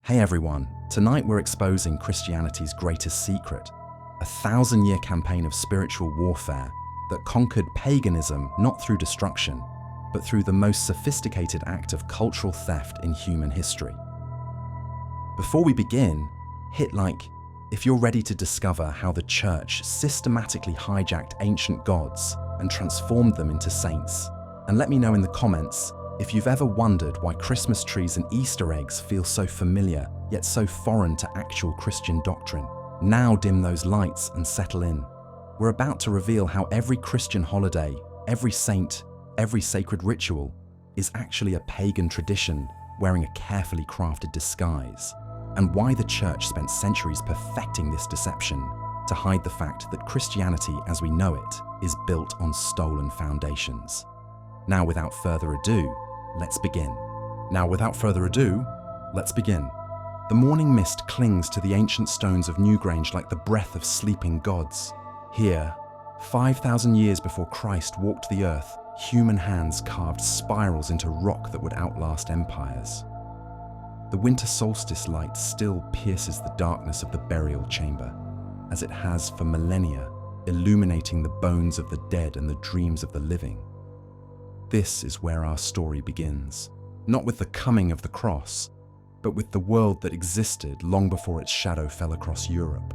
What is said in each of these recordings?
Hey everyone, tonight we're exposing Christianity's greatest secret, a 1,000-year campaign of spiritual warfare that conquered paganism not through destruction, but through the most sophisticated act of cultural theft in human history. Before we begin, hit like if you're ready to discover how the church systematically hijacked ancient gods and transformed them into saints. And let me know in the comments if you've ever wondered why Christmas trees and Easter eggs feel so familiar, yet so foreign to actual Christian doctrine. Now dim those lights and settle in. We're about to reveal how every Christian holiday, every saint, every sacred ritual is actually a pagan tradition wearing a carefully crafted disguise, and why the church spent centuries perfecting this deception to hide the fact that Christianity as we know it is built on stolen foundations. Now without further ado, let's begin. The morning mist clings to the ancient stones of Newgrange like the breath of sleeping gods. Here, 5,000 years before Christ walked the earth, human hands carved spirals into rock that would outlast empires. The winter solstice light still pierces the darkness of the burial chamber, as it has for millennia, illuminating the bones of the dead and the dreams of the living. This is where our story begins, not with the coming of the cross, but with the world that existed long before its shadow fell across Europe.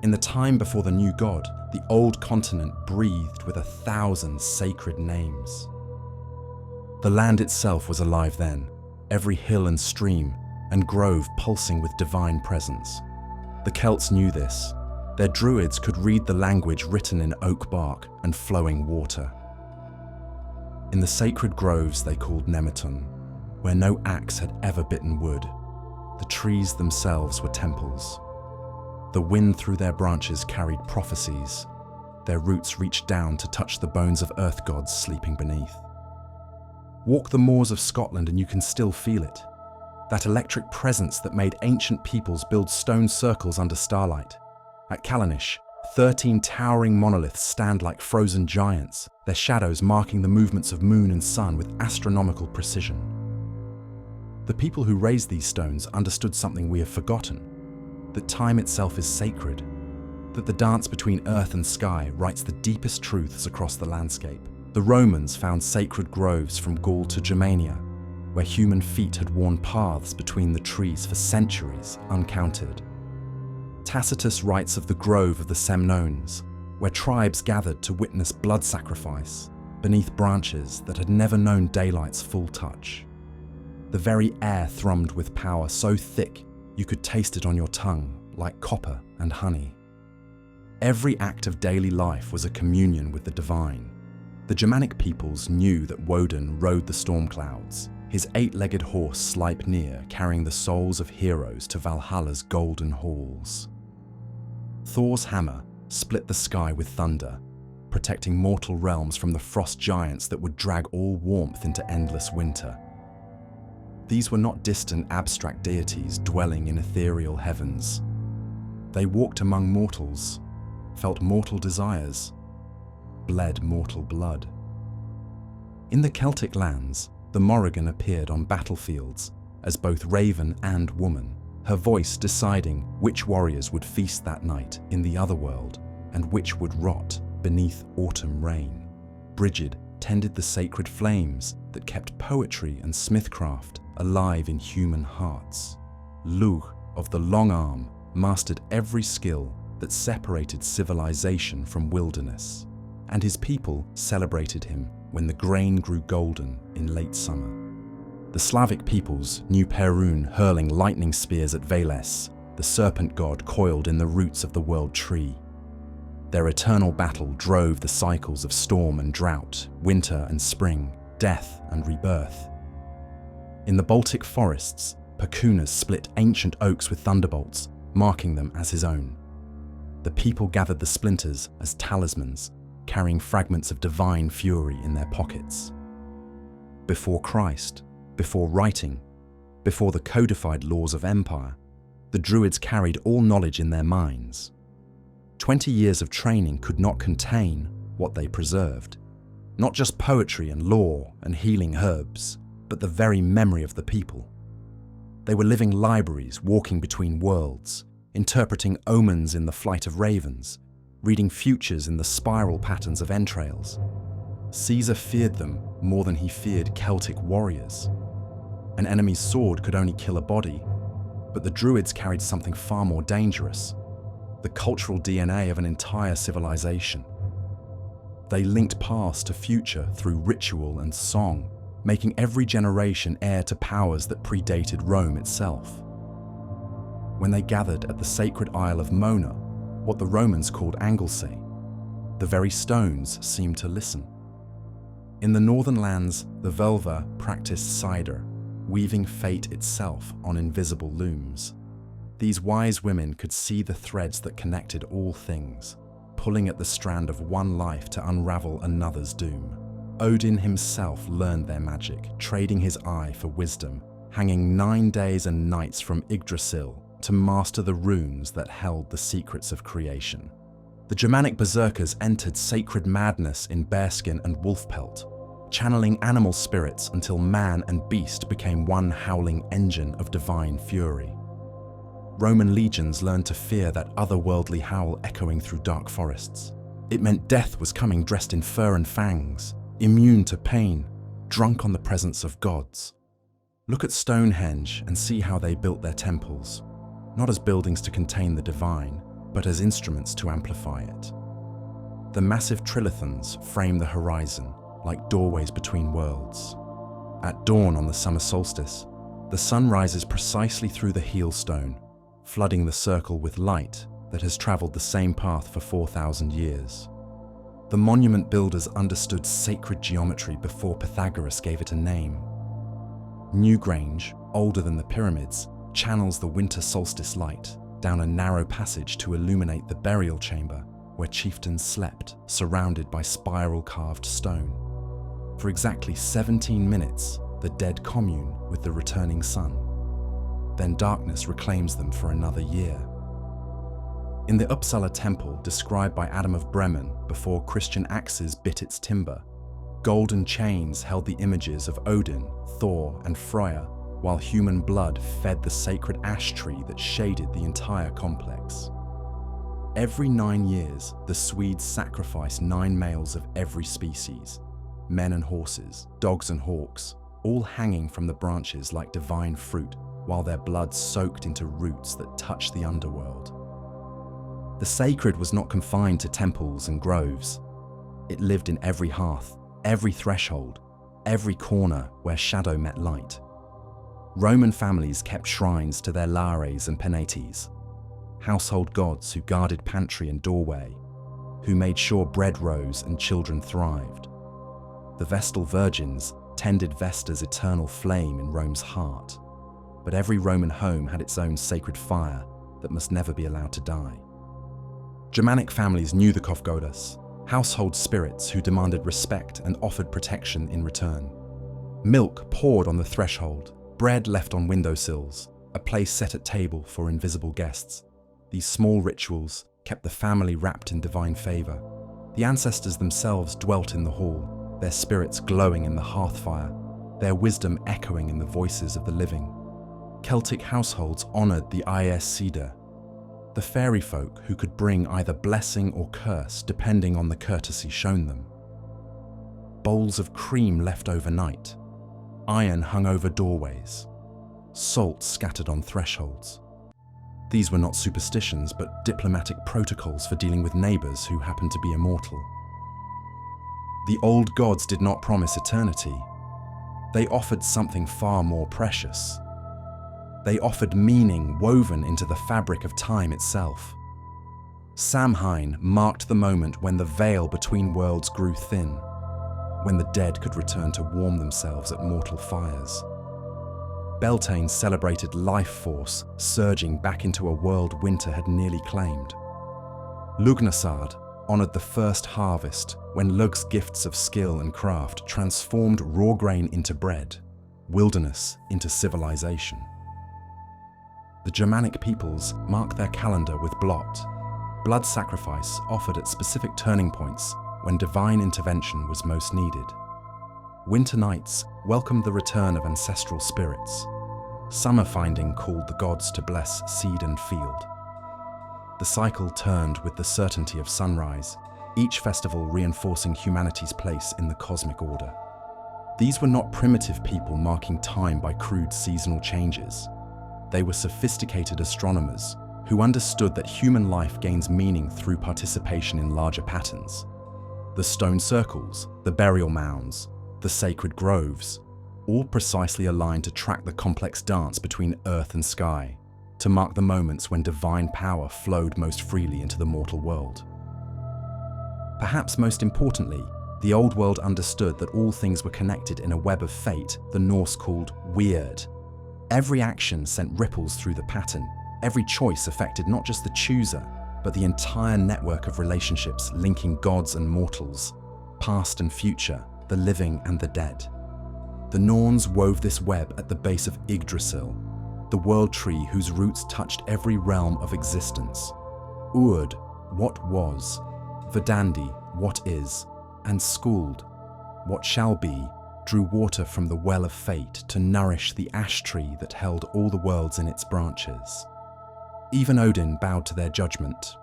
In the time before the new God, the old continent breathed with 1,000 sacred names. The land itself was alive then, every hill and stream and grove pulsing with divine presence. The Celts knew this. Their druids could read the language written in oak bark and flowing water. In the sacred groves they called Nemeton, where no axe had ever bitten wood, the trees themselves were temples. The wind through their branches carried prophecies. Their roots reached down to touch the bones of earth gods sleeping beneath. Walk the moors of Scotland and you can still feel it. That electric presence that made ancient peoples build stone circles under starlight. At Callanish, 13 towering monoliths stand like frozen giants, their shadows marking the movements of moon and sun with astronomical precision. The people who raised these stones understood something we have forgotten, that time itself is sacred, that the dance between earth and sky writes the deepest truths across the landscape. The Romans found sacred groves from Gaul to Germania, where human feet had worn paths between the trees for centuries, uncounted. Tacitus writes of the grove of the Semnones, where tribes gathered to witness blood sacrifice beneath branches that had never known daylight's full touch. The very air thrummed with power so thick you could taste it on your tongue like copper and honey. Every act of daily life was a communion with the divine. The Germanic peoples knew that Woden rode the storm clouds, his 8-legged horse Sleipnir carrying the souls of heroes to Valhalla's golden halls. Thor's hammer split the sky with thunder, protecting mortal realms from the frost giants that would drag all warmth into endless winter. These were not distant abstract deities dwelling in ethereal heavens. They walked among mortals, felt mortal desires, bled mortal blood. In the Celtic lands, the Morrigan appeared on battlefields as both raven and woman, her voice deciding which warriors would feast that night in the other world and which would rot beneath autumn rain. Brigid tended the sacred flames that kept poetry and smithcraft alive in human hearts. Lugh of the Long Arm mastered every skill that separated civilization from wilderness, and his people celebrated him when the grain grew golden in late summer. The Slavic peoples knew Perun hurling lightning spears at Veles, the serpent god coiled in the roots of the world tree. Their eternal battle drove the cycles of storm and drought, winter and spring, death and rebirth. In the Baltic forests, Perkunas split ancient oaks with thunderbolts, marking them as his own. The people gathered the splinters as talismans, carrying fragments of divine fury in their pockets. Before Christ, before writing, before the codified laws of empire, the Druids carried all knowledge in their minds. 20 years of training could not contain what they preserved. Not just poetry and lore and healing herbs, but the very memory of the people. They were living libraries walking between worlds, interpreting omens in the flight of ravens, reading futures in the spiral patterns of entrails. Caesar feared them more than he feared Celtic warriors. An enemy's sword could only kill a body, but the Druids carried something far more dangerous: the cultural DNA of an entire civilization. They linked past to future through ritual and song, making every generation heir to powers that predated Rome itself. When they gathered at the sacred Isle of Mona, what the Romans called Anglesey, the very stones seemed to listen. In the northern lands, the Völva practiced cider, weaving fate itself on invisible looms. These wise women could see the threads that connected all things, pulling at the strand of one life to unravel another's doom. Odin himself learned their magic, trading his eye for wisdom, hanging 9 days and nights from Yggdrasil to master the runes that held the secrets of creation. The Germanic berserkers entered sacred madness in bearskin and wolf pelt, channeling animal spirits until man and beast became one howling engine of divine fury. Roman legions learned to fear that otherworldly howl echoing through dark forests. It meant death was coming dressed in fur and fangs, immune to pain, drunk on the presence of gods. Look at Stonehenge and see how they built their temples, not as buildings to contain the divine, but as instruments to amplify it. The massive trilithons frame the horizon, like doorways between worlds. At dawn on the summer solstice, the sun rises precisely through the heel stone, flooding the circle with light that has traveled the same path for 4,000 years. The monument builders understood sacred geometry before Pythagoras gave it a name. Newgrange, older than the pyramids, channels the winter solstice light down a narrow passage to illuminate the burial chamber where chieftains slept, surrounded by spiral-carved stone. For exactly 17 minutes, the dead commune with the returning sun. Then darkness reclaims them for another year. In the Uppsala temple described by Adam of Bremen before Christian axes bit its timber, golden chains held the images of Odin, Thor, and Freya, while human blood fed the sacred ash tree that shaded the entire complex. Every 9 years, the Swedes sacrifice 9 males of every species, men and horses, dogs and hawks, all hanging from the branches like divine fruit, while their blood soaked into roots that touch the underworld. The sacred was not confined to temples and groves. It lived in every hearth, every threshold, every corner where shadow met light. Roman families kept shrines to their lares and penates, household gods who guarded pantry and doorway, who made sure bread rose and children thrived. The Vestal Virgins tended Vesta's eternal flame in Rome's heart, but every Roman home had its own sacred fire that must never be allowed to die. Germanic families knew the Kofgodas, household spirits who demanded respect and offered protection in return. Milk poured on the threshold, bread left on windowsills, a place set at table for invisible guests. These small rituals kept the family wrapped in divine favor. The ancestors themselves dwelt in the hall, their spirits glowing in the hearthfire, their wisdom echoing in the voices of the living. Celtic households honored the Aes Sedai, the fairy folk who could bring either blessing or curse depending on the courtesy shown them. Bowls of cream left overnight, iron hung over doorways, salt scattered on thresholds. These were not superstitions, but diplomatic protocols for dealing with neighbors who happened to be immortal. The old gods did not promise eternity. They offered something far more precious. They offered meaning woven into the fabric of time itself. Samhain marked the moment when the veil between worlds grew thin, when the dead could return to warm themselves at mortal fires. Beltane celebrated life force surging back into a world winter had nearly claimed. Lugnasad honored the first harvest when Lug's gifts of skill and craft transformed raw grain into bread, wilderness into civilization. The Germanic peoples mark their calendar with blot, blood sacrifice offered at specific turning points when divine intervention was most needed. Winter nights welcomed the return of ancestral spirits. summer finding called the gods to bless seed and field. The cycle turned with the certainty of sunrise, each festival reinforcing humanity's place in the cosmic order. These were not primitive people marking time by crude seasonal changes. They were sophisticated astronomers who understood that human life gains meaning through participation in larger patterns. The stone circles, the burial mounds, the sacred groves, all precisely aligned to track the complex dance between earth and sky, to mark the moments when divine power flowed most freely into the mortal world. Perhaps most importantly, the old world understood that all things were connected in a web of fate the Norse called weird. Every action sent ripples through the pattern. Every choice affected not just the chooser, but the entire network of relationships linking gods and mortals, past and future, the living and the dead. The Norns wove this web at the base of Yggdrasil, the world tree whose roots touched every realm of existence. Urd, what was, Verdandi, what is, and Skuld, what shall be, drew water from the well of fate to nourish the ash tree that held all the worlds in its branches. Even Odin bowed to their judgment.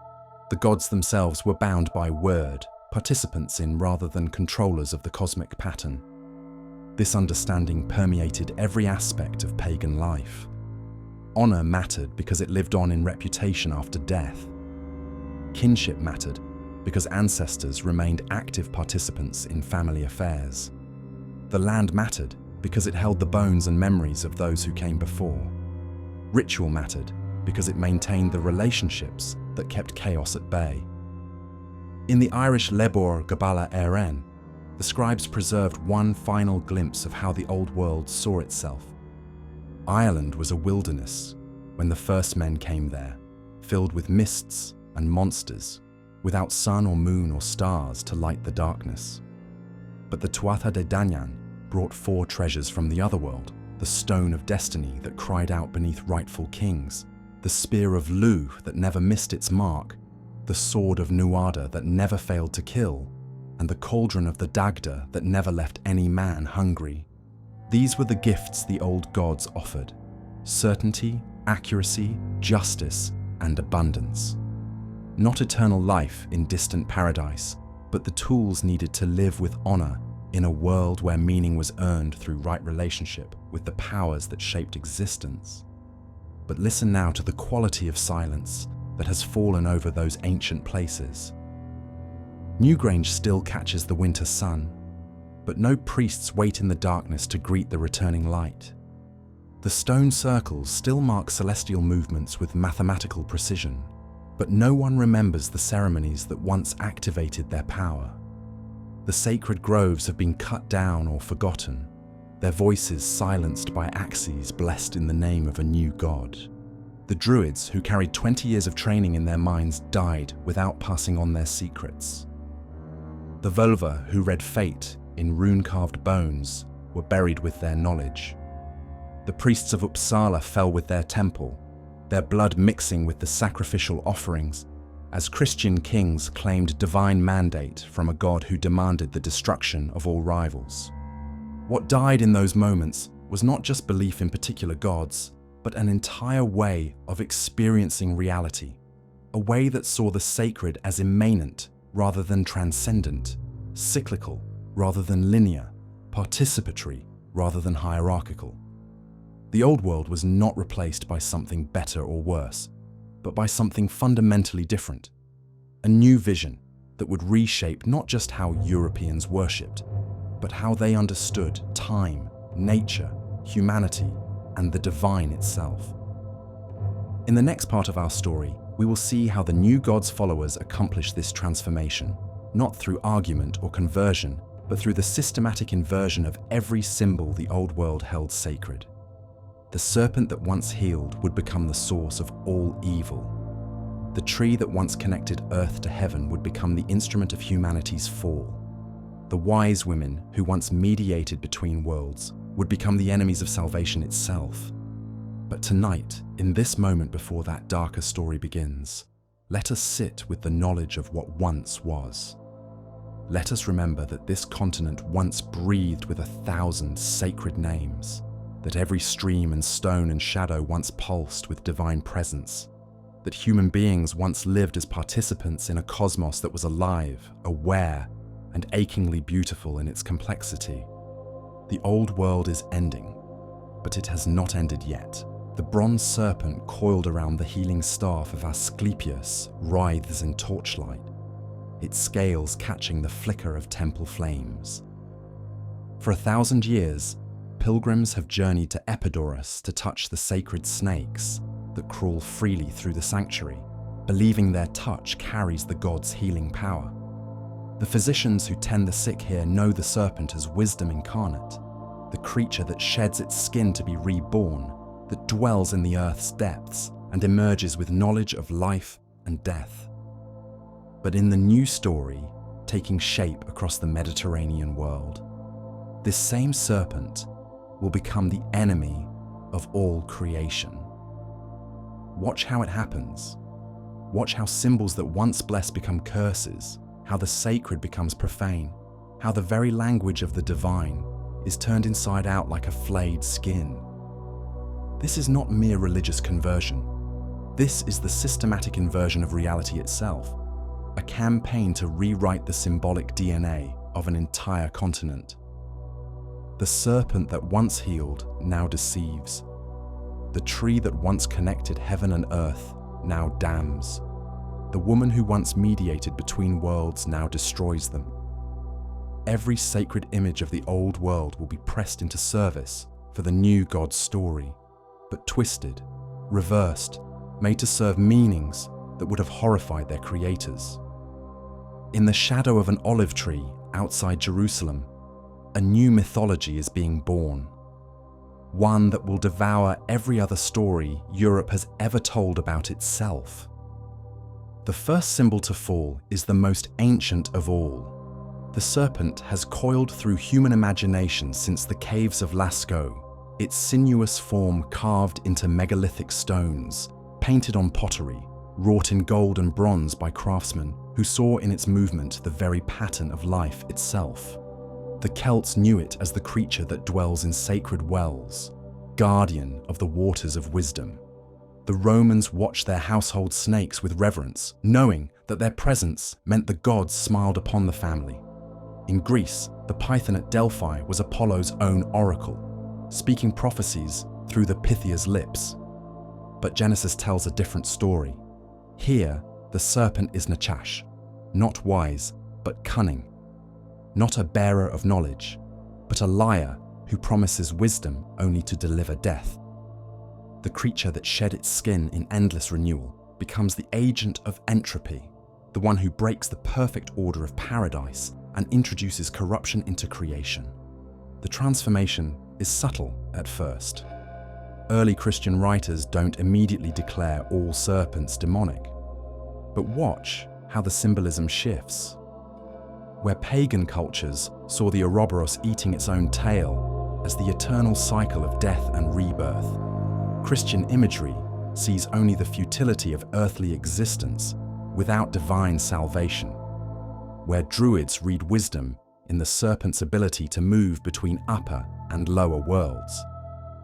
The gods themselves were bound by word, participants in rather than controllers of the cosmic pattern. This understanding permeated every aspect of pagan life. Honor mattered because it lived on in reputation after death. Kinship mattered because ancestors remained active participants in family affairs. The land mattered because it held the bones and memories of those who came before. Ritual mattered because it maintained the relationships that kept chaos at bay. In the Irish Lebor Gabala Érenn, the scribes preserved one final glimpse of how the old world saw itself. Ireland was a wilderness when the first men came there, filled with mists and monsters, without sun or moon or stars to light the darkness. But the Tuatha De Danann brought 4 treasures from the other world: the stone of destiny that cried out beneath rightful kings, the spear of Lu that never missed its mark, the sword of Nuada that never failed to kill, and the cauldron of the Dagda that never left any man hungry. These were the gifts the old gods offered: certainty, accuracy, justice, and abundance. Not eternal life in distant paradise, but the tools needed to live with honor in a world where meaning was earned through right relationship with the powers that shaped existence. But listen now to the quality of silence that has fallen over those ancient places. Newgrange still catches the winter sun, but no priests wait in the darkness to greet the returning light. The stone circles still mark celestial movements with mathematical precision, but no one remembers the ceremonies that once activated their power. The sacred groves have been cut down or forgotten, their voices silenced by axes blessed in the name of a new god. The druids, who carried 20 years of training in their minds, died without passing on their secrets. The Völva, who read fate in rune-carved bones, were buried with their knowledge. The priests of Uppsala fell with their temple, their blood mixing with the sacrificial offerings, as Christian kings claimed divine mandate from a god who demanded the destruction of all rivals. What died in those moments was not just belief in particular gods, but an entire way of experiencing reality, a way that saw the sacred as immanent rather than transcendent, cyclical rather than linear, participatory rather than hierarchical. The old world was not replaced by something better or worse, but by something fundamentally different, a new vision that would reshape not just how Europeans worshipped, but how they understood time, nature, humanity, and the divine itself. In the next part of our story, we will see how the new god's followers accomplish this transformation, not through argument or conversion, but through the systematic inversion of every symbol the old world held sacred. The serpent that once healed would become the source of all evil. The tree that once connected earth to heaven would become the instrument of humanity's fall. The wise women who once mediated between worlds would become the enemies of salvation itself. But tonight, in this moment before that darker story begins, let us sit with the knowledge of what once was. Let us remember that this continent once breathed with 1,000 sacred names. that every stream and stone and shadow once pulsed with divine presence, that human beings once lived as participants in a cosmos that was alive, aware, and achingly beautiful in its complexity. The old world is ending, but it has not ended yet. The bronze serpent coiled around the healing staff of Asclepius writhes in torchlight, its scales catching the flicker of temple flames. For 1,000 years, pilgrims have journeyed to Epidaurus to touch the sacred snakes that crawl freely through the sanctuary, believing their touch carries the god's healing power. The physicians who tend the sick here know the serpent as wisdom incarnate, the creature that sheds its skin to be reborn, that dwells in the earth's depths and emerges with knowledge of life and death. But in the new story, taking shape across the Mediterranean world, this same serpent will become the enemy of all creation. Watch how it happens. Watch how symbols that once blessed become curses, how the sacred becomes profane, how the very language of the divine is turned inside out like a flayed skin. This is not mere religious conversion. This is the systematic inversion of reality itself, a campaign to rewrite the symbolic DNA of an entire continent. The serpent that once healed now deceives. The tree that once connected heaven and earth now damns. The woman who once mediated between worlds now destroys them. Every sacred image of the old world will be pressed into service for the new God's story, but twisted, reversed, made to serve meanings that would have horrified their creators. In the shadow of an olive tree outside Jerusalem, a new mythology is being born. One that will devour every other story Europe has ever told about itself. The first symbol to fall is the most ancient of all. The serpent has coiled through human imagination since the caves of Lascaux, its sinuous form carved into megalithic stones, painted on pottery, wrought in gold and bronze by craftsmen who saw in its movement the very pattern of life itself. The Celts knew it as the creature that dwells in sacred wells, guardian of the waters of wisdom. The Romans watched their household snakes with reverence, knowing that their presence meant the gods smiled upon the family. In Greece, the python at Delphi was Apollo's own oracle, speaking prophecies through the Pythia's lips. But Genesis tells a different story. Here, the serpent is Nachash, not wise, but cunning. Not a bearer of knowledge, but a liar who promises wisdom only to deliver death. The creature that shed its skin in endless renewal becomes the agent of entropy, the one who breaks the perfect order of paradise and introduces corruption into creation. The transformation is subtle at first. Early Christian writers don't immediately declare all serpents demonic. But watch how the symbolism shifts. Where pagan cultures saw the Ouroboros eating its own tail as the eternal cycle of death and rebirth, Christian imagery sees only the futility of earthly existence without divine salvation. Where Druids read wisdom in the serpent's ability to move between upper and lower worlds,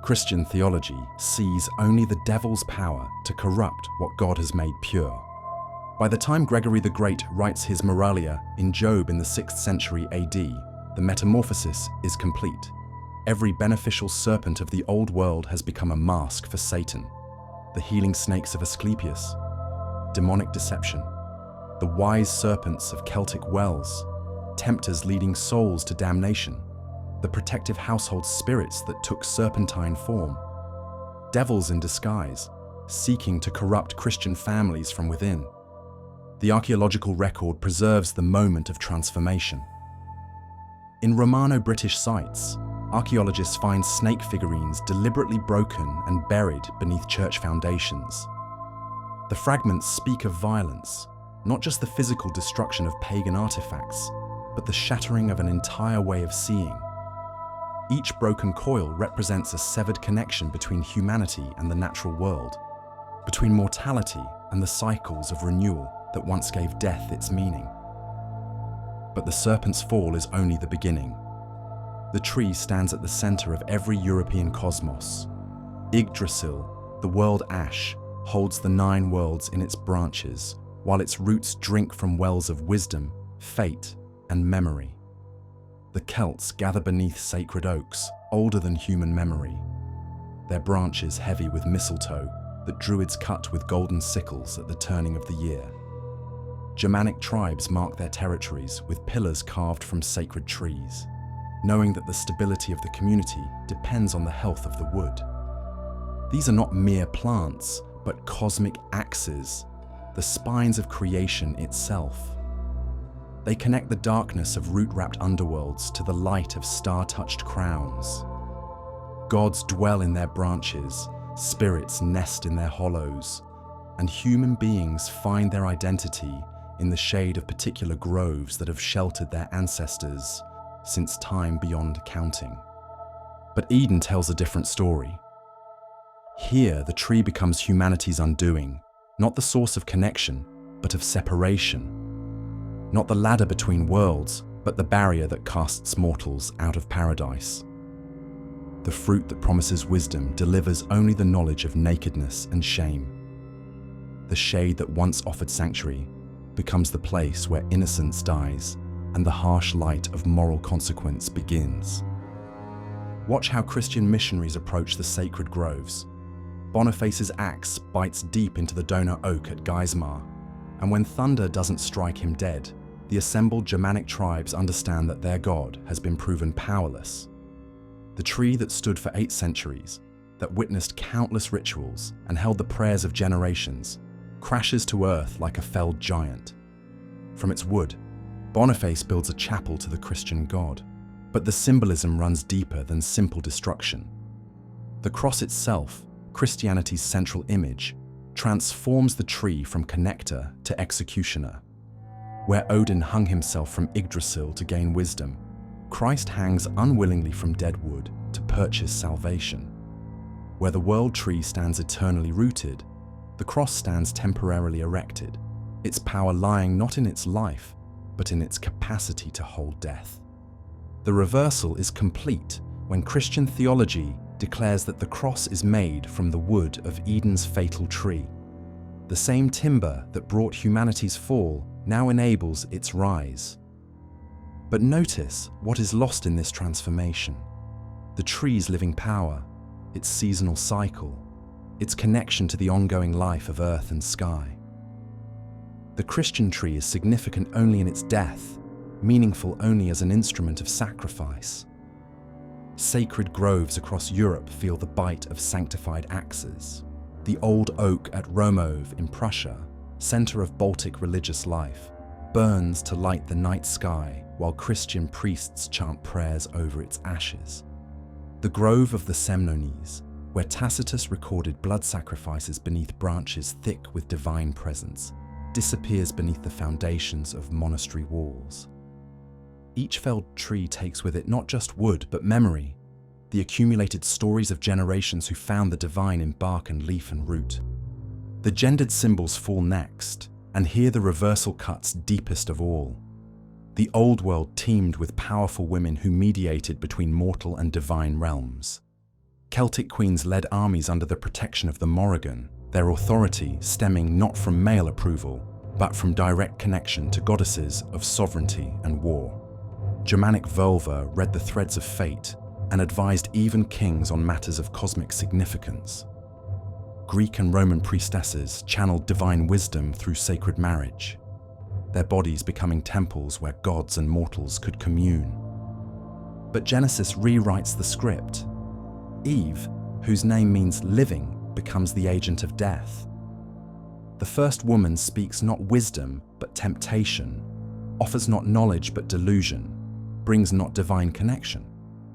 Christian theology sees only the devil's power to corrupt what God has made pure. By the time Gregory the Great writes his Moralia in Job in the 6th century AD, the metamorphosis is complete. Every beneficial serpent of the old world has become a mask for Satan. The healing snakes of Asclepius, demonic deception, the wise serpents of Celtic wells, tempters leading souls to damnation, the protective household spirits that took serpentine form, devils in disguise, seeking to corrupt Christian families from within. The archaeological record preserves the moment of transformation. In Romano-British sites, archaeologists find snake figurines deliberately broken and buried beneath church foundations. The fragments speak of violence, not just the physical destruction of pagan artifacts, but the shattering of an entire way of seeing. Each broken coil represents a severed connection between humanity and the natural world, between mortality and the cycles of renewal that once gave death its meaning. But the serpent's fall is only the beginning. The tree stands at the center of every European cosmos. Yggdrasil, the world ash, holds the 9 worlds in its branches, while its roots drink from wells of wisdom, fate, and memory. The Celts gather beneath sacred oaks, older than human memory, their branches heavy with mistletoe that druids cut with golden sickles at the turning of the year. Germanic tribes mark their territories with pillars carved from sacred trees, knowing that the stability of the community depends on the health of the wood. These are not mere plants, but cosmic axes, the spines of creation itself. They connect the darkness of root-wrapped underworlds to the light of star-touched crowns. Gods dwell in their branches, spirits nest in their hollows, and human beings find their identity in the shade of particular groves that have sheltered their ancestors since time beyond counting. But Eden tells a different story. Here, the tree becomes humanity's undoing, not the source of connection, but of separation. Not the ladder between worlds, but the barrier that casts mortals out of paradise. The fruit that promises wisdom delivers only the knowledge of nakedness and shame. The shade that once offered sanctuary becomes the place where innocence dies and the harsh light of moral consequence begins. Watch how Christian missionaries approach the sacred groves. Boniface's axe bites deep into the donor oak at Geismar, and when thunder doesn't strike him dead, the assembled Germanic tribes understand that their god has been proven powerless. The tree that stood for 8 centuries, that witnessed countless rituals and held the prayers of generations, crashes to earth like a felled giant. From its wood, Boniface builds a chapel to the Christian god, but the symbolism runs deeper than simple destruction. The cross itself, Christianity's central image, transforms the tree from connector to executioner. Where Odin hung himself from Yggdrasil to gain wisdom, Christ hangs unwillingly from dead wood to purchase salvation. Where the world tree stands eternally rooted, the cross stands temporarily erected, its power lying not in its life, but in its capacity to hold death. The reversal is complete when Christian theology declares that the cross is made from the wood of Eden's fatal tree. The same timber that brought humanity's fall now enables its rise. But notice what is lost in this transformation: the tree's living power, its seasonal cycle, its connection to the ongoing life of earth and sky. The Christian tree is significant only in its death, meaningful only as an instrument of sacrifice. Sacred groves across Europe feel the bite of sanctified axes. The old oak at Romov in Prussia, center of Baltic religious life, burns to light the night sky while Christian priests chant prayers over its ashes. The grove of the Semnones, where Tacitus recorded blood sacrifices beneath branches thick with divine presence, disappears beneath the foundations of monastery walls. Each felled tree takes with it not just wood, but memory, the accumulated stories of generations who found the divine in bark and leaf and root. The gendered symbols fall next, and here the reversal cuts deepest of all. The old world teemed with powerful women who mediated between mortal and divine realms. Celtic queens led armies under the protection of the Morrigan, their authority stemming not from male approval, but from direct connection to goddesses of sovereignty and war. Germanic Völva read the threads of fate and advised even kings on matters of cosmic significance. Greek and Roman priestesses channeled divine wisdom through sacred marriage, their bodies becoming temples where gods and mortals could commune. But Genesis rewrites the script. Eve, whose name means living, becomes the agent of death. The first woman speaks not wisdom but temptation, offers not knowledge but delusion, brings not divine connection,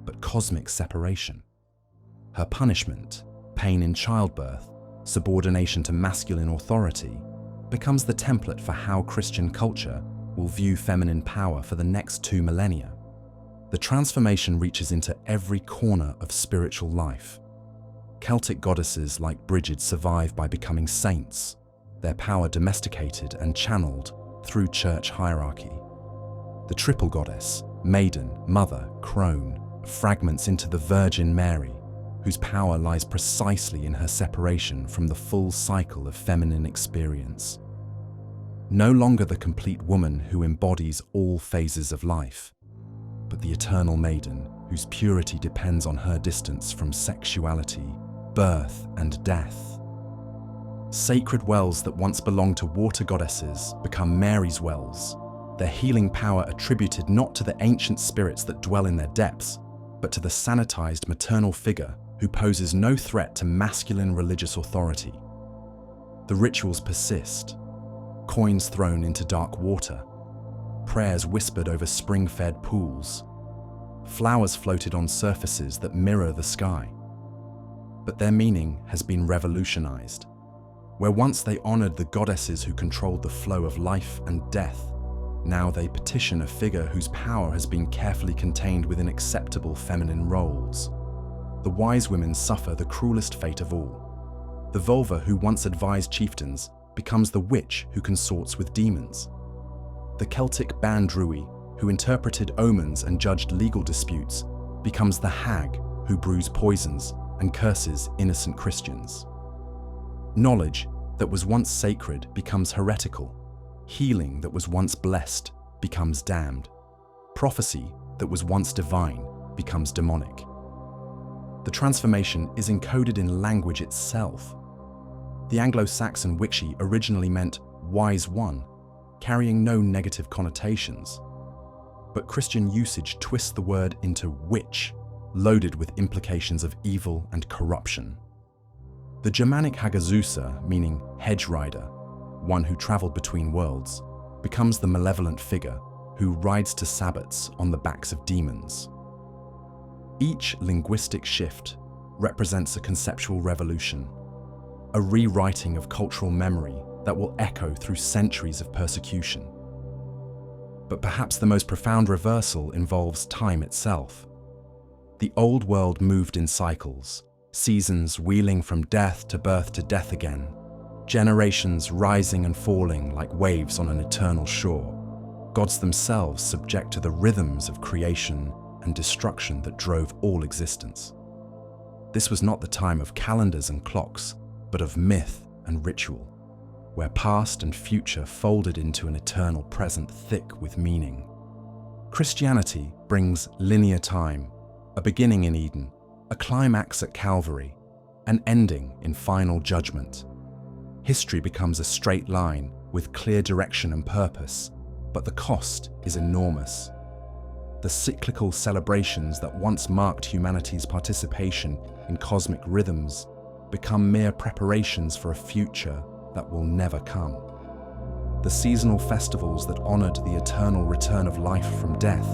but cosmic separation. Her punishment, pain in childbirth, subordination to masculine authority, becomes the template for how Christian culture will view feminine power for the next 2 millennia. The transformation reaches into every corner of spiritual life. Celtic goddesses like Brigid survive by becoming saints, their power domesticated and channeled through church hierarchy. The triple goddess, maiden, mother, crone, fragments into the Virgin Mary, whose power lies precisely in her separation from the full cycle of feminine experience. No longer the complete woman who embodies all phases of life, but the eternal maiden whose purity depends on her distance from sexuality, birth, and death. Sacred wells that once belonged to water goddesses become Mary's wells, their healing power attributed not to the ancient spirits that dwell in their depths, but to the sanitized maternal figure who poses no threat to masculine religious authority. The rituals persist, coins thrown into dark water, prayers whispered over spring-fed pools, flowers floated on surfaces that mirror the sky. But their meaning has been revolutionized. Where once they honored the goddesses who controlled the flow of life and death, now they petition a figure whose power has been carefully contained within acceptable feminine roles. The wise women suffer the cruelest fate of all. The vulva who once advised chieftains becomes the witch who consorts with demons. The Celtic Bandrui, who interpreted omens and judged legal disputes, becomes the hag who brews poisons and curses innocent Christians. Knowledge that was once sacred becomes heretical. Healing that was once blessed becomes damned. Prophecy that was once divine becomes demonic. The transformation is encoded in language itself. The Anglo-Saxon witchy originally meant wise one, carrying no negative connotations. But Christian usage twists the word into witch, loaded with implications of evil and corruption. The Germanic Hagazusa, meaning hedge rider, one who traveled between worlds, becomes the malevolent figure who rides to sabbats on the backs of demons. Each linguistic shift represents a conceptual revolution, a rewriting of cultural memory that will echo through centuries of persecution. But perhaps the most profound reversal involves time itself. The old world moved in cycles, seasons wheeling from death to birth to death again, generations rising and falling like waves on an eternal shore, gods themselves subject to the rhythms of creation and destruction that drove all existence. This was not the time of calendars and clocks, but of myth and ritual, where past and future folded into an eternal present thick with meaning. Christianity brings linear time, a beginning in Eden, a climax at Calvary, an ending in final judgment. History becomes a straight line with clear direction and purpose, but the cost is enormous. The cyclical celebrations that once marked humanity's participation in cosmic rhythms become mere preparations for a future that will never come. The seasonal festivals that honored the eternal return of life from death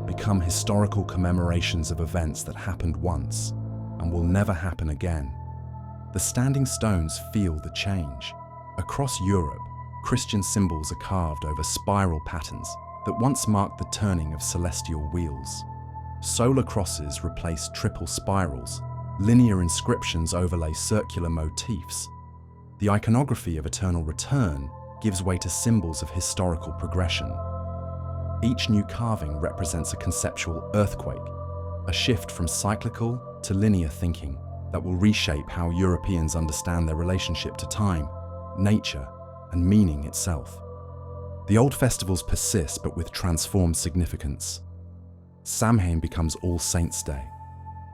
become historical commemorations of events that happened once and will never happen again. The standing stones feel the change. Across Europe, Christian symbols are carved over spiral patterns that once marked the turning of celestial wheels. Solar crosses replace triple spirals, linear inscriptions overlay circular motifs. The iconography of eternal return gives way to symbols of historical progression. Each new carving represents a conceptual earthquake, a shift from cyclical to linear thinking that will reshape how Europeans understand their relationship to time, nature, and meaning itself. The old festivals persist, but with transformed significance. Samhain becomes All Saints' Day,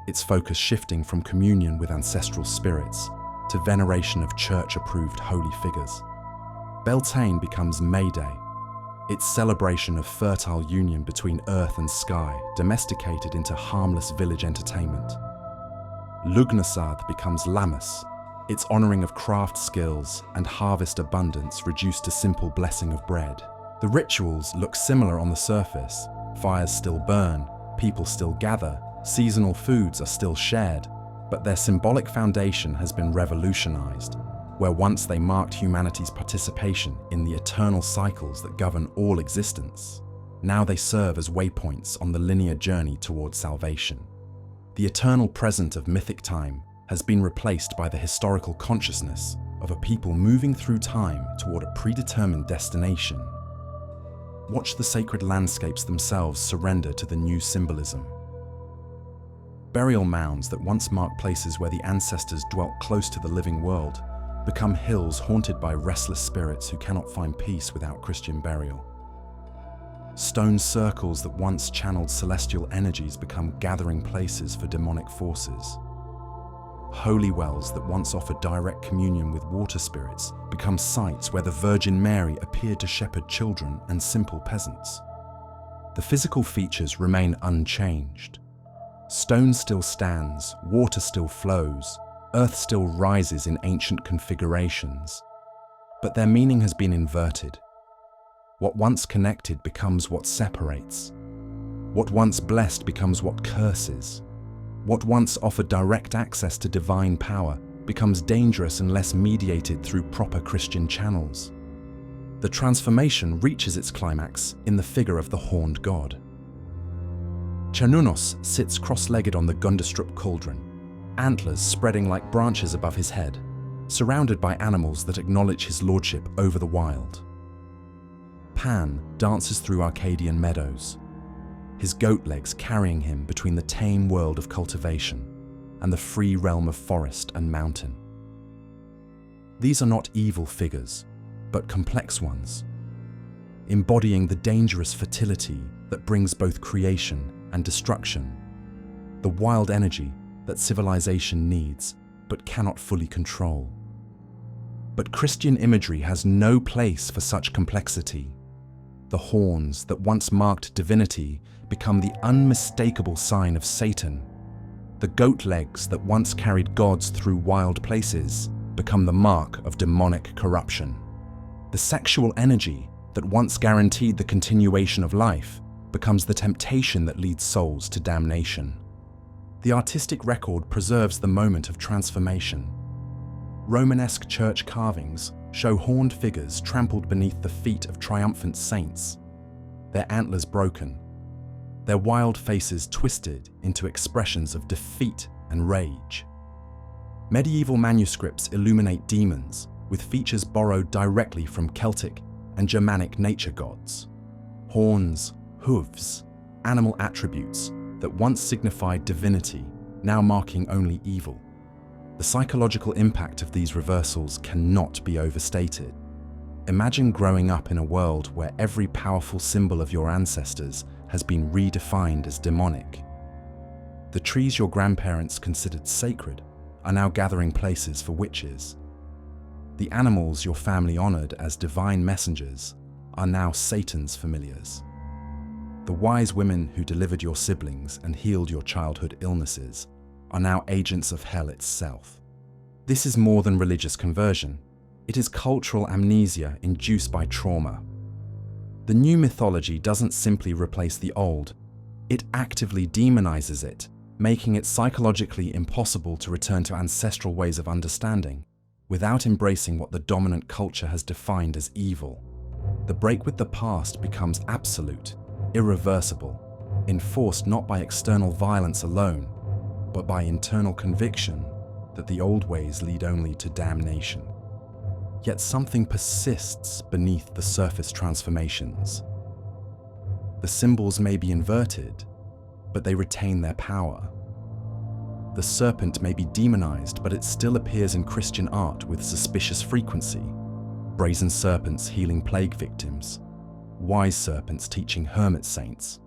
its focus shifting from communion with ancestral spirits to veneration of church-approved holy figures. Beltane becomes May Day, its celebration of fertile union between earth and sky, domesticated into harmless village entertainment. Lugnasad becomes Lammas, its honoring of craft skills and harvest abundance reduced to simple blessing of bread. The rituals look similar on the surface. Fires still burn, people still gather, seasonal foods are still shared, but their symbolic foundation has been revolutionized. Where once they marked humanity's participation in the eternal cycles that govern all existence, now they serve as waypoints on the linear journey towards salvation. The eternal present of mythic time has been replaced by the historical consciousness of a people moving through time toward a predetermined destination. Watch the sacred landscapes themselves surrender to the new symbolism. Burial mounds that once marked places where the ancestors dwelt close to the living world become hills haunted by restless spirits who cannot find peace without Christian burial. Stone circles that once channeled celestial energies become gathering places for demonic forces. Holy wells that once offered direct communion with water spirits become sites where the Virgin Mary appeared to shepherd children and simple peasants. The physical features remain unchanged. Stone still stands, water still flows, earth still rises in ancient configurations. But their meaning has been inverted. What once connected becomes what separates. What once blessed becomes what curses. What once offered direct access to divine power becomes dangerous unless mediated through proper Christian channels. The transformation reaches its climax in the figure of the horned god. Cernunnos sits cross-legged on the Gundestrup cauldron, antlers spreading like branches above his head, surrounded by animals that acknowledge his lordship over the wild. Pan dances through Arcadian meadows, his goat legs carrying him between the tame world of cultivation and the free realm of forest and mountain. These are not evil figures, but complex ones, embodying the dangerous fertility that brings both creation and destruction, the wild energy that civilization needs but cannot fully control. But Christian imagery has no place for such complexity. The horns that once marked divinity become the unmistakable sign of Satan. The goat legs that once carried gods through wild places become the mark of demonic corruption. The sexual energy that once guaranteed the continuation of life becomes the temptation that leads souls to damnation. The artistic record preserves the moment of transformation. Romanesque church carvings show horned figures trampled beneath the feet of triumphant saints, their antlers broken, their wild faces twisted into expressions of defeat and rage. Medieval manuscripts illuminate demons with features borrowed directly from Celtic and Germanic nature gods. Horns, hooves, animal attributes that once signified divinity, now marking only evil. The psychological impact of these reversals cannot be overstated. Imagine growing up in a world where every powerful symbol of your ancestors has been redefined as demonic. The trees your grandparents considered sacred are now gathering places for witches. The animals your family honored as divine messengers are now Satan's familiars. The wise women who delivered your siblings and healed your childhood illnesses are now agents of hell itself. This is more than religious conversion. It is cultural amnesia induced by trauma. The new mythology doesn't simply replace the old, it actively demonizes it, making it psychologically impossible to return to ancestral ways of understanding without embracing what the dominant culture has defined as evil. The break with the past becomes absolute, irreversible, enforced not by external violence alone, but by internal conviction that the old ways lead only to damnation. Yet something persists beneath the surface transformations. The symbols may be inverted, but they retain their power. The serpent may be demonized, but it still appears in Christian art with suspicious frequency. Brazen serpents healing plague victims, wise serpents teaching hermit saints,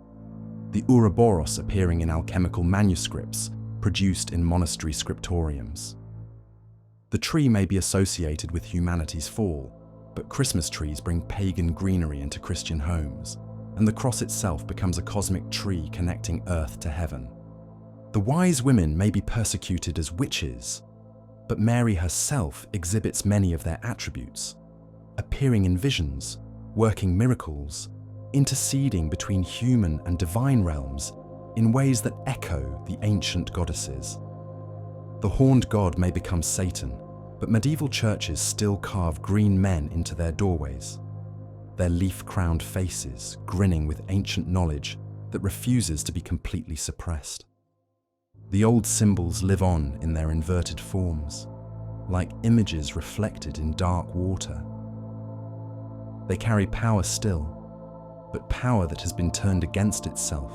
the Ouroboros appearing in alchemical manuscripts produced in monastery scriptoriums. The tree may be associated with humanity's fall, but Christmas trees bring pagan greenery into Christian homes, and the cross itself becomes a cosmic tree connecting earth to heaven. The wise women may be persecuted as witches, but Mary herself exhibits many of their attributes, appearing in visions, working miracles, interceding between human and divine realms in ways that echo the ancient goddesses. The horned god may become Satan, but medieval churches still carve green men into their doorways, their leaf-crowned faces grinning with ancient knowledge that refuses to be completely suppressed. The old symbols live on in their inverted forms, like images reflected in dark water. They carry power still, but power that has been turned against itself.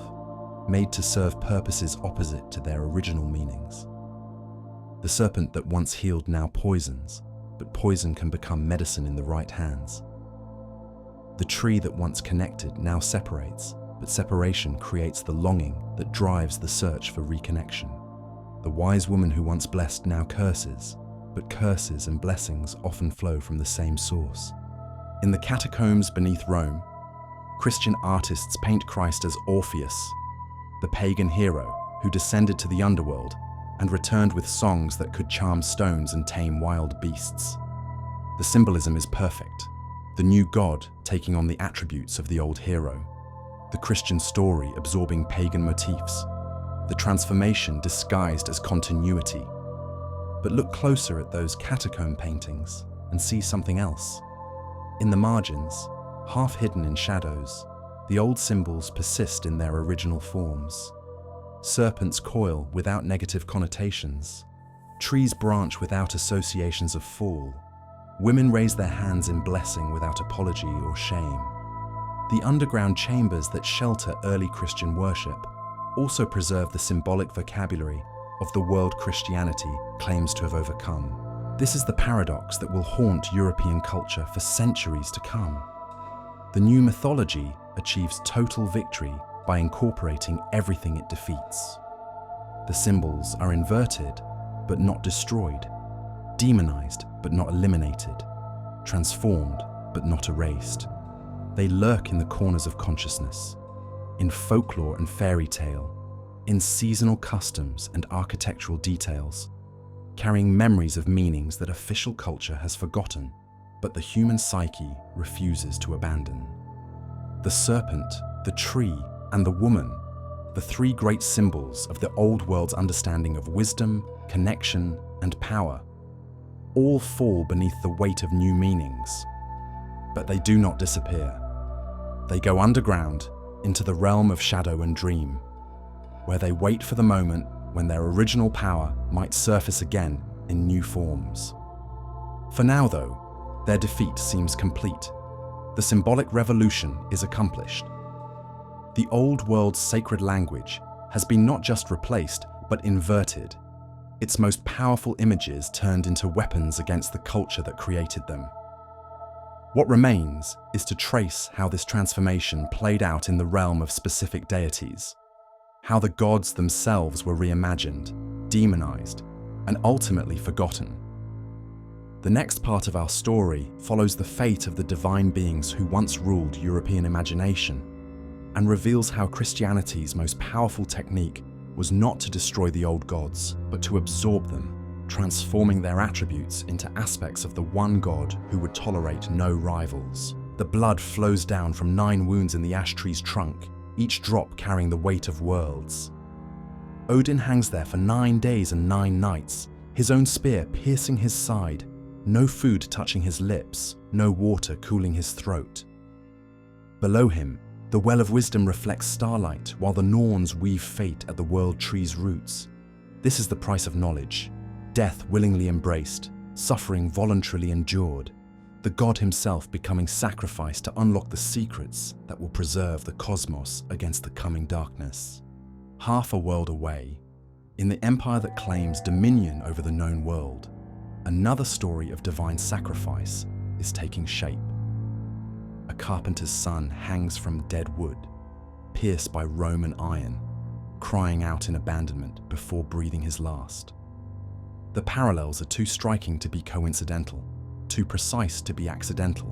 made to serve purposes opposite to their original meanings. The serpent that once healed now poisons, but poison can become medicine in the right hands. The tree that once connected now separates, but separation creates the longing that drives the search for reconnection. The wise woman who once blessed now curses, but curses and blessings often flow from the same source. In the catacombs beneath Rome, Christian artists paint Christ as Orpheus, the pagan hero who descended to the underworld and returned with songs that could charm stones and tame wild beasts. The symbolism is perfect, the new god taking on the attributes of the old hero, the Christian story absorbing pagan motifs, the transformation disguised as continuity. But look closer at those catacomb paintings and see something else. In the margins, half hidden in shadows, the old symbols persist in their original forms. Serpents coil without negative connotations. Trees branch without associations of fall. Women raise their hands in blessing without apology or shame. The underground chambers that shelter early Christian worship also preserve the symbolic vocabulary of the world Christianity claims to have overcome. This is the paradox that will haunt European culture for centuries to come. The new mythology achieves total victory by incorporating everything it defeats. The symbols are inverted, but not destroyed, demonized, but not eliminated, transformed, but not erased. They lurk in the corners of consciousness, in folklore and fairy tale, in seasonal customs and architectural details, carrying memories of meanings that official culture has forgotten, but the human psyche refuses to abandon. The serpent, the tree, and the woman, the three great symbols of the old world's understanding of wisdom, connection, and power, all fall beneath the weight of new meanings. But they do not disappear. They go underground into the realm of shadow and dream, where they wait for the moment when their original power might surface again in new forms. For now, though, their defeat seems complete. The symbolic revolution is accomplished. The old world's sacred language has been not just replaced, but inverted, its most powerful images turned into weapons against the culture that created them. What remains is to trace how this transformation played out in the realm of specific deities, how the gods themselves were reimagined, demonized, and ultimately forgotten. The next part of our story follows the fate of the divine beings who once ruled European imagination and reveals how Christianity's most powerful technique was not to destroy the old gods, but to absorb them, transforming their attributes into aspects of the one God who would tolerate no rivals. The blood flows down from 9 wounds in the ash tree's trunk, each drop carrying the weight of worlds. Odin hangs there for 9 days and 9 nights, his own spear piercing his side, no food touching his lips, no water cooling his throat. Below him, the well of wisdom reflects starlight while the Norns weave fate at the world tree's roots. This is the price of knowledge, death willingly embraced, suffering voluntarily endured, the god himself becoming sacrificed to unlock the secrets that will preserve the cosmos against the coming darkness. Half a world away, in the empire that claims dominion over the known world, another story of divine sacrifice is taking shape. A carpenter's son hangs from dead wood, pierced by Roman iron, crying out in abandonment before breathing his last. The parallels are too striking to be coincidental, too precise to be accidental.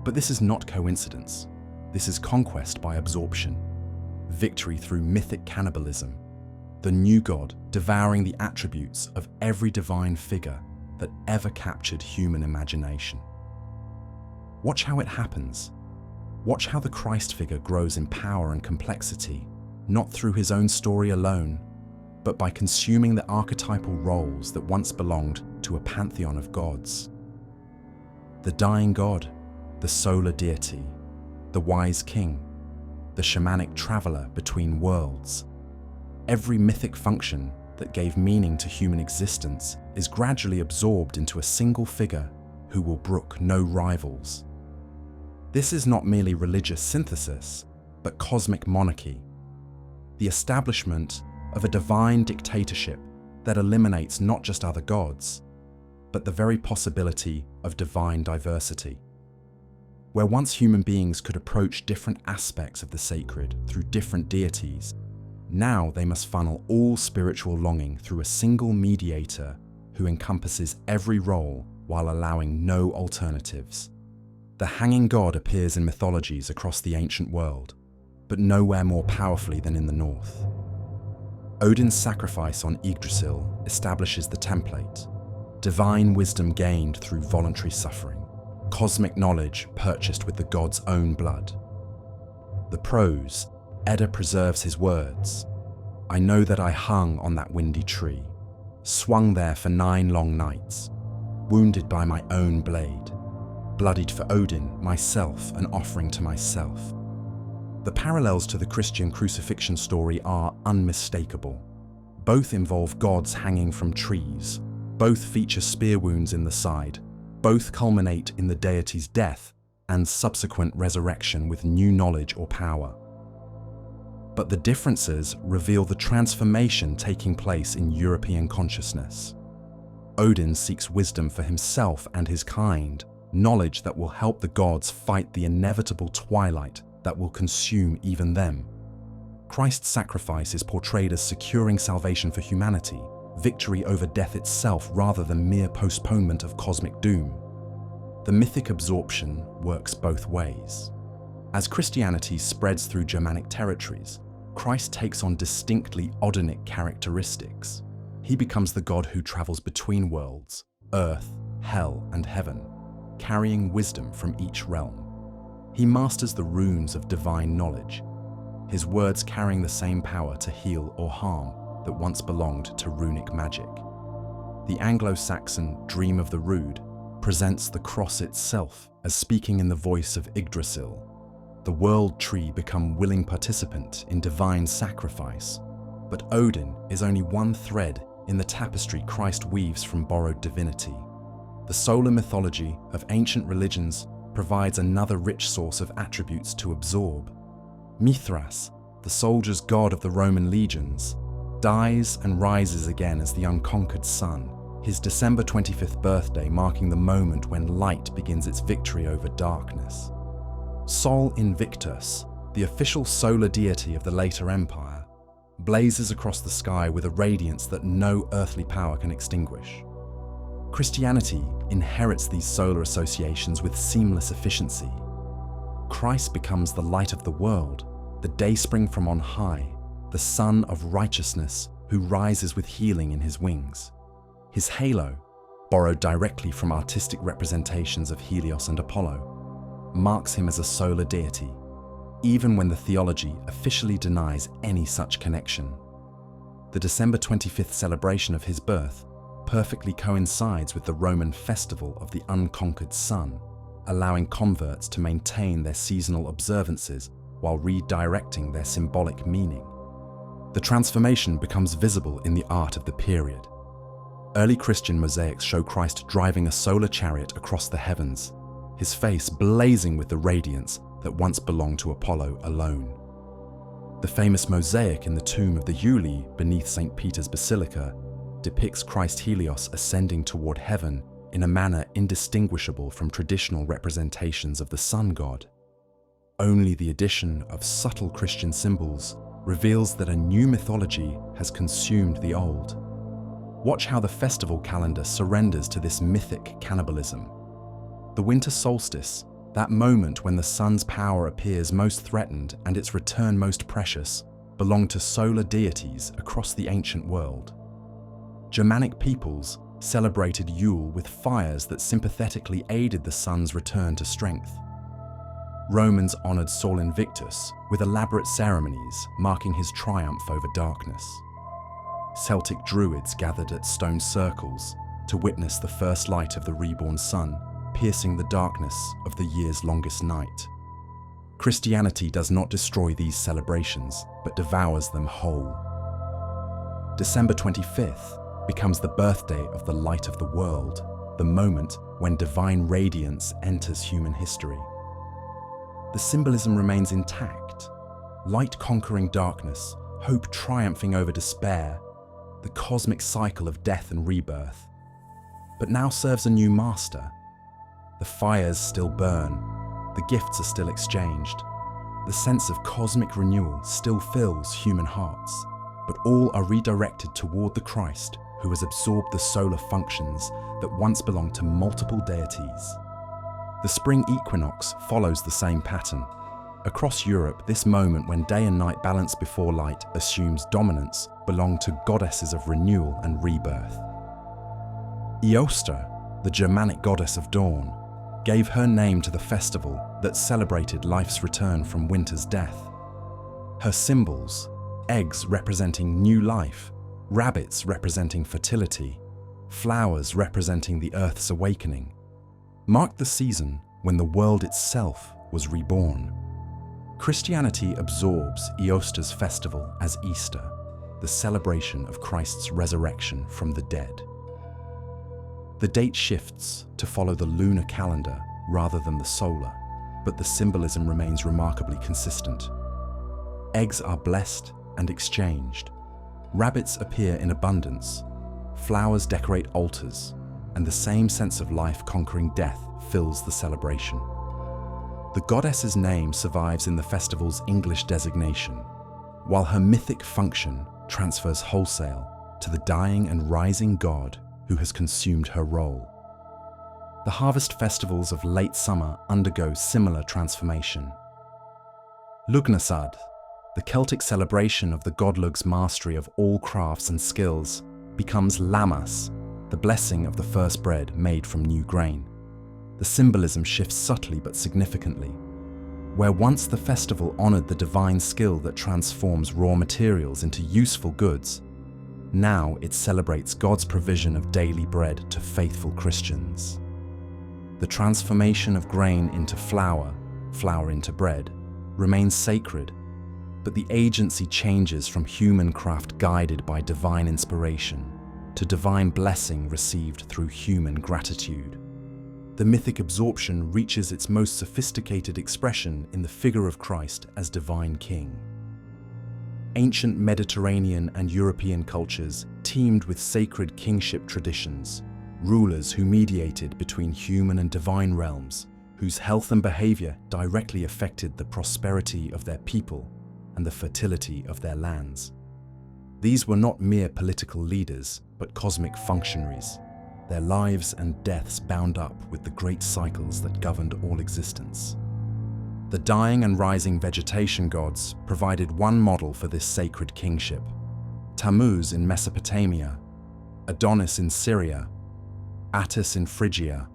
But this is not coincidence. This is conquest by absorption, victory through mythic cannibalism, the new god devouring the attributes of every divine figure that ever captured human imagination. Watch how it happens. Watch how the Christ figure grows in power and complexity, not through his own story alone, but by consuming the archetypal roles that once belonged to a pantheon of gods. The dying god, the solar deity, the wise king, the shamanic traveler between worlds. Every mythic function that gave meaning to human existence is gradually absorbed into a single figure who will brook no rivals. This is not merely religious synthesis, but cosmic monarchy. the establishment of a divine dictatorship that eliminates not just other gods, but the very possibility of divine diversity. Where once human beings could approach different aspects of the sacred through different deities, now they must funnel all spiritual longing through a single mediator who encompasses every role while allowing no alternatives. The hanging god appears in mythologies across the ancient world, but nowhere more powerfully than in the north. Odin's sacrifice on Yggdrasil establishes the template, divine wisdom gained through voluntary suffering, cosmic knowledge purchased with the god's own blood. The prose, Edda preserves his words. I know that I hung on that windy tree, swung there for 9 long nights, wounded by my own blade, bloodied for Odin, myself, an offering to myself. The parallels to the Christian crucifixion story are unmistakable. Both involve gods hanging from trees, both feature spear wounds in the side, both culminate in the deity's death and subsequent resurrection with new knowledge or power. But the differences reveal the transformation taking place in European consciousness. Odin seeks wisdom for himself and his kind, knowledge that will help the gods fight the inevitable twilight that will consume even them. Christ's sacrifice is portrayed as securing salvation for humanity, victory over death itself rather than mere postponement of cosmic doom. The mythic absorption works both ways. As Christianity spreads through Germanic territories, Christ takes on distinctly Odinic characteristics. He becomes the god who travels between worlds, earth, hell, and heaven, carrying wisdom from each realm. He masters the runes of divine knowledge, his words carrying the same power to heal or harm that once belonged to runic magic. The Anglo-Saxon Dream of the Rood presents the cross itself as speaking in the voice of Yggdrasil, the world tree become willing participant in divine sacrifice, but Odin is only one thread in the tapestry Christ weaves from borrowed divinity. The solar mythology of ancient religions provides another rich source of attributes to absorb. Mithras, the soldier's god of the Roman legions, dies and rises again as the unconquered sun, his December 25th birthday marking the moment when light begins its victory over darkness. Sol Invictus, the official solar deity of the later empire, blazes across the sky with a radiance that no earthly power can extinguish. Christianity inherits these solar associations with seamless efficiency. Christ becomes the light of the world, the dayspring from on high, the sun of righteousness who rises with healing in his wings. His halo, borrowed directly from artistic representations of Helios and Apollo, marks him as a solar deity, even when the theology officially denies any such connection. The December 25th celebration of his birth perfectly coincides with the Roman festival of the unconquered sun, allowing converts to maintain their seasonal observances while redirecting their symbolic meaning. The transformation becomes visible in the art of the period. Early Christian mosaics show Christ driving a solar chariot across the heavens, his face blazing with the radiance that once belonged to Apollo alone. The famous mosaic in the tomb of the Iuli beneath St. Peter's Basilica depicts Christ Helios ascending toward heaven in a manner indistinguishable from traditional representations of the sun god. Only the addition of subtle Christian symbols reveals that a new mythology has consumed the old. Watch how the festival calendar surrenders to this mythic cannibalism. The winter solstice, that moment when the sun's power appears most threatened and its return most precious, belonged to solar deities across the ancient world. Germanic peoples celebrated Yule with fires that sympathetically aided the sun's return to strength. Romans honored Sol Invictus with elaborate ceremonies marking his triumph over darkness. Celtic druids gathered at stone circles to witness the first light of the reborn sun piercing the darkness of the year's longest night. Christianity does not destroy these celebrations, but devours them whole. December 25th becomes the birthday of the light of the world, the moment when divine radiance enters human history. The symbolism remains intact, light conquering darkness, hope triumphing over despair, the cosmic cycle of death and rebirth, but now serves a new master. The fires still burn, the gifts are still exchanged, the sense of cosmic renewal still fills human hearts, but all are redirected toward the Christ who has absorbed the solar functions that once belonged to multiple deities. The spring equinox follows the same pattern. Across Europe, this moment when day and night balance before light assumes dominance belonged to goddesses of renewal and rebirth. Eosta, the Germanic goddess of dawn, gave her name to the festival that celebrated life's return from winter's death. Her symbols, eggs representing new life, rabbits representing fertility, flowers representing the Earth's awakening, marked the season when the world itself was reborn. Christianity absorbs Eosta's festival as Easter, the celebration of Christ's resurrection from the dead. The date shifts to follow the lunar calendar rather than the solar, but the symbolism remains remarkably consistent. Eggs are blessed and exchanged. Rabbits appear in abundance. Flowers decorate altars, and the same sense of life conquering death fills the celebration. The goddess's name survives in the festival's English designation, while her mythic function transfers wholesale to the dying and rising god who has consumed her role. The harvest festivals of late summer undergo similar transformation. Lugnasad, the Celtic celebration of the godlug's mastery of all crafts and skills, becomes Lammas, the blessing of the first bread made from new grain. The symbolism shifts subtly but significantly. Where once the festival honored the divine skill that transforms raw materials into useful goods, now it celebrates God's provision of daily bread to faithful Christians. The transformation of grain into flour, flour into bread, remains sacred, but the agency changes from human craft guided by divine inspiration to divine blessing received through human gratitude. The mythic absorption reaches its most sophisticated expression in the figure of Christ as divine king. Ancient Mediterranean and European cultures teemed with sacred kingship traditions, rulers who mediated between human and divine realms, whose health and behavior directly affected the prosperity of their people and the fertility of their lands. These were not mere political leaders, but cosmic functionaries, their lives and deaths bound up with the great cycles that governed all existence. The dying and rising vegetation gods provided one model for this sacred kingship. Tammuz in Mesopotamia, Adonis in Syria, Attis in Phrygia,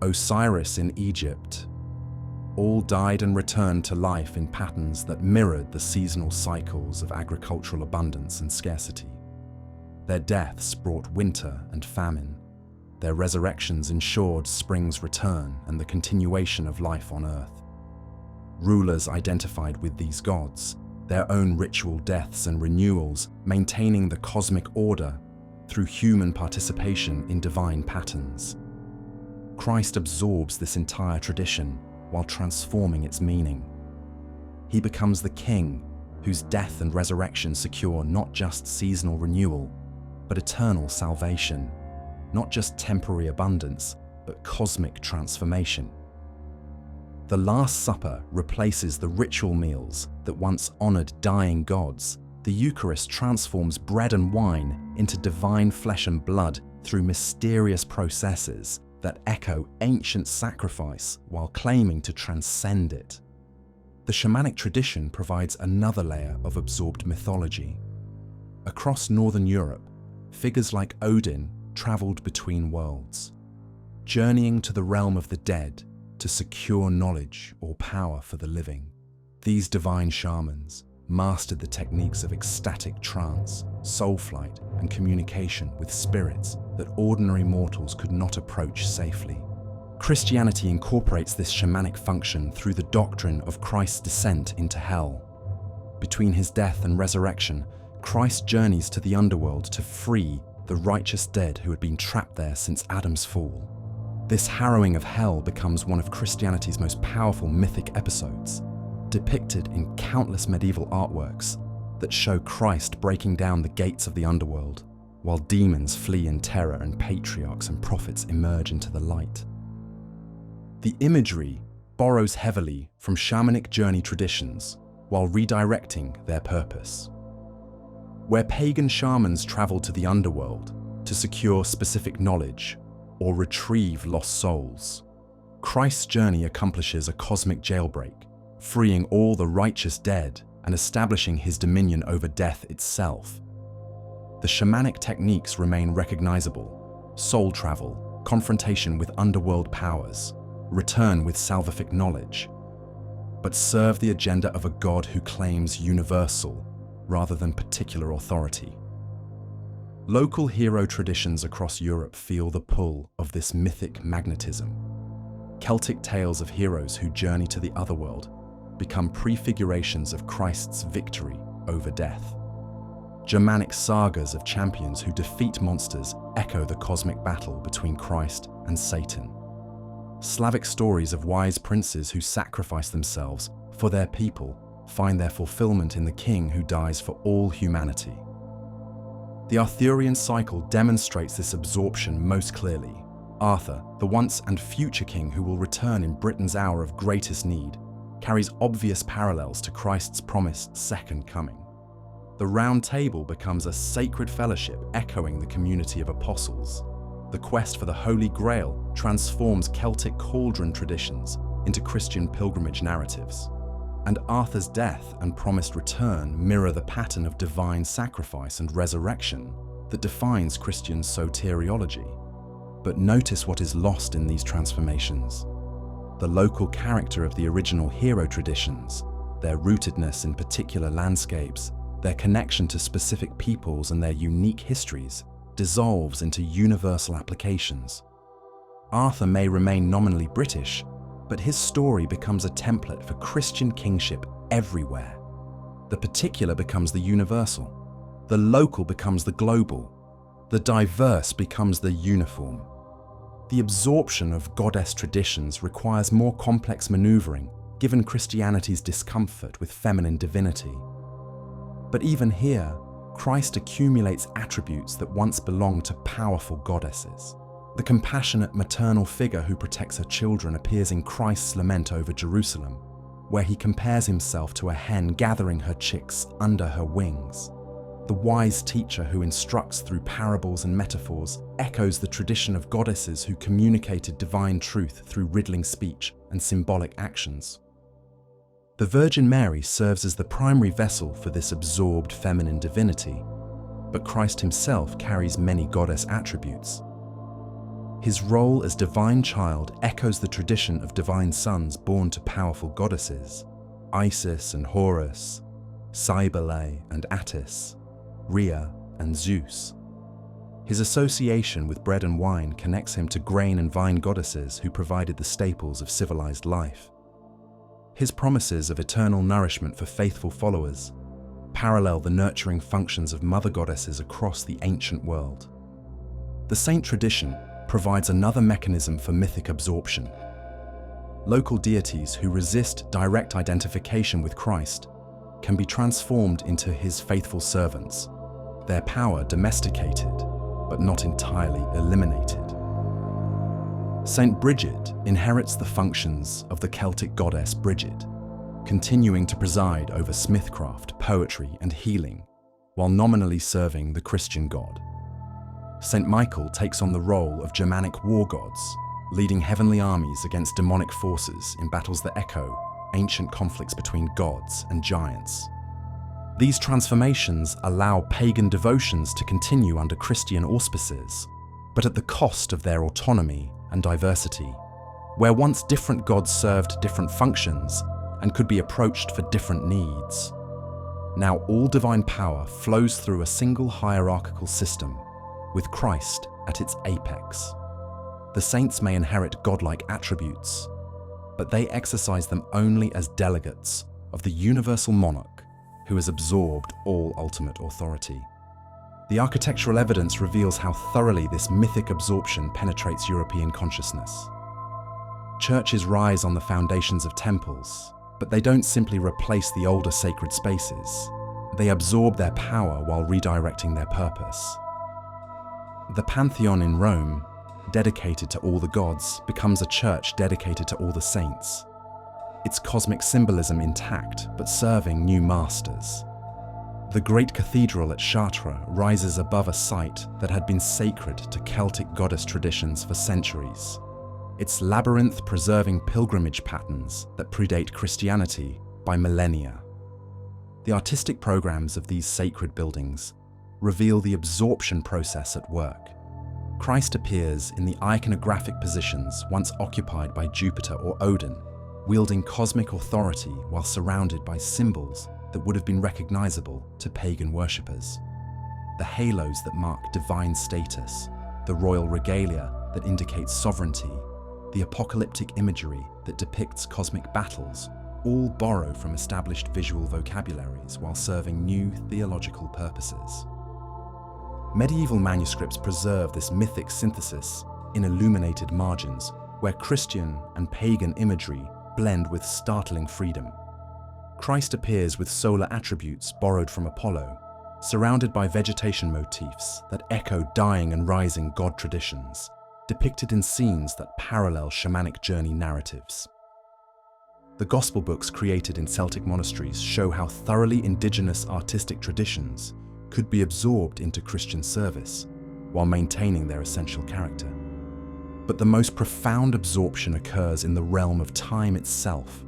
Osiris in Egypt, all died and returned to life in patterns that mirrored the seasonal cycles of agricultural abundance and scarcity. Their deaths brought winter and famine. Their resurrections ensured spring's return and the continuation of life on Earth. Rulers identified with these gods, their own ritual deaths and renewals, maintaining the cosmic order through human participation in divine patterns. Christ absorbs this entire tradition while transforming its meaning. He becomes the king whose death and resurrection secure not just seasonal renewal, but eternal salvation, not just temporary abundance, but cosmic transformation. The Last Supper replaces the ritual meals that once honored dying gods. The Eucharist transforms bread and wine into divine flesh and blood through mysterious processes that echo ancient sacrifice while claiming to transcend it. The shamanic tradition provides another layer of absorbed mythology. Across Northern Europe, figures like Odin traveled between worlds, journeying to the realm of the dead to secure knowledge or power for the living. These divine shamans mastered the techniques of ecstatic trance, soul flight, and communication with spirits that ordinary mortals could not approach safely. Christianity incorporates this shamanic function through the doctrine of Christ's descent into hell. Between his death and resurrection, Christ journeys to the underworld to free the righteous dead who had been trapped there since Adam's fall. This harrowing of hell becomes one of Christianity's most powerful mythic episodes. Depicted in countless medieval artworks, that show Christ breaking down the gates of the underworld, while demons flee in terror and patriarchs and prophets emerge into the light. The imagery borrows heavily from shamanic journey traditions while redirecting their purpose. Where pagan shamans traveled to the underworld to secure specific knowledge or retrieve lost souls, Christ's journey accomplishes a cosmic jailbreak, freeing all the righteous dead and establishing his dominion over death itself. The shamanic techniques remain recognizable: soul travel, confrontation with underworld powers, return with salvific knowledge, but serve the agenda of a God who claims universal rather than particular authority. Local hero traditions across Europe feel the pull of this mythic magnetism. Celtic tales of heroes who journey to the otherworld become prefigurations of Christ's victory over death. Germanic sagas of champions who defeat monsters echo the cosmic battle between Christ and Satan. Slavic stories of wise princes who sacrifice themselves for their people find their fulfillment in the king who dies for all humanity. The Arthurian cycle demonstrates this absorption most clearly. Arthur, the once and future king who will return in Britain's hour of greatest need, carries obvious parallels to Christ's promised second coming. The Round Table becomes a sacred fellowship echoing the community of apostles. The quest for the Holy Grail transforms Celtic cauldron traditions into Christian pilgrimage narratives. And Arthur's death and promised return mirror the pattern of divine sacrifice and resurrection that defines Christian soteriology. But notice what is lost in these transformations: the local character of the original hero traditions, their rootedness in particular landscapes, their connection to specific peoples and their unique histories, dissolves into universal applications. Arthur may remain nominally British, but his story becomes a template for Christian kingship everywhere. The particular becomes the universal, the local becomes the global, the diverse becomes the uniform. The absorption of goddess traditions requires more complex maneuvering, given Christianity's discomfort with feminine divinity. But even here, Christ accumulates attributes that once belonged to powerful goddesses. The compassionate maternal figure who protects her children appears in Christ's lament over Jerusalem, where he compares himself to a hen gathering her chicks under her wings. The wise teacher who instructs through parables and metaphors echoes the tradition of goddesses who communicated divine truth through riddling speech and symbolic actions. The Virgin Mary serves as the primary vessel for this absorbed feminine divinity, but Christ himself carries many goddess attributes. His role as divine child echoes the tradition of divine sons born to powerful goddesses: Isis and Horus, Cybele and Attis, Rhea and Zeus. His association with bread and wine connects him to grain and vine goddesses who provided the staples of civilized life. His promises of eternal nourishment for faithful followers parallel the nurturing functions of mother goddesses across the ancient world. The saint tradition provides another mechanism for mythic absorption. Local deities who resist direct identification with Christ can be transformed into his faithful servants, their power domesticated, but not entirely eliminated. Saint Bridget inherits the functions of the Celtic goddess Bridget, continuing to preside over smithcraft, poetry, and healing, while nominally serving the Christian God. Saint Michael takes on the role of Germanic war gods, leading heavenly armies against demonic forces in battles that echo ancient conflicts between gods and giants. These transformations allow pagan devotions to continue under Christian auspices, but at the cost of their autonomy and diversity. Where once different gods served different functions and could be approached for different needs, now all divine power flows through a single hierarchical system, with Christ at its apex. The saints may inherit godlike attributes, but they exercise them only as delegates of the universal monarch who has absorbed all ultimate authority. The architectural evidence reveals how thoroughly this mythic absorption penetrates European consciousness. Churches rise on the foundations of temples, but they don't simply replace the older sacred spaces. They absorb their power while redirecting their purpose. The Pantheon in Rome, dedicated to all the gods, becomes a church dedicated to all the saints. Its cosmic symbolism intact, but serving new masters. The great cathedral at Chartres rises above a site that had been sacred to Celtic goddess traditions for centuries. Its labyrinth preserving pilgrimage patterns that predate Christianity by millennia. The artistic programs of these sacred buildings reveal the absorption process at work. Christ appears in the iconographic positions once occupied by Jupiter or Odin, wielding cosmic authority while surrounded by symbols that would have been recognizable to pagan worshippers. The halos that mark divine status, the royal regalia that indicates sovereignty, the apocalyptic imagery that depicts cosmic battles, all borrow from established visual vocabularies while serving new theological purposes. Medieval manuscripts preserve this mythic synthesis in illuminated margins, where Christian and pagan imagery blend with startling freedom. Christ appears with solar attributes borrowed from Apollo, surrounded by vegetation motifs that echo dying and rising god traditions, depicted in scenes that parallel shamanic journey narratives. The Gospel books created in Celtic monasteries show how thoroughly indigenous artistic traditions could be absorbed into Christian service while maintaining their essential character. But the most profound absorption occurs in the realm of time itself.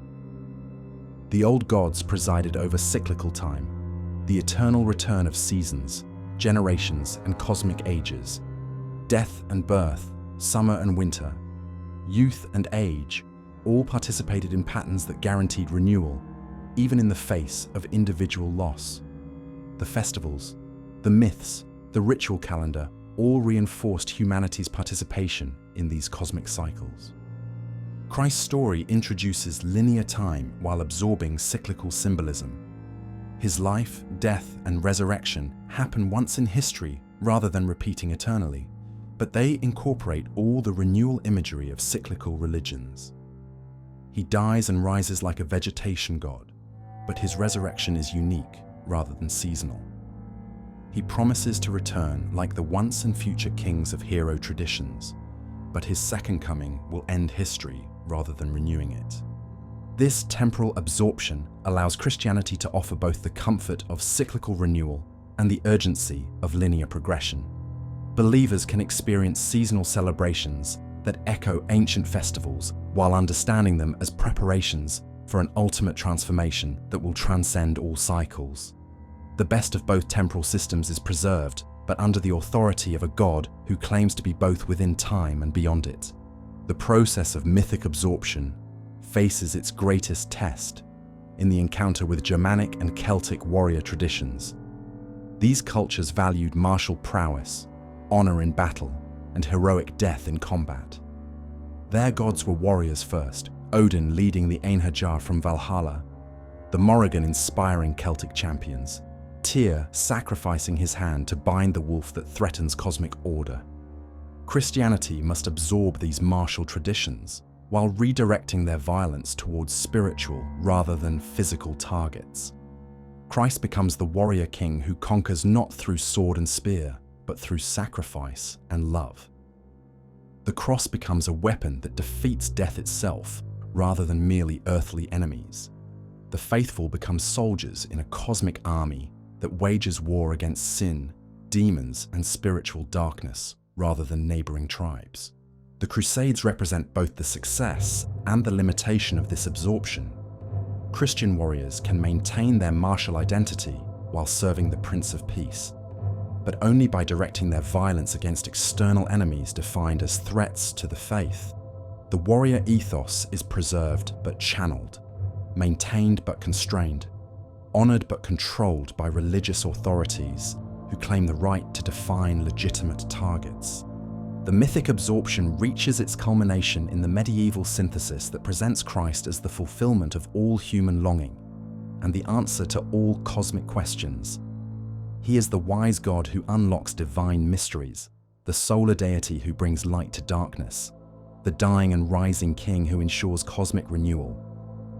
The old gods presided over cyclical time, the eternal return of seasons, generations and cosmic ages, death and birth, summer and winter, youth and age, all participated in patterns that guaranteed renewal, even in the face of individual loss. The festivals, the myths, the ritual calendar all reinforced humanity's participation in these cosmic cycles. Christ's story introduces linear time while absorbing cyclical symbolism. His life, death, and resurrection happen once in history rather than repeating eternally, but they incorporate all the renewal imagery of cyclical religions. He dies and rises like a vegetation god, but his resurrection is unique rather than seasonal. He promises to return like the once and future kings of hero traditions, but his second coming will end history rather than renewing it. This temporal absorption allows Christianity to offer both the comfort of cyclical renewal and the urgency of linear progression. Believers can experience seasonal celebrations that echo ancient festivals while understanding them as preparations for an ultimate transformation that will transcend all cycles. The best of both temporal systems is preserved, but under the authority of a God who claims to be both within time and beyond it. The process of mythic absorption faces its greatest test in the encounter with Germanic and Celtic warrior traditions. These cultures valued martial prowess, honor in battle, and heroic death in combat. Their gods were warriors first, Odin leading the Einherjar from Valhalla, the Morrigan inspiring Celtic champions, Tyr sacrificing his hand to bind the wolf that threatens cosmic order. Christianity must absorb these martial traditions while redirecting their violence towards spiritual rather than physical targets. Christ becomes the warrior king who conquers not through sword and spear, but through sacrifice and love. The cross becomes a weapon that defeats death itself rather than merely earthly enemies. The faithful become soldiers in a cosmic army that wages war against sin, demons, and spiritual darkness rather than neighboring tribes. The Crusades represent both the success and the limitation of this absorption. Christian warriors can maintain their martial identity while serving the Prince of Peace, but only by directing their violence against external enemies defined as threats to the faith. The warrior ethos is preserved but channeled, maintained but constrained, honored but controlled by religious authorities who claim the right to define legitimate targets. The mythic absorption reaches its culmination in the medieval synthesis that presents Christ as the fulfillment of all human longing and the answer to all cosmic questions. He is the wise God who unlocks divine mysteries, the solar deity who brings light to darkness, the dying and rising king who ensures cosmic renewal,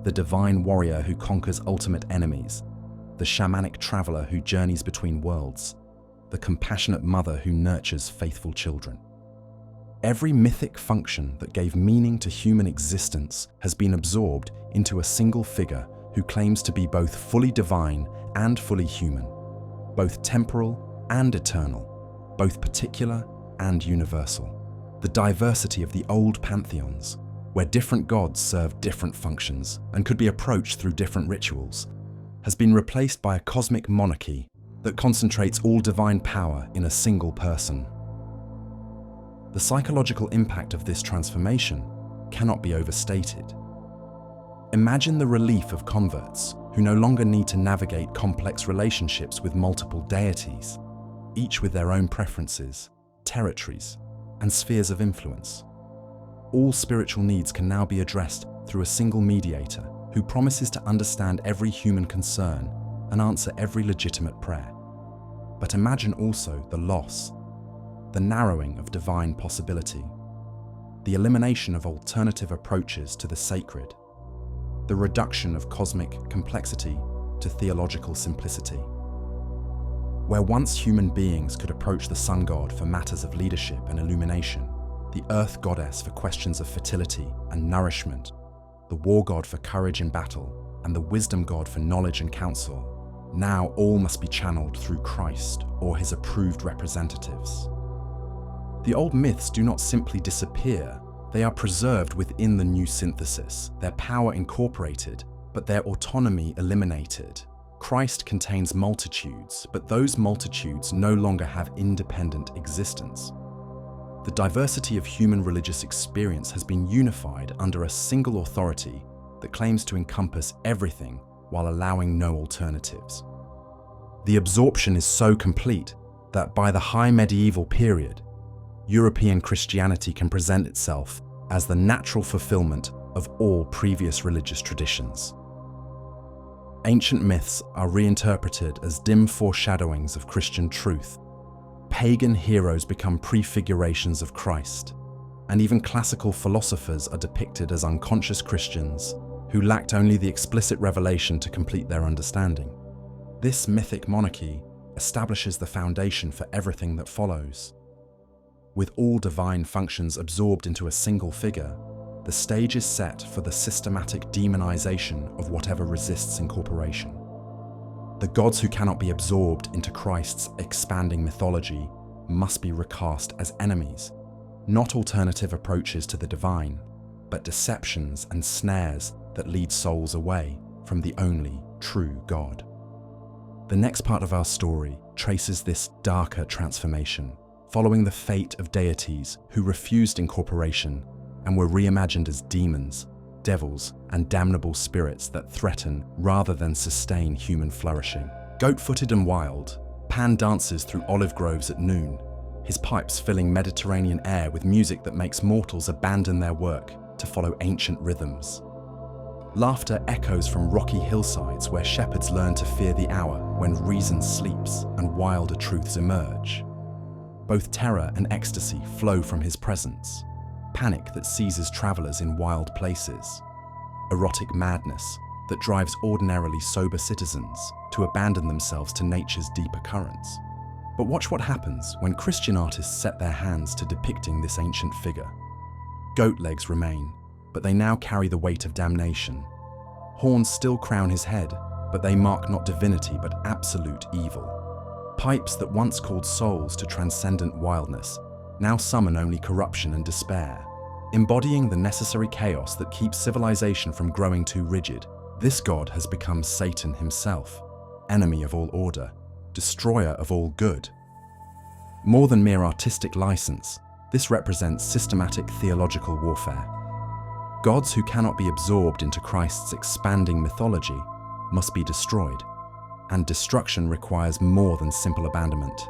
the divine warrior who conquers ultimate enemies, the shamanic traveler who journeys between worlds, the compassionate mother who nurtures faithful children. Every mythic function that gave meaning to human existence has been absorbed into a single figure who claims to be both fully divine and fully human, both temporal and eternal, both particular and universal. The diversity of the old pantheons, where different gods served different functions and could be approached through different rituals, has been replaced by a cosmic monarchy that concentrates all divine power in a single person. The psychological impact of this transformation cannot be overstated. Imagine the relief of converts who no longer need to navigate complex relationships with multiple deities, each with their own preferences, territories, and spheres of influence. All spiritual needs can now be addressed through a single mediator who promises to understand every human concern and answer every legitimate prayer. But imagine also the loss, the narrowing of divine possibility, the elimination of alternative approaches to the sacred, the reduction of cosmic complexity to theological simplicity. Where once human beings could approach the sun god for matters of leadership and illumination, the earth goddess for questions of fertility and nourishment, the war god for courage in battle, and the wisdom god for knowledge and counsel, now all must be channeled through Christ or his approved representatives. The old myths do not simply disappear, they are preserved within the new synthesis, their power incorporated, but their autonomy eliminated. Christ contains multitudes, but those multitudes no longer have independent existence. The diversity of human religious experience has been unified under a single authority that claims to encompass everything while allowing no alternatives. The absorption is so complete that by the high medieval period, European Christianity can present itself as the natural fulfillment of all previous religious traditions. Ancient myths are reinterpreted as dim foreshadowings of Christian truth. Pagan heroes become prefigurations of Christ, and even classical philosophers are depicted as unconscious Christians who lacked only the explicit revelation to complete their understanding. This mythic monarchy establishes the foundation for everything that follows. With all divine functions absorbed into a single figure, the stage is set for the systematic demonization of whatever resists incorporation. The gods who cannot be absorbed into Christ's expanding mythology must be recast as enemies, not alternative approaches to the divine, but deceptions and snares that lead souls away from the only true God. The next part of our story traces this darker transformation, following the fate of deities who refused incorporation and were reimagined as demons, devils, and damnable spirits that threaten rather than sustain human flourishing. Goat-footed and wild, Pan dances through olive groves at noon, his pipes filling Mediterranean air with music that makes mortals abandon their work to follow ancient rhythms. Laughter echoes from rocky hillsides where shepherds learn to fear the hour when reason sleeps and wilder truths emerge. Both terror and ecstasy flow from his presence, panic that seizes travelers in wild places, erotic madness that drives ordinarily sober citizens to abandon themselves to nature's deeper currents. But watch what happens when Christian artists set their hands to depicting this ancient figure. Goat legs remain, but they now carry the weight of damnation. Horns still crown his head, but they mark not divinity but absolute evil. Pipes that once called souls to transcendent wildness now summon only corruption and despair. Embodying the necessary chaos that keeps civilization from growing too rigid, this god has become Satan himself, enemy of all order, destroyer of all good. More than mere artistic license, this represents systematic theological warfare. Gods who cannot be absorbed into Christ's expanding mythology must be destroyed, and destruction requires more than simple abandonment.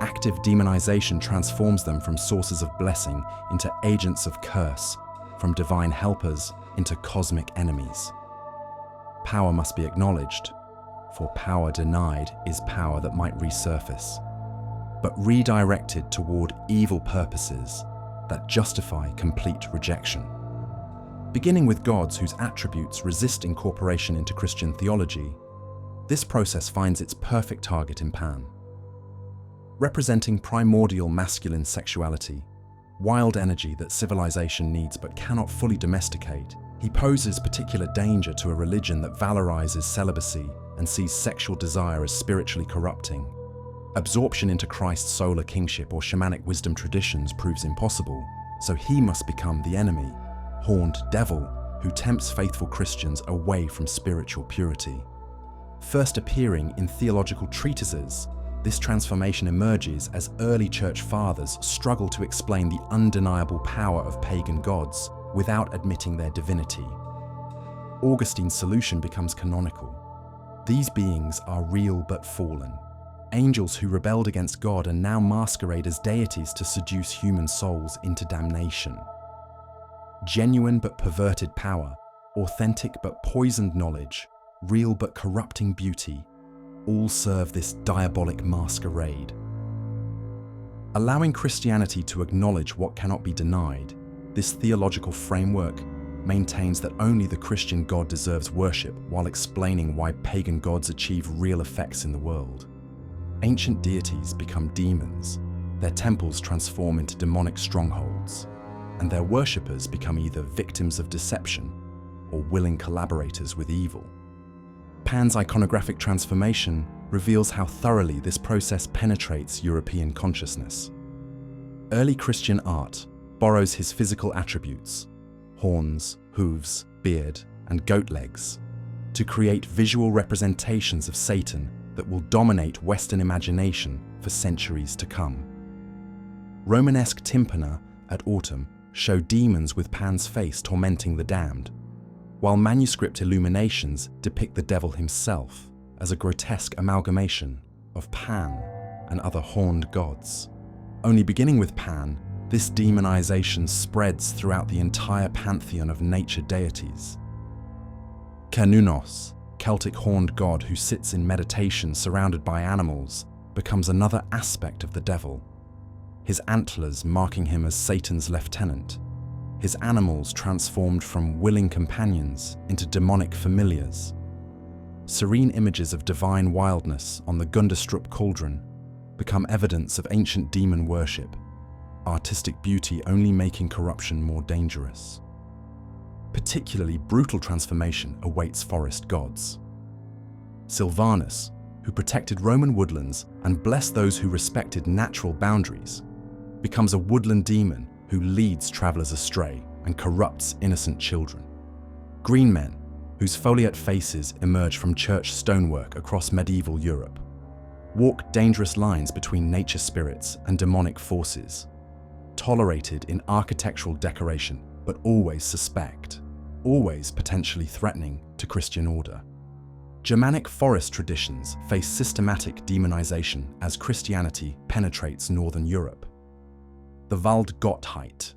Active demonization transforms them from sources of blessing into agents of curse, from divine helpers into cosmic enemies. Power must be acknowledged, for power denied is power that might resurface, but redirected toward evil purposes that justify complete rejection. Beginning with gods whose attributes resist incorporation into Christian theology, This process finds its perfect target in Pan. Representing primordial masculine sexuality, wild energy that civilization needs but cannot fully domesticate, he poses particular danger to a religion that valorizes celibacy and sees sexual desire as spiritually corrupting. Absorption into Christ's solar kingship or shamanic wisdom traditions proves impossible, so he must become the enemy, horned devil, who tempts faithful Christians away from spiritual purity. First appearing in theological treatises, this transformation emerges as early church fathers struggle to explain the undeniable power of pagan gods without admitting their divinity. Augustine's solution becomes canonical. These beings are real but fallen, angels who rebelled against God and now masquerade as deities to seduce human souls into damnation. Genuine but perverted power, authentic but poisoned knowledge, real but corrupting beauty, all serve this diabolic masquerade. Allowing Christianity to acknowledge what cannot be denied, this theological framework maintains that only the Christian God deserves worship while explaining why pagan gods achieve real effects in the world. Ancient deities become demons, their temples transform into demonic strongholds, and their worshippers become either victims of deception or willing collaborators with evil. Pan's iconographic transformation reveals how thoroughly this process penetrates European consciousness. Early Christian art borrows his physical attributes, horns, hooves, beard, and goat legs, to create visual representations of Satan that will dominate Western imagination for centuries to come. Romanesque tympana at Autumn show demons with Pan's face tormenting the damned, while manuscript illuminations depict the devil himself as a grotesque amalgamation of Pan and other horned gods. Only beginning with Pan, this demonization spreads throughout the entire pantheon of nature deities. Cernunnos, Celtic horned god who sits in meditation surrounded by animals, becomes another aspect of the devil, his antlers marking him as Satan's lieutenant, his animals transformed from willing companions into demonic familiars. Serene images of divine wildness on the Gundestrup cauldron become evidence of ancient demon worship, artistic beauty only making corruption more dangerous. Particularly brutal transformation awaits forest gods. Silvanus, who protected Roman woodlands and blessed those who respected natural boundaries, becomes a woodland demon who leads travelers astray and corrupts innocent children. Green men, whose foliate faces emerge from church stonework across medieval Europe, walk dangerous lines between nature spirits and demonic forces, tolerated in architectural decoration but always suspect, always potentially threatening to Christian order. Germanic forest traditions face systematic demonization as Christianity penetrates northern Europe. The Waldgottheit,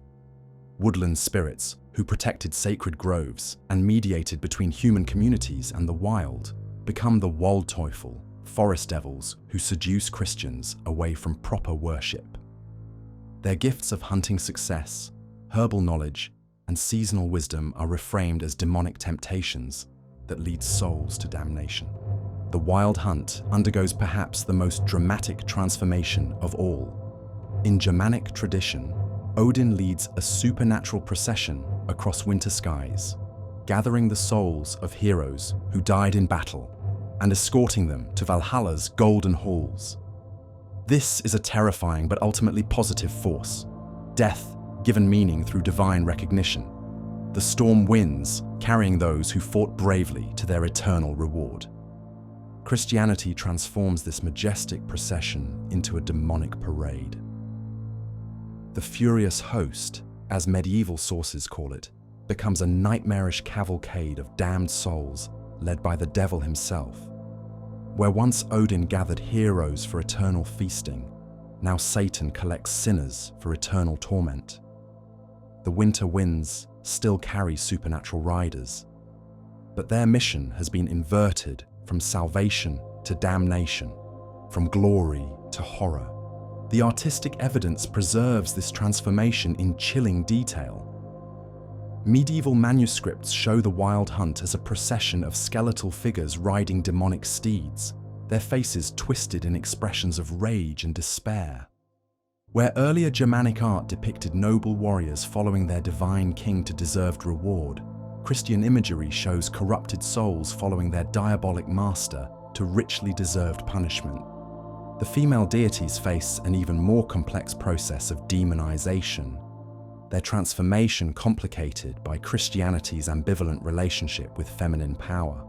woodland spirits who protected sacred groves and mediated between human communities and the wild, become the Waldteufel, forest devils who seduce Christians away from proper worship. Their gifts of hunting success, herbal knowledge, and seasonal wisdom are reframed as demonic temptations that lead souls to damnation. The wild hunt undergoes perhaps the most dramatic transformation of all. In Germanic tradition, Odin leads a supernatural procession across winter skies, gathering the souls of heroes who died in battle and escorting them to Valhalla's golden halls. This is a terrifying but ultimately positive force, death given meaning through divine recognition. The storm winds, carrying those who fought bravely to their eternal reward. Christianity transforms this majestic procession into a demonic parade. The furious host, as medieval sources call it, becomes a nightmarish cavalcade of damned souls led by the devil himself. Where once Odin gathered heroes for eternal feasting, now Satan collects sinners for eternal torment. The winter winds still carry supernatural riders, but their mission has been inverted from salvation to damnation, from glory to horror. The artistic evidence preserves this transformation in chilling detail. Medieval manuscripts show the Wild Hunt as a procession of skeletal figures riding demonic steeds, their faces twisted in expressions of rage and despair. Where earlier Germanic art depicted noble warriors following their divine king to deserved reward, Christian imagery shows corrupted souls following their diabolic master to richly deserved punishment. The female deities face an even more complex process of demonization, their transformation complicated by Christianity's ambivalent relationship with feminine power.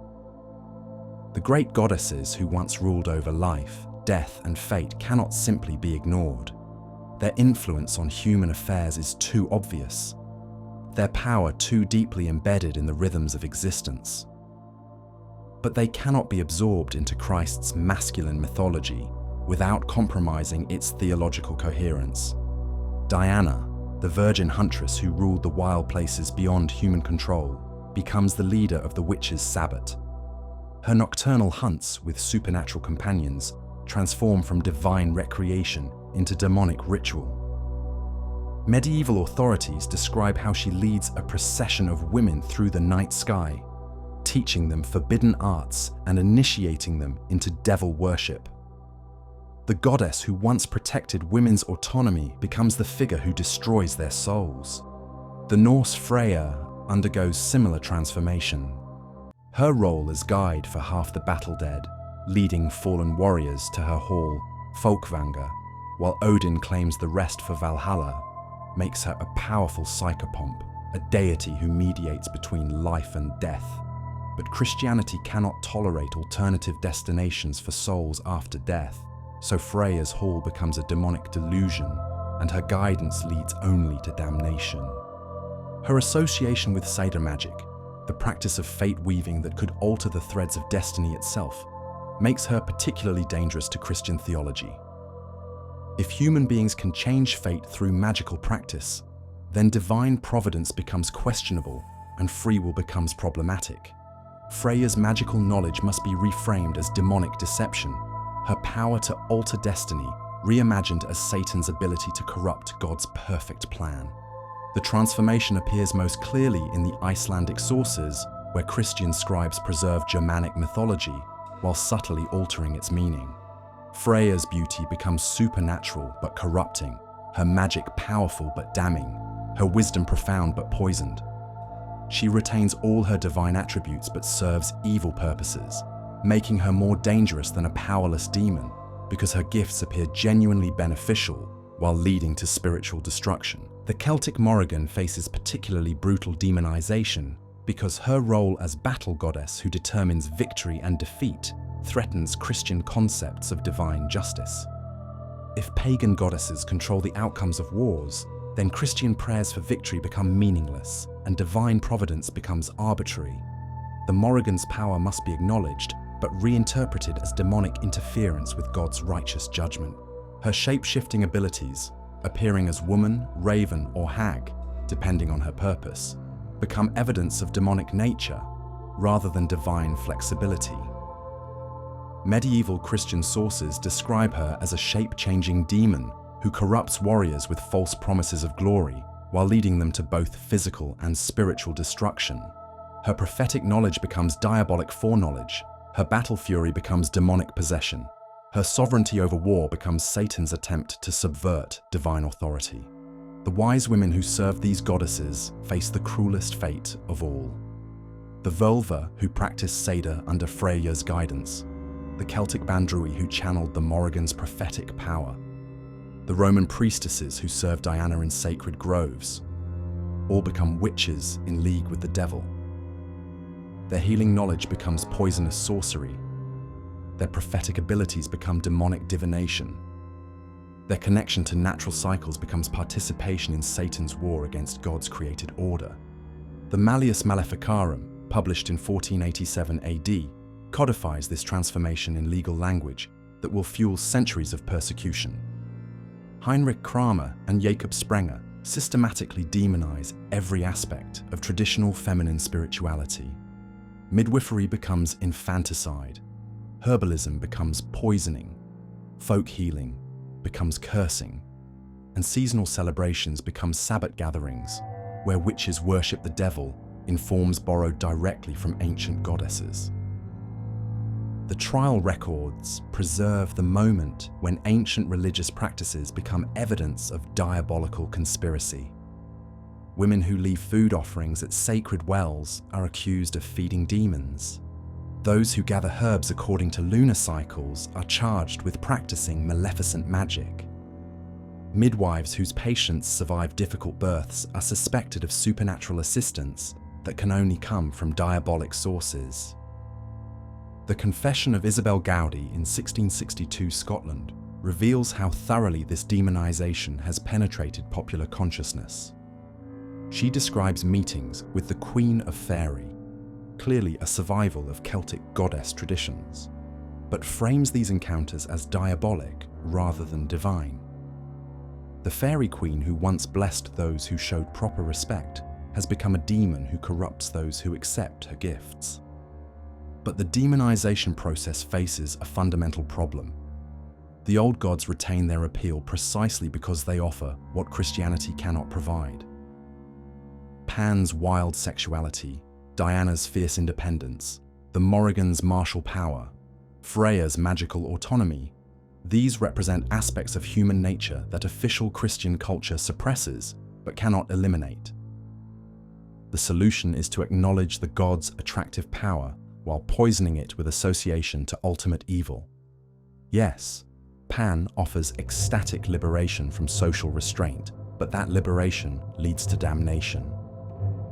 The great goddesses who once ruled over life, death, and fate cannot simply be ignored. Their influence on human affairs is too obvious, their power too deeply embedded in the rhythms of existence. But they cannot be absorbed into Christ's masculine mythology without compromising its theological coherence. Diana, the virgin huntress who ruled the wild places beyond human control, becomes the leader of the witches' sabbat. Her nocturnal hunts with supernatural companions transform from divine recreation into demonic ritual. Medieval authorities describe how she leads a procession of women through the night sky, teaching them forbidden arts and initiating them into devil worship. The goddess who once protected women's autonomy becomes the figure who destroys their souls. The Norse Freyja undergoes similar transformation. Her role as guide for half the battle dead, leading fallen warriors to her hall, Folkvanga, while Odin claims the rest for Valhalla, makes her a powerful psychopomp, a deity who mediates between life and death. But Christianity cannot tolerate alternative destinations for souls after death, so Freyja's hall becomes a demonic delusion, and her guidance leads only to damnation. Her association with Seder magic, the practice of fate weaving that could alter the threads of destiny itself, makes her particularly dangerous to Christian theology. If human beings can change fate through magical practice, then divine providence becomes questionable and free will becomes problematic. Freyja's magical knowledge must be reframed as demonic deception, her power to alter destiny reimagined as Satan's ability to corrupt God's perfect plan. The transformation appears most clearly in the Icelandic sources, where Christian scribes preserve Germanic mythology while subtly altering its meaning. Freyja's beauty becomes supernatural but corrupting, her magic powerful but damning, her wisdom profound but poisoned. She retains all her divine attributes but serves evil purposes, making her more dangerous than a powerless demon because her gifts appear genuinely beneficial while leading to spiritual destruction. The Celtic Morrigan faces particularly brutal demonization because her role as battle goddess who determines victory and defeat threatens Christian concepts of divine justice. If pagan goddesses control the outcomes of wars, then Christian prayers for victory become meaningless and divine providence becomes arbitrary. The Morrigan's power must be acknowledged, but reinterpreted as demonic interference with God's righteous judgment. Her shape-shifting abilities, appearing as woman, raven, or hag, depending on her purpose, become evidence of demonic nature rather than divine flexibility. Medieval Christian sources describe her as a shape-changing demon who corrupts warriors with false promises of glory while leading them to both physical and spiritual destruction. Her prophetic knowledge becomes diabolic foreknowledge, her battle fury becomes demonic possession, her sovereignty over war becomes Satan's attempt to subvert divine authority. The wise women who serve these goddesses face the cruelest fate of all. The Völva who practiced Seder under Freyja's guidance, the Celtic Bandrui who channeled the Morrigan's prophetic power, the Roman priestesses who served Diana in sacred groves, all become witches in league with the devil. Their healing knowledge becomes poisonous sorcery. Their prophetic abilities become demonic divination. Their connection to natural cycles becomes participation in Satan's war against God's created order. The Malleus Maleficarum, published in 1487 AD, codifies this transformation in legal language that will fuel centuries of persecution. Heinrich Kramer and Jakob Sprenger systematically demonize every aspect of traditional feminine spirituality. Midwifery becomes infanticide, herbalism becomes poisoning, folk healing becomes cursing, and seasonal celebrations become Sabbath gatherings, where witches worship the devil, in forms borrowed directly from ancient goddesses. The trial records preserve the moment when ancient religious practices become evidence of diabolical conspiracy. Women who leave food offerings at sacred wells are accused of feeding demons. Those who gather herbs according to lunar cycles are charged with practicing maleficent magic. Midwives whose patients survive difficult births are suspected of supernatural assistance that can only come from diabolic sources. The Confession of Isabel Gowdy in 1662 Scotland reveals how thoroughly this demonization has penetrated popular consciousness. She describes meetings with the Queen of Faerie, clearly a survival of Celtic goddess traditions, but frames these encounters as diabolic rather than divine. The fairy queen who once blessed those who showed proper respect has become a demon who corrupts those who accept her gifts. But the demonization process faces a fundamental problem. The old gods retain their appeal precisely because they offer what Christianity cannot provide. Pan's wild sexuality, Diana's fierce independence, the Morrigan's martial power, Freya's magical autonomy, these represent aspects of human nature that official Christian culture suppresses but cannot eliminate. The solution is to acknowledge the gods' attractive power while poisoning it with association to ultimate evil. Yes, Pan offers ecstatic liberation from social restraint, but that liberation leads to damnation.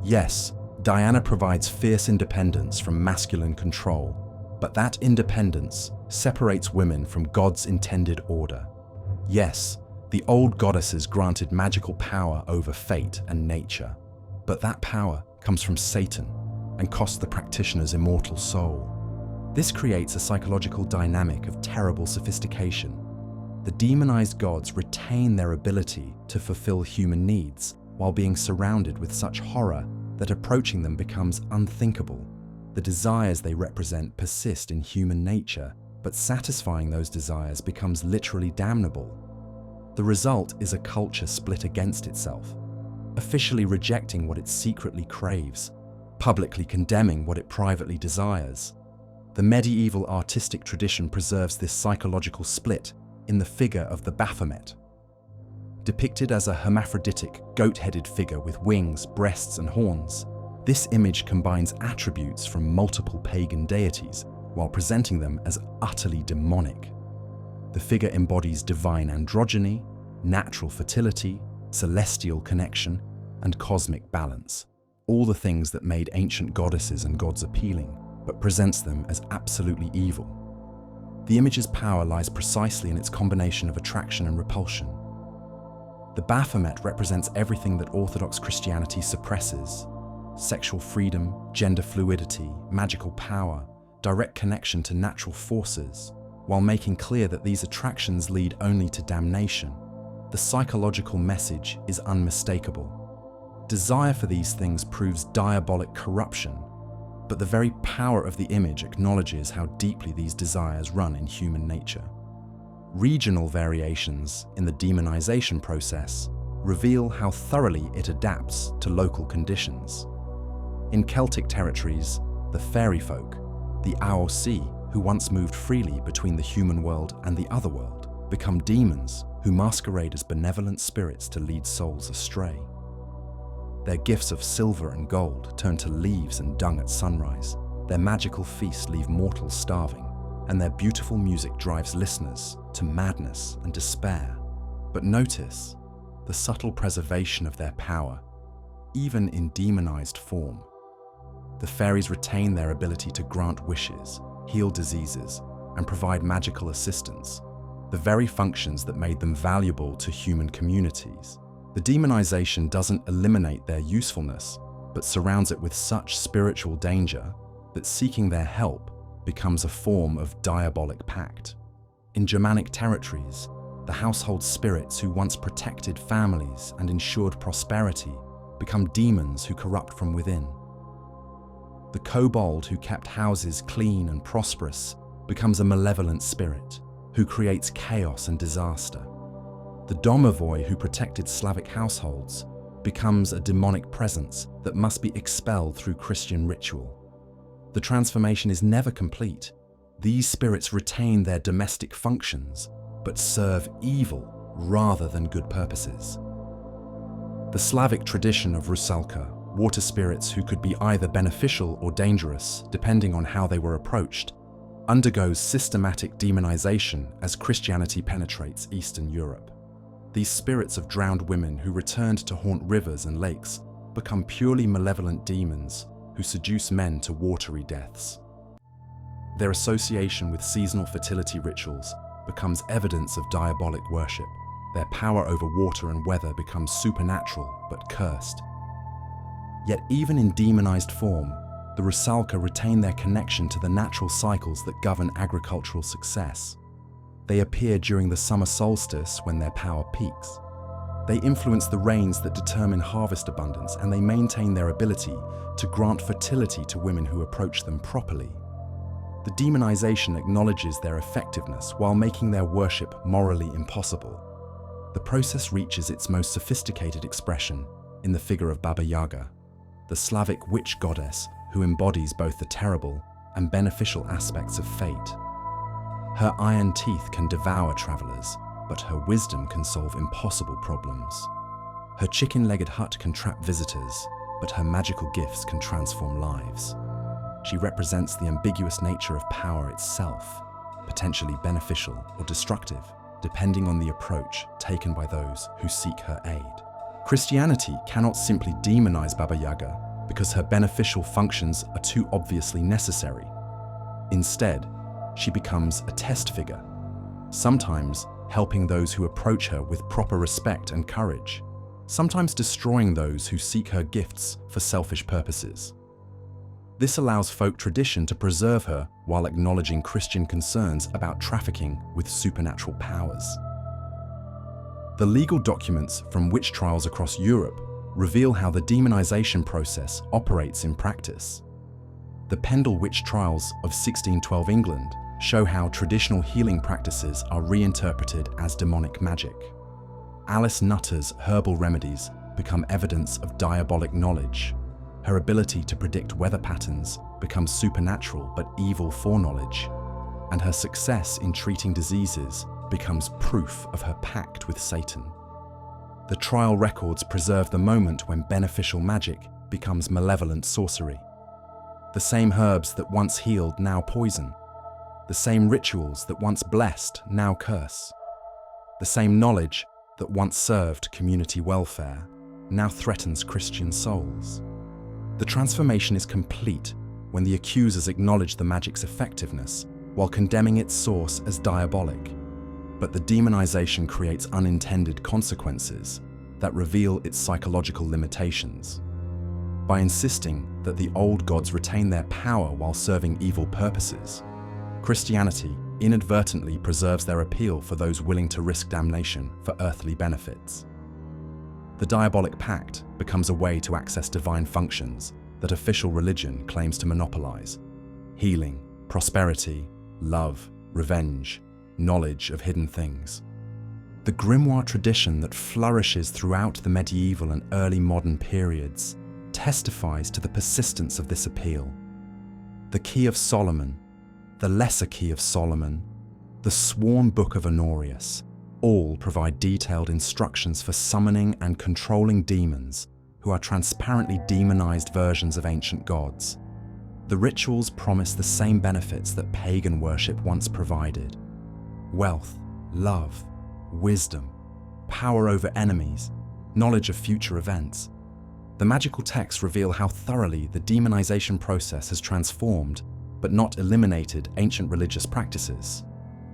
Yes, Diana provides fierce independence from masculine control, but that independence separates women from God's intended order. Yes, the old goddesses granted magical power over fate and nature, but that power comes from Satan and costs the practitioner's immortal soul. This creates a psychological dynamic of terrible sophistication. The demonized gods retain their ability to fulfill human needs while being surrounded with such horror that approaching them becomes unthinkable. The desires they represent persist in human nature, but satisfying those desires becomes literally damnable. The result is a culture split against itself, officially rejecting what it secretly craves, publicly condemning what it privately desires. The medieval artistic tradition preserves this psychological split in the figure of the Baphomet. Depicted as a hermaphroditic, goat-headed figure with wings, breasts, and horns, this image combines attributes from multiple pagan deities while presenting them as utterly demonic. The figure embodies divine androgyny, natural fertility, celestial connection, and cosmic balance, all the things that made ancient goddesses and gods appealing, but presents them as absolutely evil. The image's power lies precisely in its combination of attraction and repulsion. The Baphomet represents everything that Orthodox Christianity suppresses: sexual freedom, gender fluidity, magical power, direct connection to natural forces, while making clear that these attractions lead only to damnation. The psychological message is unmistakable. Desire for these things proves diabolic corruption, but the very power of the image acknowledges how deeply these desires run in human nature. Regional variations in the demonization process reveal how thoroughly it adapts to local conditions. In Celtic territories, the fairy folk, the Aosi, who once moved freely between the human world and the otherworld, become demons who masquerade as benevolent spirits to lead souls astray. Their gifts of silver and gold turn to leaves and dung at sunrise. Their magical feasts leave mortals starving, and their beautiful music drives listeners to madness and despair. But notice the subtle preservation of their power, even in demonized form. The fairies retain their ability to grant wishes, heal diseases, and provide magical assistance, the very functions that made them valuable to human communities. The demonization doesn't eliminate their usefulness, but surrounds it with such spiritual danger that seeking their help becomes a form of diabolic pact. In Germanic territories, the household spirits who once protected families and ensured prosperity become demons who corrupt from within. The kobold who kept houses clean and prosperous becomes a malevolent spirit who creates chaos and disaster. The domovoi who protected Slavic households becomes a demonic presence that must be expelled through Christian ritual. The transformation is never complete. These spirits retain their domestic functions, but serve evil rather than good purposes. The Slavic tradition of Rusalka, water spirits who could be either beneficial or dangerous depending on how they were approached, undergoes systematic demonization as Christianity penetrates Eastern Europe. These spirits of drowned women who returned to haunt rivers and lakes become purely malevolent demons who seduce men to watery deaths. Their association with seasonal fertility rituals becomes evidence of diabolic worship. Their power over water and weather becomes supernatural but cursed. Yet even in demonized form, the Rusalka retain their connection to the natural cycles that govern agricultural success. They appear during the summer solstice when their power peaks. They influence the rains that determine harvest abundance, and they maintain their ability to grant fertility to women who approach them properly. The demonization acknowledges their effectiveness while making their worship morally impossible. The process reaches its most sophisticated expression in the figure of Baba Yaga, the Slavic witch goddess who embodies both the terrible and beneficial aspects of fate. Her iron teeth can devour travelers, but her wisdom can solve impossible problems. Her chicken-legged hut can trap visitors, but her magical gifts can transform lives. She represents the ambiguous nature of power itself, potentially beneficial or destructive, depending on the approach taken by those who seek her aid. Christianity cannot simply demonize Baba Yaga because her beneficial functions are too obviously necessary. Instead, she becomes a test figure, sometimes helping those who approach her with proper respect and courage, sometimes destroying those who seek her gifts for selfish purposes. This allows folk tradition to preserve her while acknowledging Christian concerns about trafficking with supernatural powers. The legal documents from witch trials across Europe reveal how the demonization process operates in practice. The Pendle witch trials of 1612 England show how traditional healing practices are reinterpreted as demonic magic. Alice Nutter's herbal remedies become evidence of diabolic knowledge. Her ability to predict weather patterns becomes supernatural but evil foreknowledge, and her success in treating diseases becomes proof of her pact with Satan. The trial records preserve the moment when beneficial magic becomes malevolent sorcery. The same herbs that once healed now poison. The same rituals that once blessed now curse. The same knowledge that once served community welfare now threatens Christian souls. The transformation is complete when the accusers acknowledge the magic's effectiveness while condemning its source as diabolic. But the demonization creates unintended consequences that reveal its psychological limitations. By insisting that the old gods retain their power while serving evil purposes, Christianity inadvertently preserves their appeal for those willing to risk damnation for earthly benefits. The diabolic pact becomes a way to access divine functions that official religion claims to monopolize: healing, prosperity, love, revenge, knowledge of hidden things. The grimoire tradition that flourishes throughout the medieval and early modern periods testifies to the persistence of this appeal. The Key of Solomon, the Lesser Key of Solomon, the Sworn Book of Honorius, all provide detailed instructions for summoning and controlling demons who are transparently demonized versions of ancient gods. The rituals promise the same benefits that pagan worship once provided: wealth, love, wisdom, power over enemies, knowledge of future events. The magical texts reveal how thoroughly the demonization process has transformed, but not eliminated, ancient religious practices.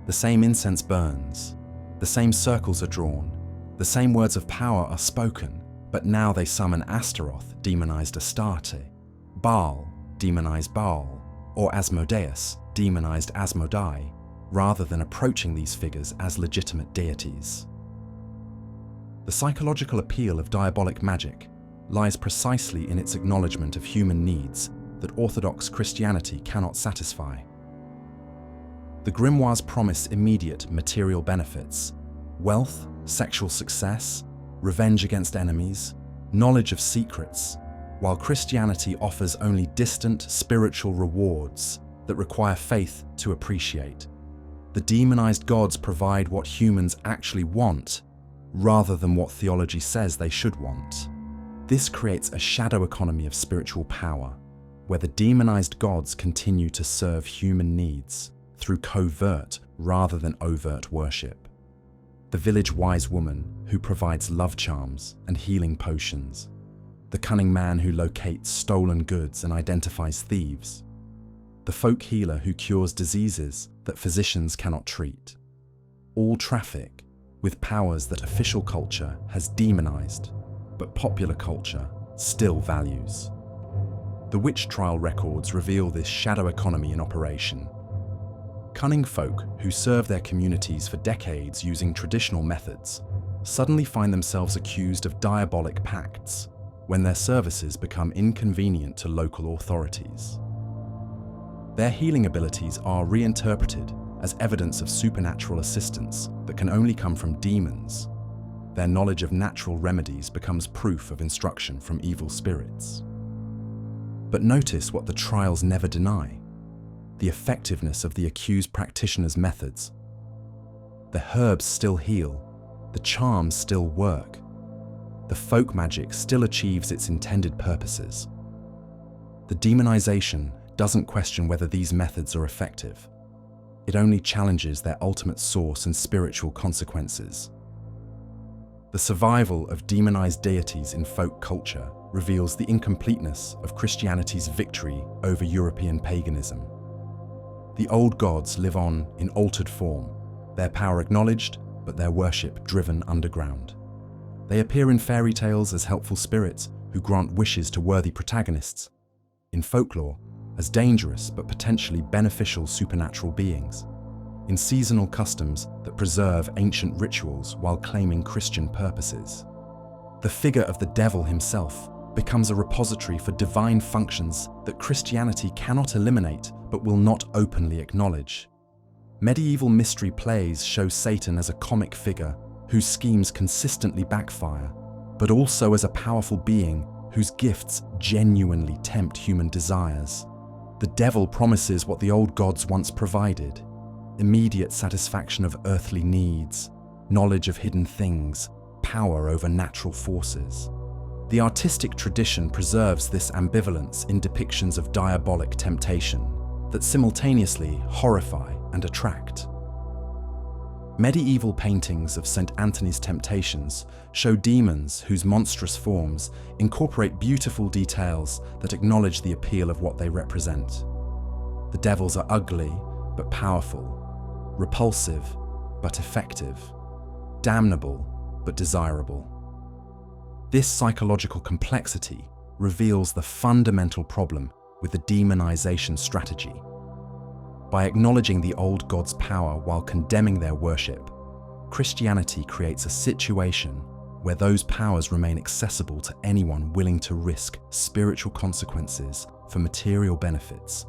The same incense burns, the same circles are drawn, the same words of power are spoken, but now they summon Astaroth, demonized Astarte, Baal, demonized Baal, or Asmodeus, demonized Asmodai, rather than approaching these figures as legitimate deities. The psychological appeal of diabolic magic lies precisely in its acknowledgement of human needs that Orthodox Christianity cannot satisfy. The grimoires promise immediate material benefits: wealth, sexual success, revenge against enemies, knowledge of secrets, while Christianity offers only distant spiritual rewards that require faith to appreciate. The demonized gods provide what humans actually want, rather than what theology says they should want. This creates a shadow economy of spiritual power, where the demonized gods continue to serve human needs through covert rather than overt worship. The village wise woman who provides love charms and healing potions. The cunning man who locates stolen goods and identifies thieves. The folk healer who cures diseases that physicians cannot treat. All traffic with powers that official culture has demonized, but popular culture still values. The witch trial records reveal this shadow economy in operation. Cunning folk who serve their communities for decades using traditional methods suddenly find themselves accused of diabolic pacts when their services become inconvenient to local authorities. Their healing abilities are reinterpreted as evidence of supernatural assistance that can only come from demons. Their knowledge of natural remedies becomes proof of instruction from evil spirits. But notice what the trials never deny: the effectiveness of the accused practitioner's methods. The herbs still heal, the charms still work, the folk magic still achieves its intended purposes. The demonization doesn't question whether these methods are effective. It only challenges their ultimate source and spiritual consequences. The survival of demonized deities in folk culture reveals the incompleteness of Christianity's victory over European paganism. The old gods live on in altered form, their power acknowledged, but their worship driven underground. They appear in fairy tales as helpful spirits who grant wishes to worthy protagonists, in folklore as dangerous but potentially beneficial supernatural beings, in seasonal customs that preserve ancient rituals while claiming Christian purposes. The figure of the devil himself becomes a repository for divine functions that Christianity cannot eliminate but will not openly acknowledge. Medieval mystery plays show Satan as a comic figure whose schemes consistently backfire, but also as a powerful being whose gifts genuinely tempt human desires. The devil promises what the old gods once provided: immediate satisfaction of earthly needs, knowledge of hidden things, power over natural forces. The artistic tradition preserves this ambivalence in depictions of diabolic temptation that simultaneously horrify and attract. Medieval paintings of St. Anthony's Temptations show demons whose monstrous forms incorporate beautiful details that acknowledge the appeal of what they represent. The devils are ugly but powerful, repulsive but effective, damnable but desirable. This psychological complexity reveals the fundamental problem with the demonization strategy. By acknowledging the old gods' power while condemning their worship, Christianity creates a situation where those powers remain accessible to anyone willing to risk spiritual consequences for material benefits.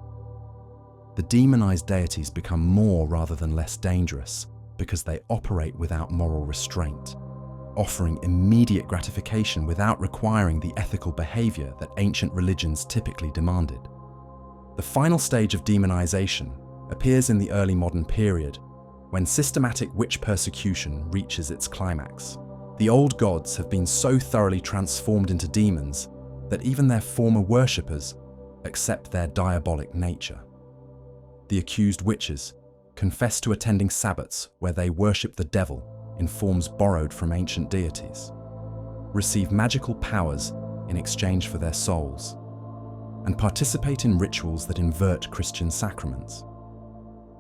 The demonized deities become more rather than less dangerous because they operate without moral restraint, offering immediate gratification without requiring the ethical behavior that ancient religions typically demanded. The final stage of demonization appears in the early modern period, when systematic witch persecution reaches its climax. The old gods have been so thoroughly transformed into demons that even their former worshippers accept their diabolic nature. The accused witches confess to attending sabbats where they worship the devil in forms borrowed from ancient deities, receive magical powers in exchange for their souls, and participate in rituals that invert Christian sacraments.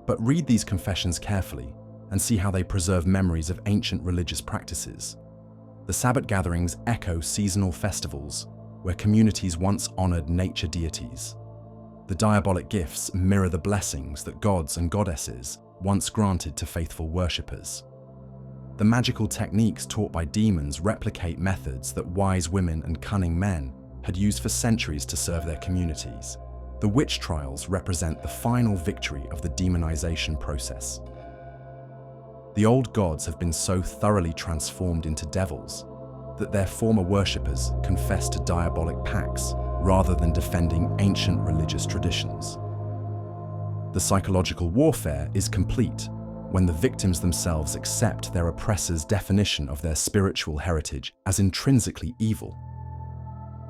But read these confessions carefully and see how they preserve memories of ancient religious practices. The Sabbat gatherings echo seasonal festivals where communities once honored nature deities. The diabolic gifts mirror the blessings that gods and goddesses once granted to faithful worshippers. The magical techniques taught by demons replicate methods that wise women and cunning men had used for centuries to serve their communities. The witch trials represent the final victory of the demonization process. The old gods have been so thoroughly transformed into devils that their former worshippers confess to diabolic pacts rather than defending ancient religious traditions. The psychological warfare is complete when the victims themselves accept their oppressor's definition of their spiritual heritage as intrinsically evil.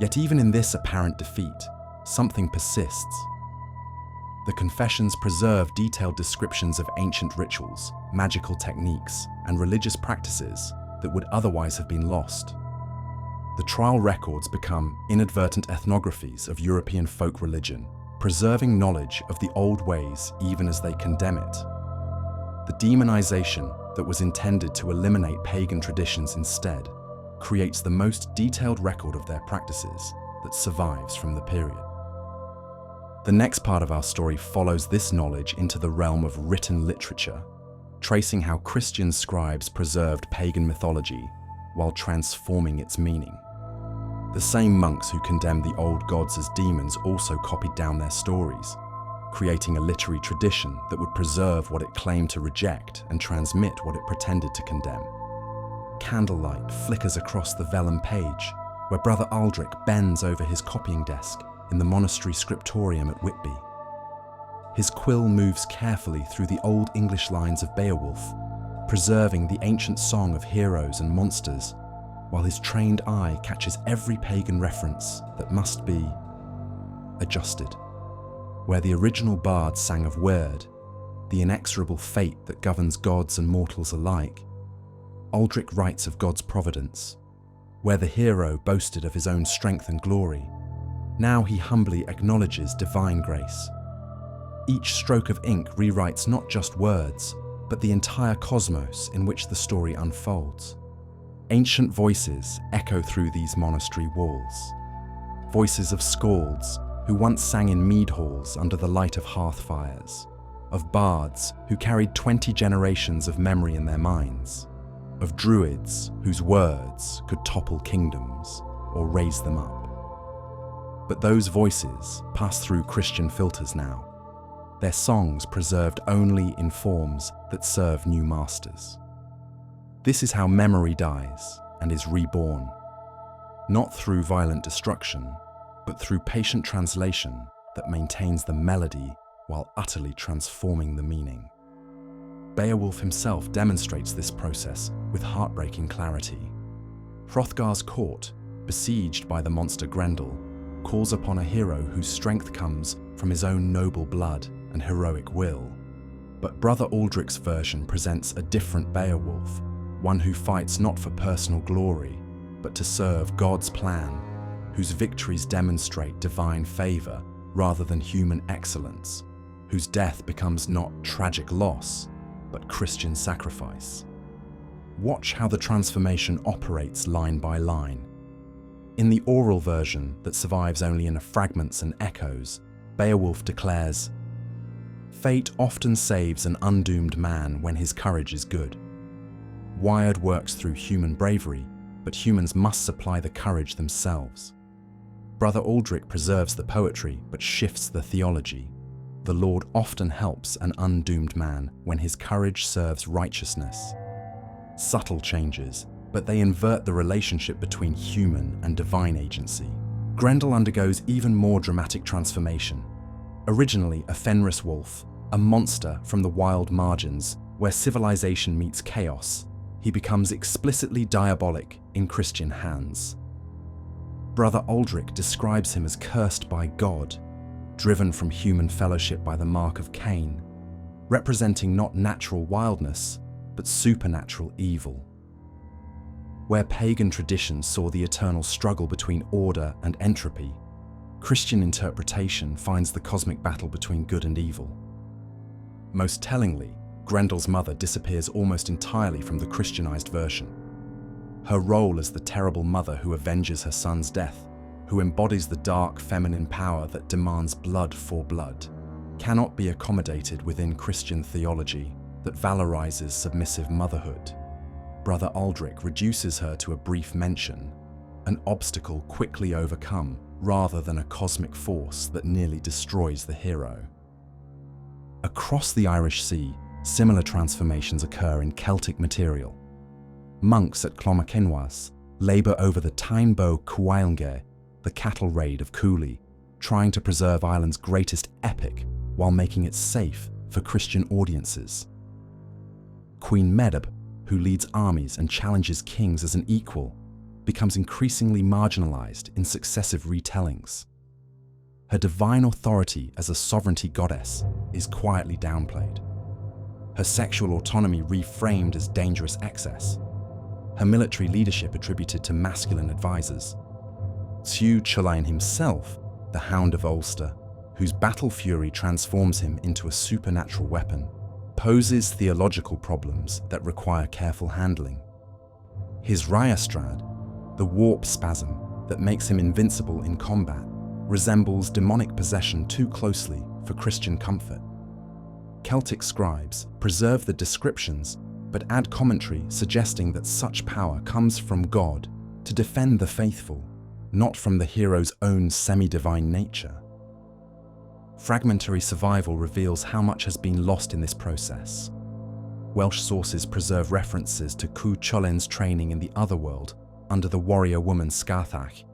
Yet even in this apparent defeat, something persists. The confessions preserve detailed descriptions of ancient rituals, magical techniques, and religious practices that would otherwise have been lost. The trial records become inadvertent ethnographies of European folk religion, preserving knowledge of the old ways even as they condemn it. The demonization that was intended to eliminate pagan traditions instead creates the most detailed record of their practices that survives from the period. The next part of our story follows this knowledge into the realm of written literature, tracing how Christian scribes preserved pagan mythology while transforming its meaning. The same monks who condemned the old gods as demons also copied down their stories, creating a literary tradition that would preserve what it claimed to reject and transmit what it pretended to condemn. Candlelight flickers across the vellum page, where Brother Aldrich bends over his copying desk in the monastery scriptorium at Whitby. His quill moves carefully through the Old English lines of Beowulf, preserving the ancient song of heroes and monsters, while his trained eye catches every pagan reference that must be adjusted. Where the original bard sang of Wyrd, the inexorable fate that governs gods and mortals alike, Aldrich writes of God's providence. Where the hero boasted of his own strength and glory, now he humbly acknowledges divine grace. Each stroke of ink rewrites not just words, but the entire cosmos in which the story unfolds. Ancient voices echo through these monastery walls. Voices of skalds who once sang in mead halls under the light of hearth fires, of bards who carried 20 generations of memory in their minds, of druids whose words could topple kingdoms or raise them up. But those voices pass through Christian filters now, their songs preserved only in forms that serve new masters. This is how memory dies and is reborn, not through violent destruction, but through patient translation that maintains the melody while utterly transforming the meaning. Beowulf himself demonstrates this process with heartbreaking clarity. Hrothgar's court, besieged by the monster Grendel, calls upon a hero whose strength comes from his own noble blood and heroic will. But Brother Aldrich's version presents a different Beowulf, one who fights not for personal glory, but to serve God's plan, whose victories demonstrate divine favor rather than human excellence, whose death becomes not tragic loss, but Christian sacrifice. Watch how the transformation operates line by line. In the oral version that survives only in fragments and echoes, Beowulf declares, "Fate often saves an undoomed man when his courage is good. Wyrd works through human bravery, but humans must supply the courage themselves." Brother Aldrich preserves the poetry but shifts the theology. The Lord often helps an undoomed man when his courage serves righteousness. Subtle changes, but they invert the relationship between human and divine agency. Grendel undergoes even more dramatic transformation. Originally a Fenris wolf, a monster from the wild margins where civilization meets chaos, he becomes explicitly diabolic in Christian hands. Brother Aldrich describes him as cursed by God, driven from human fellowship by the mark of Cain, representing not natural wildness, but supernatural evil. Where pagan traditions saw the eternal struggle between order and entropy, Christian interpretation finds the cosmic battle between good and evil. Most tellingly, Grendel's mother disappears almost entirely from the Christianized version. Her role as the terrible mother who avenges her son's death, who embodies the dark feminine power that demands blood for blood, cannot be accommodated within Christian theology that valorizes submissive motherhood. Brother Aldrich reduces her to a brief mention, an obstacle quickly overcome rather than a cosmic force that nearly destroys the hero. Across the Irish Sea, similar transformations occur in Celtic material. Monks at Clonmacenoise labour over the Tainbo Kuailnge, the cattle raid of Cooley, trying to preserve Ireland's greatest epic while making it safe for Christian audiences. Queen Medb, who leads armies and challenges kings as an equal, becomes increasingly marginalised in successive retellings. Her divine authority as a sovereignty goddess is quietly downplayed. Her sexual autonomy reframed as dangerous excess. Her military leadership attributed to masculine advisors. Siu Chulainn himself, the Hound of Ulster, whose battle fury transforms him into a supernatural weapon, poses theological problems that require careful handling. His Ryastrad, the warp spasm that makes him invincible in combat, resembles demonic possession too closely for Christian comfort. Celtic scribes preserve the descriptions but add commentary suggesting that such power comes from God to defend the faithful, not from the hero's own semi-divine nature. Fragmentary survival reveals how much has been lost in this process. Welsh sources preserve references to Cú Chulain's training in the otherworld under the warrior woman Scathach,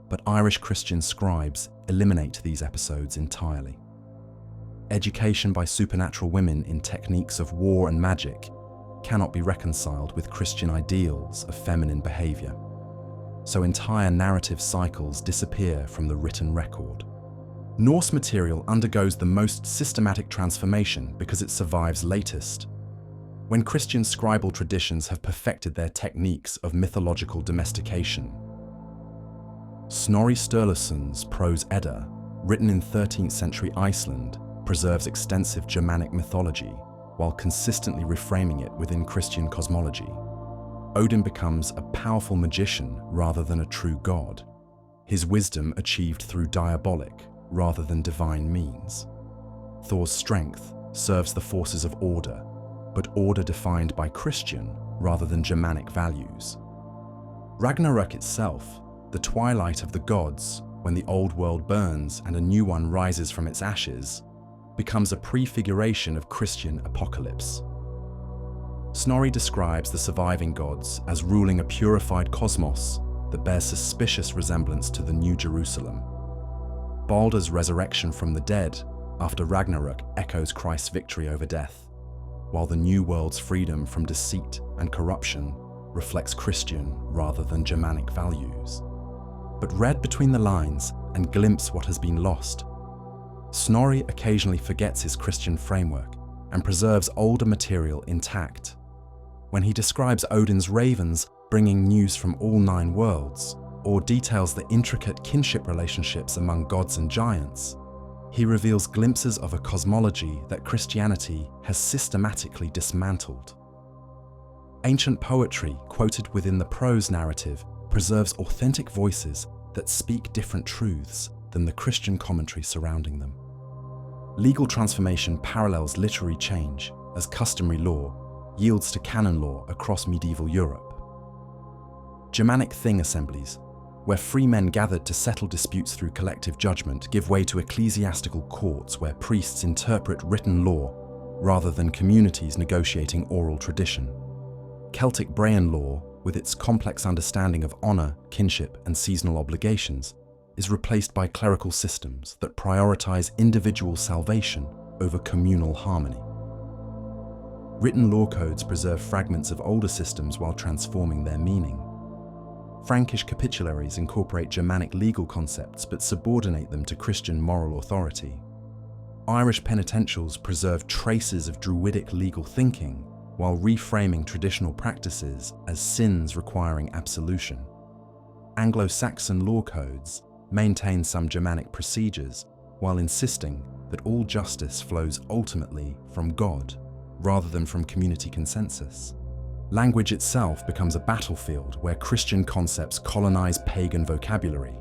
but Irish Christian scribes eliminate these episodes entirely. Education by supernatural women in techniques of war and magic cannot be reconciled with Christian ideals of feminine behaviour, so entire narrative cycles disappear from the written record. Norse material undergoes the most systematic transformation because it survives latest. When Christian scribal traditions have perfected their techniques of mythological domestication. Snorri Sturluson's Prose Edda, written in 13th century Iceland, preserves extensive Germanic mythology while consistently reframing it within Christian cosmology. Odin becomes a powerful magician rather than a true god, his wisdom achieved through diabolic rather than divine means. Thor's strength serves the forces of order, but order defined by Christian rather than Germanic values. Ragnarok itself, the twilight of the gods, when the old world burns and a new one rises from its ashes, becomes a prefiguration of Christian apocalypse. Snorri describes the surviving gods as ruling a purified cosmos that bears suspicious resemblance to the New Jerusalem. Baldur's resurrection from the dead after Ragnarok echoes Christ's victory over death, while the new world's freedom from deceit and corruption reflects Christian rather than Germanic values. But read between the lines and glimpse what has been lost. Snorri occasionally forgets his Christian framework and preserves older material intact. When he describes Odin's ravens bringing news from all 9 worlds, or details the intricate kinship relationships among gods and giants, he reveals glimpses of a cosmology that Christianity has systematically dismantled. Ancient poetry quoted within the prose narrative preserves authentic voices that speak different truths than the Christian commentary surrounding them. Legal transformation parallels literary change as customary law yields to canon law across medieval Europe. Germanic thing assemblies, where free men gathered to settle disputes through collective judgment, give way to ecclesiastical courts where priests interpret written law rather than communities negotiating oral tradition. Celtic Brehon law, with its complex understanding of honour, kinship, and seasonal obligations, is replaced by clerical systems that prioritise individual salvation over communal harmony. Written law codes preserve fragments of older systems while transforming their meaning. Frankish capitularies incorporate Germanic legal concepts but subordinate them to Christian moral authority. Irish penitentials preserve traces of Druidic legal thinking while reframing traditional practices as sins requiring absolution. Anglo-Saxon law codes maintain some Germanic procedures while insisting that all justice flows ultimately from God rather than from community consensus. Language itself becomes a battlefield where Christian concepts colonize pagan vocabulary.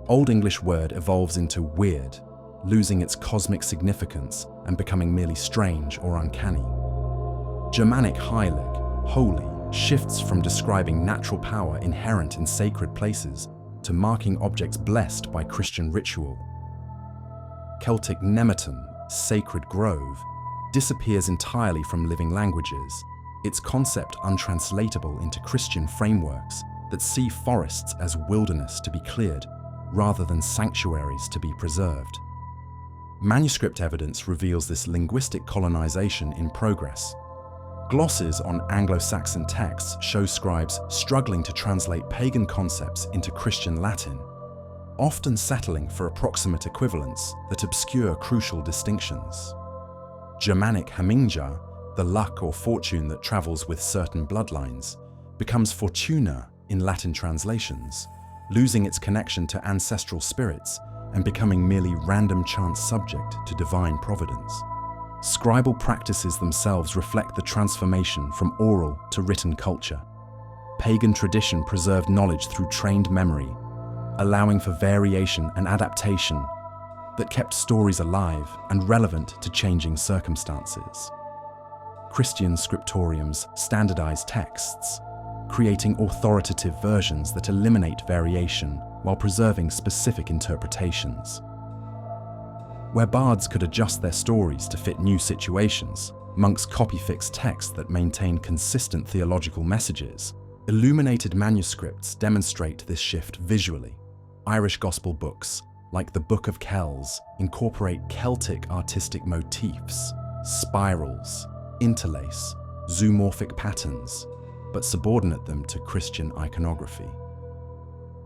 Old English word evolves into weird, losing its cosmic significance and becoming merely strange or uncanny. Germanic heilig, holy, shifts from describing natural power inherent in sacred places to marking objects blessed by Christian ritual. Celtic nemeton, sacred grove, disappears entirely from living languages, its concept untranslatable into Christian frameworks that see forests as wilderness to be cleared rather than sanctuaries to be preserved. Manuscript evidence reveals this linguistic colonization in progress. Glosses on Anglo-Saxon texts show scribes struggling to translate pagan concepts into Christian Latin, often settling for approximate equivalents that obscure crucial distinctions. Germanic Hamingja, the luck or fortune that travels with certain bloodlines, becomes fortuna in Latin translations, losing its connection to ancestral spirits and becoming merely random chance subject to divine providence. Scribal practices themselves reflect the transformation from oral to written culture. Pagan tradition preserved knowledge through trained memory, allowing for variation and adaptation that kept stories alive and relevant to changing circumstances. Christian scriptoriums standardize texts, creating authoritative versions that eliminate variation while preserving specific interpretations. Where bards could adjust their stories to fit new situations, monks copy-fix texts that maintain consistent theological messages. Illuminated manuscripts demonstrate this shift visually. Irish Gospel books, like the Book of Kells, incorporate Celtic artistic motifs, spirals, interlace, zoomorphic patterns, but subordinate them to Christian iconography.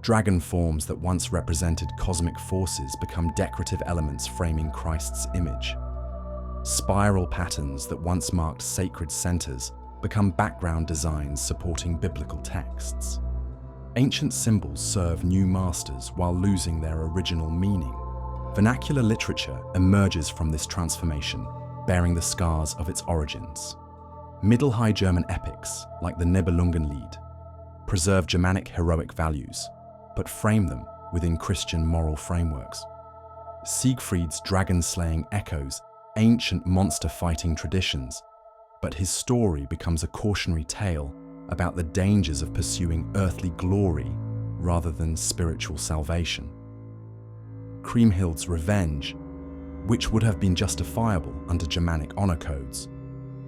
Dragon forms that once represented cosmic forces become decorative elements framing Christ's image. Spiral patterns that once marked sacred centers become background designs supporting biblical texts. Ancient symbols serve new masters while losing their original meaning. Vernacular literature emerges from this transformation, bearing the scars of its origins. Middle High German epics, like the Nibelungenlied, preserve Germanic heroic values, but frame them within Christian moral frameworks. Siegfried's dragon-slaying echoes ancient monster-fighting traditions, but his story becomes a cautionary tale about the dangers of pursuing earthly glory rather than spiritual salvation. Kriemhild's revenge, which would have been justifiable under Germanic honor codes,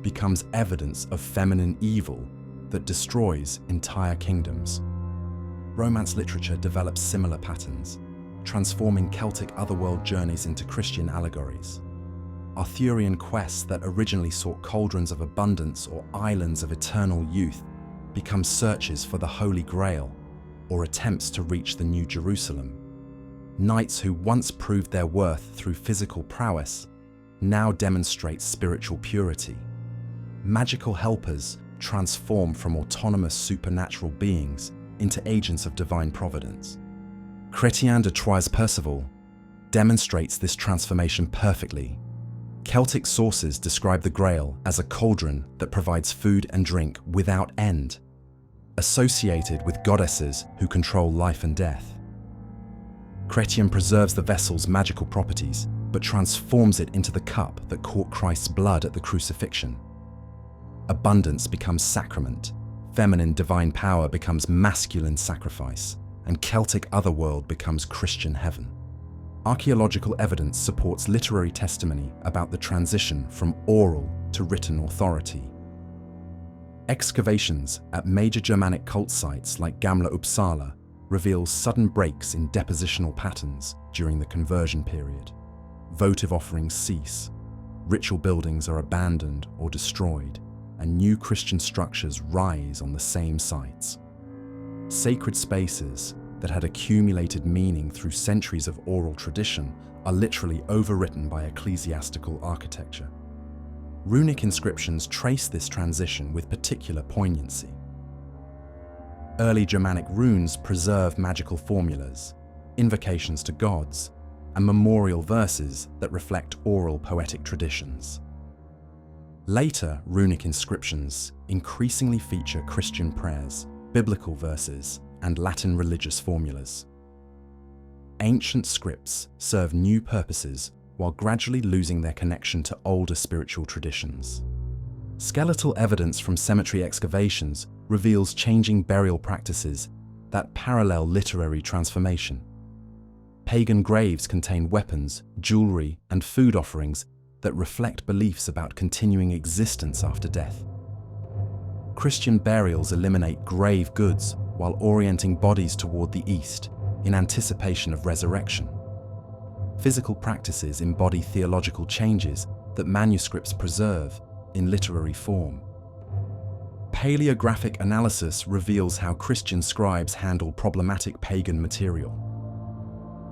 becomes evidence of feminine evil that destroys entire kingdoms. Romance literature develops similar patterns, transforming Celtic otherworld journeys into Christian allegories. Arthurian quests that originally sought cauldrons of abundance or islands of eternal youth become searches for the Holy Grail or attempts to reach the New Jerusalem. Knights who once proved their worth through physical prowess now demonstrate spiritual purity. Magical helpers transform from autonomous supernatural beings into agents of divine providence. Chrétien de Troyes Perceval demonstrates this transformation perfectly. Celtic sources describe the Grail as a cauldron that provides food and drink without end, associated with goddesses who control life and death. Chrétien preserves the vessel's magical properties, but transforms it into the cup that caught Christ's blood at the crucifixion. Abundance becomes sacrament, feminine divine power becomes masculine sacrifice, and Celtic otherworld becomes Christian heaven. Archaeological evidence supports literary testimony about the transition from oral to written authority. Excavations at major Germanic cult sites like Gamla Uppsala reveal sudden breaks in depositional patterns during the conversion period. Votive offerings cease, ritual buildings are abandoned or destroyed, and new Christian structures rise on the same sites. Sacred spaces that had accumulated meaning through centuries of oral tradition are literally overwritten by ecclesiastical architecture. Runic inscriptions trace this transition with particular poignancy. Early Germanic runes preserve magical formulas, invocations to gods, and memorial verses that reflect oral poetic traditions. Later runic inscriptions increasingly feature Christian prayers, biblical verses, and Latin religious formulas. Ancient scripts serve new purposes while gradually losing their connection to older spiritual traditions. Skeletal evidence from cemetery excavations reveals changing burial practices that parallel literary transformation. Pagan graves contain weapons, jewelry, and food offerings that reflect beliefs about continuing existence after death. Christian burials eliminate grave goods while orienting bodies toward the east in anticipation of resurrection. Physical practices embody theological changes that manuscripts preserve in literary form. Paleographic analysis reveals how Christian scribes handle problematic pagan material.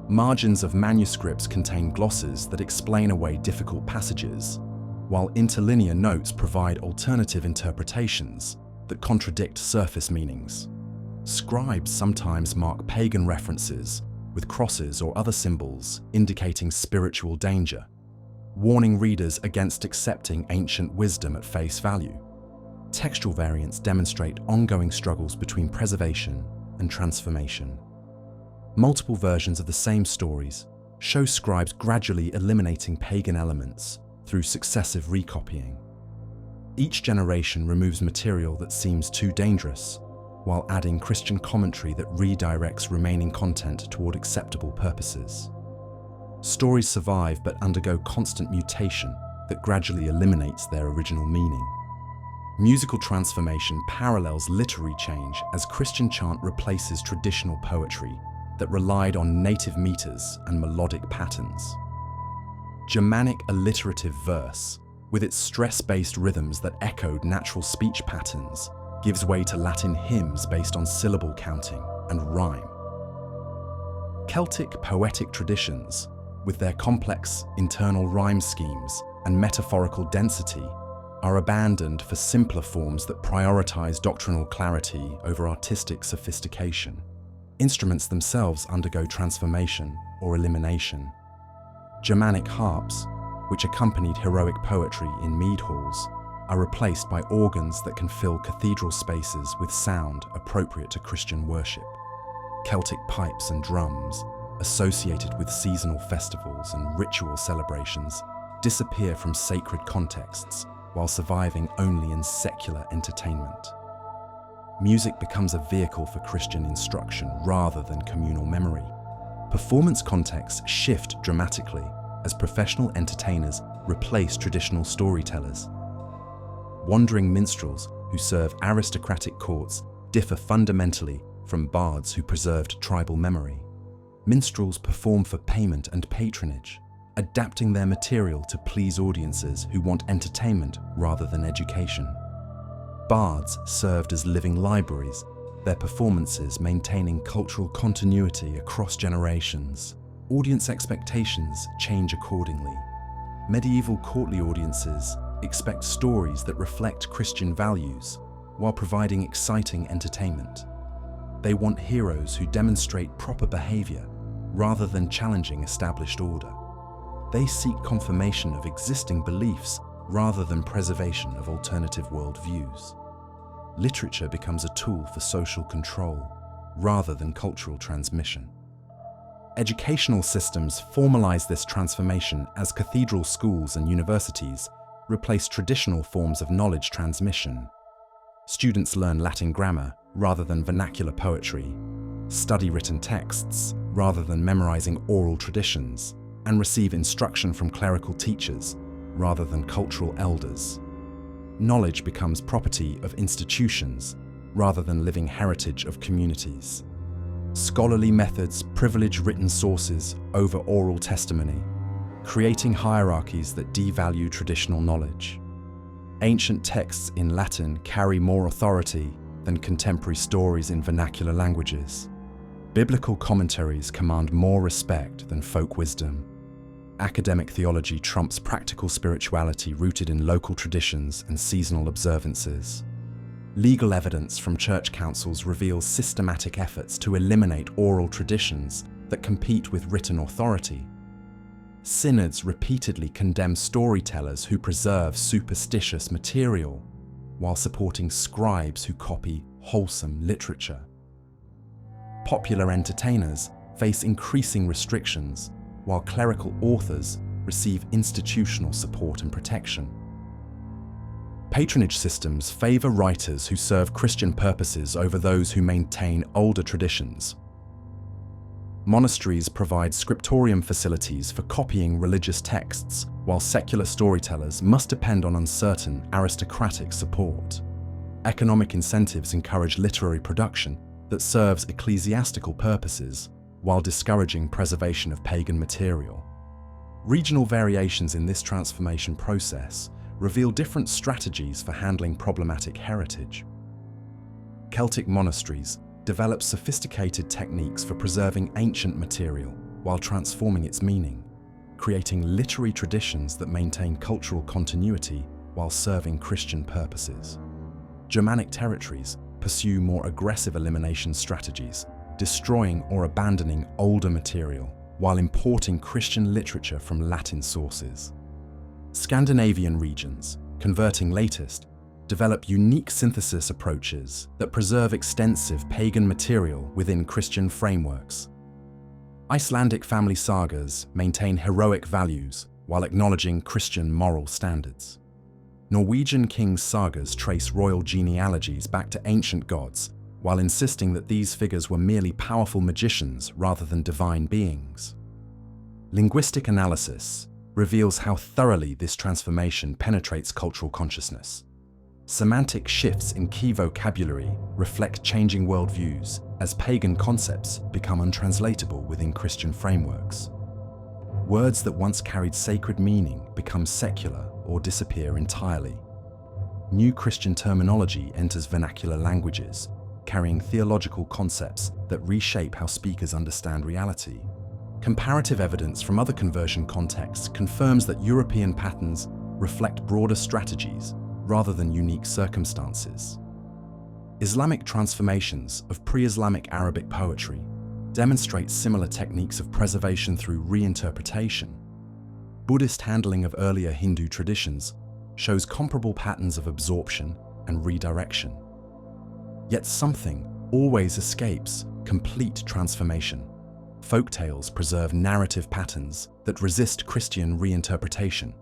Margins of manuscripts contain glosses that explain away difficult passages, while interlinear notes provide alternative interpretations that contradict surface meanings. Scribes sometimes mark pagan references with crosses or other symbols indicating spiritual danger, warning readers against accepting ancient wisdom at face value. Textual variants demonstrate ongoing struggles between preservation and transformation. Multiple versions of the same stories show scribes gradually eliminating pagan elements through successive recopying. Each generation removes material that seems too dangerous, while adding Christian commentary that redirects remaining content toward acceptable purposes. Stories survive but undergo constant mutation that gradually eliminates their original meaning. Musical transformation parallels literary change as Christian chant replaces traditional poetry that relied on native meters and melodic patterns. Germanic alliterative verse, with its stress-based rhythms that echoed natural speech patterns, gives way to Latin hymns based on syllable counting and rhyme. Celtic poetic traditions, with their complex internal rhyme schemes and metaphorical density, are abandoned for simpler forms that prioritize doctrinal clarity over artistic sophistication. Instruments themselves undergo transformation or elimination. Germanic harps, which accompanied heroic poetry in mead halls, are replaced by organs that can fill cathedral spaces with sound appropriate to Christian worship. Celtic pipes and drums, associated with seasonal festivals and ritual celebrations, disappear from sacred contexts while surviving only in secular entertainment. Music becomes a vehicle for Christian instruction rather than communal memory. Performance contexts shift dramatically as professional entertainers replace traditional storytellers. Wandering minstrels who serve aristocratic courts differ fundamentally from bards who preserved tribal memory. Minstrels perform for payment and patronage, adapting their material to please audiences who want entertainment rather than education. Bards served as living libraries, their performances maintaining cultural continuity across generations. Audience expectations change accordingly. Medieval courtly audiences expect stories that reflect Christian values while providing exciting entertainment. They want heroes who demonstrate proper behavior rather than challenging established order. They seek confirmation of existing beliefs rather than preservation of alternative worldviews. Literature becomes a tool for social control rather than cultural transmission. Educational systems formalize this transformation as cathedral schools and universities replace traditional forms of knowledge transmission. Students learn Latin grammar rather than vernacular poetry, study written texts rather than memorizing oral traditions, and receive instruction from clerical teachers rather than cultural elders. Knowledge becomes property of institutions rather than living heritage of communities. Scholarly methods privilege written sources over oral testimony, creating hierarchies that devalue traditional knowledge. Ancient texts in Latin carry more authority than contemporary stories in vernacular languages. Biblical commentaries command more respect than folk wisdom. Academic theology trumps practical spirituality rooted in local traditions and seasonal observances. Legal evidence from church councils reveals systematic efforts to eliminate oral traditions that compete with written authority. Synods repeatedly condemn storytellers who preserve superstitious material, while supporting scribes who copy wholesome literature. Popular entertainers face increasing restrictions, while clerical authors receive institutional support and protection. Patronage systems favor writers who serve Christian purposes over those who maintain older traditions. Monasteries provide scriptorium facilities for copying religious texts, while secular storytellers must depend on uncertain aristocratic support. Economic incentives encourage literary production that serves ecclesiastical purposes while discouraging preservation of pagan material. Regional variations in this transformation process reveal different strategies for handling problematic heritage. Celtic monasteries developed sophisticated techniques for preserving ancient material while transforming its meaning, creating literary traditions that maintain cultural continuity while serving Christian purposes. Germanic territories pursue more aggressive elimination strategies, destroying or abandoning older material while importing Christian literature from Latin sources. Scandinavian regions, converting latest, develop unique synthesis approaches that preserve extensive pagan material within Christian frameworks. Icelandic family sagas maintain heroic values while acknowledging Christian moral standards. Norwegian kings' sagas trace royal genealogies back to ancient gods, while insisting that these figures were merely powerful magicians rather than divine beings. Linguistic analysis reveals how thoroughly this transformation penetrates cultural consciousness. Semantic shifts in key vocabulary reflect changing worldviews as pagan concepts become untranslatable within Christian frameworks. Words that once carried sacred meaning become secular or disappear entirely. New Christian terminology enters vernacular languages, carrying theological concepts that reshape how speakers understand reality. Comparative evidence from other conversion contexts confirms that European patterns reflect broader strategies rather than unique circumstances. Islamic transformations of pre-Islamic Arabic poetry demonstrate similar techniques of preservation through reinterpretation. Buddhist handling of earlier Hindu traditions shows comparable patterns of absorption and redirection. Yet something always escapes complete transformation. Folktales preserve narrative patterns that resist Christian reinterpretation.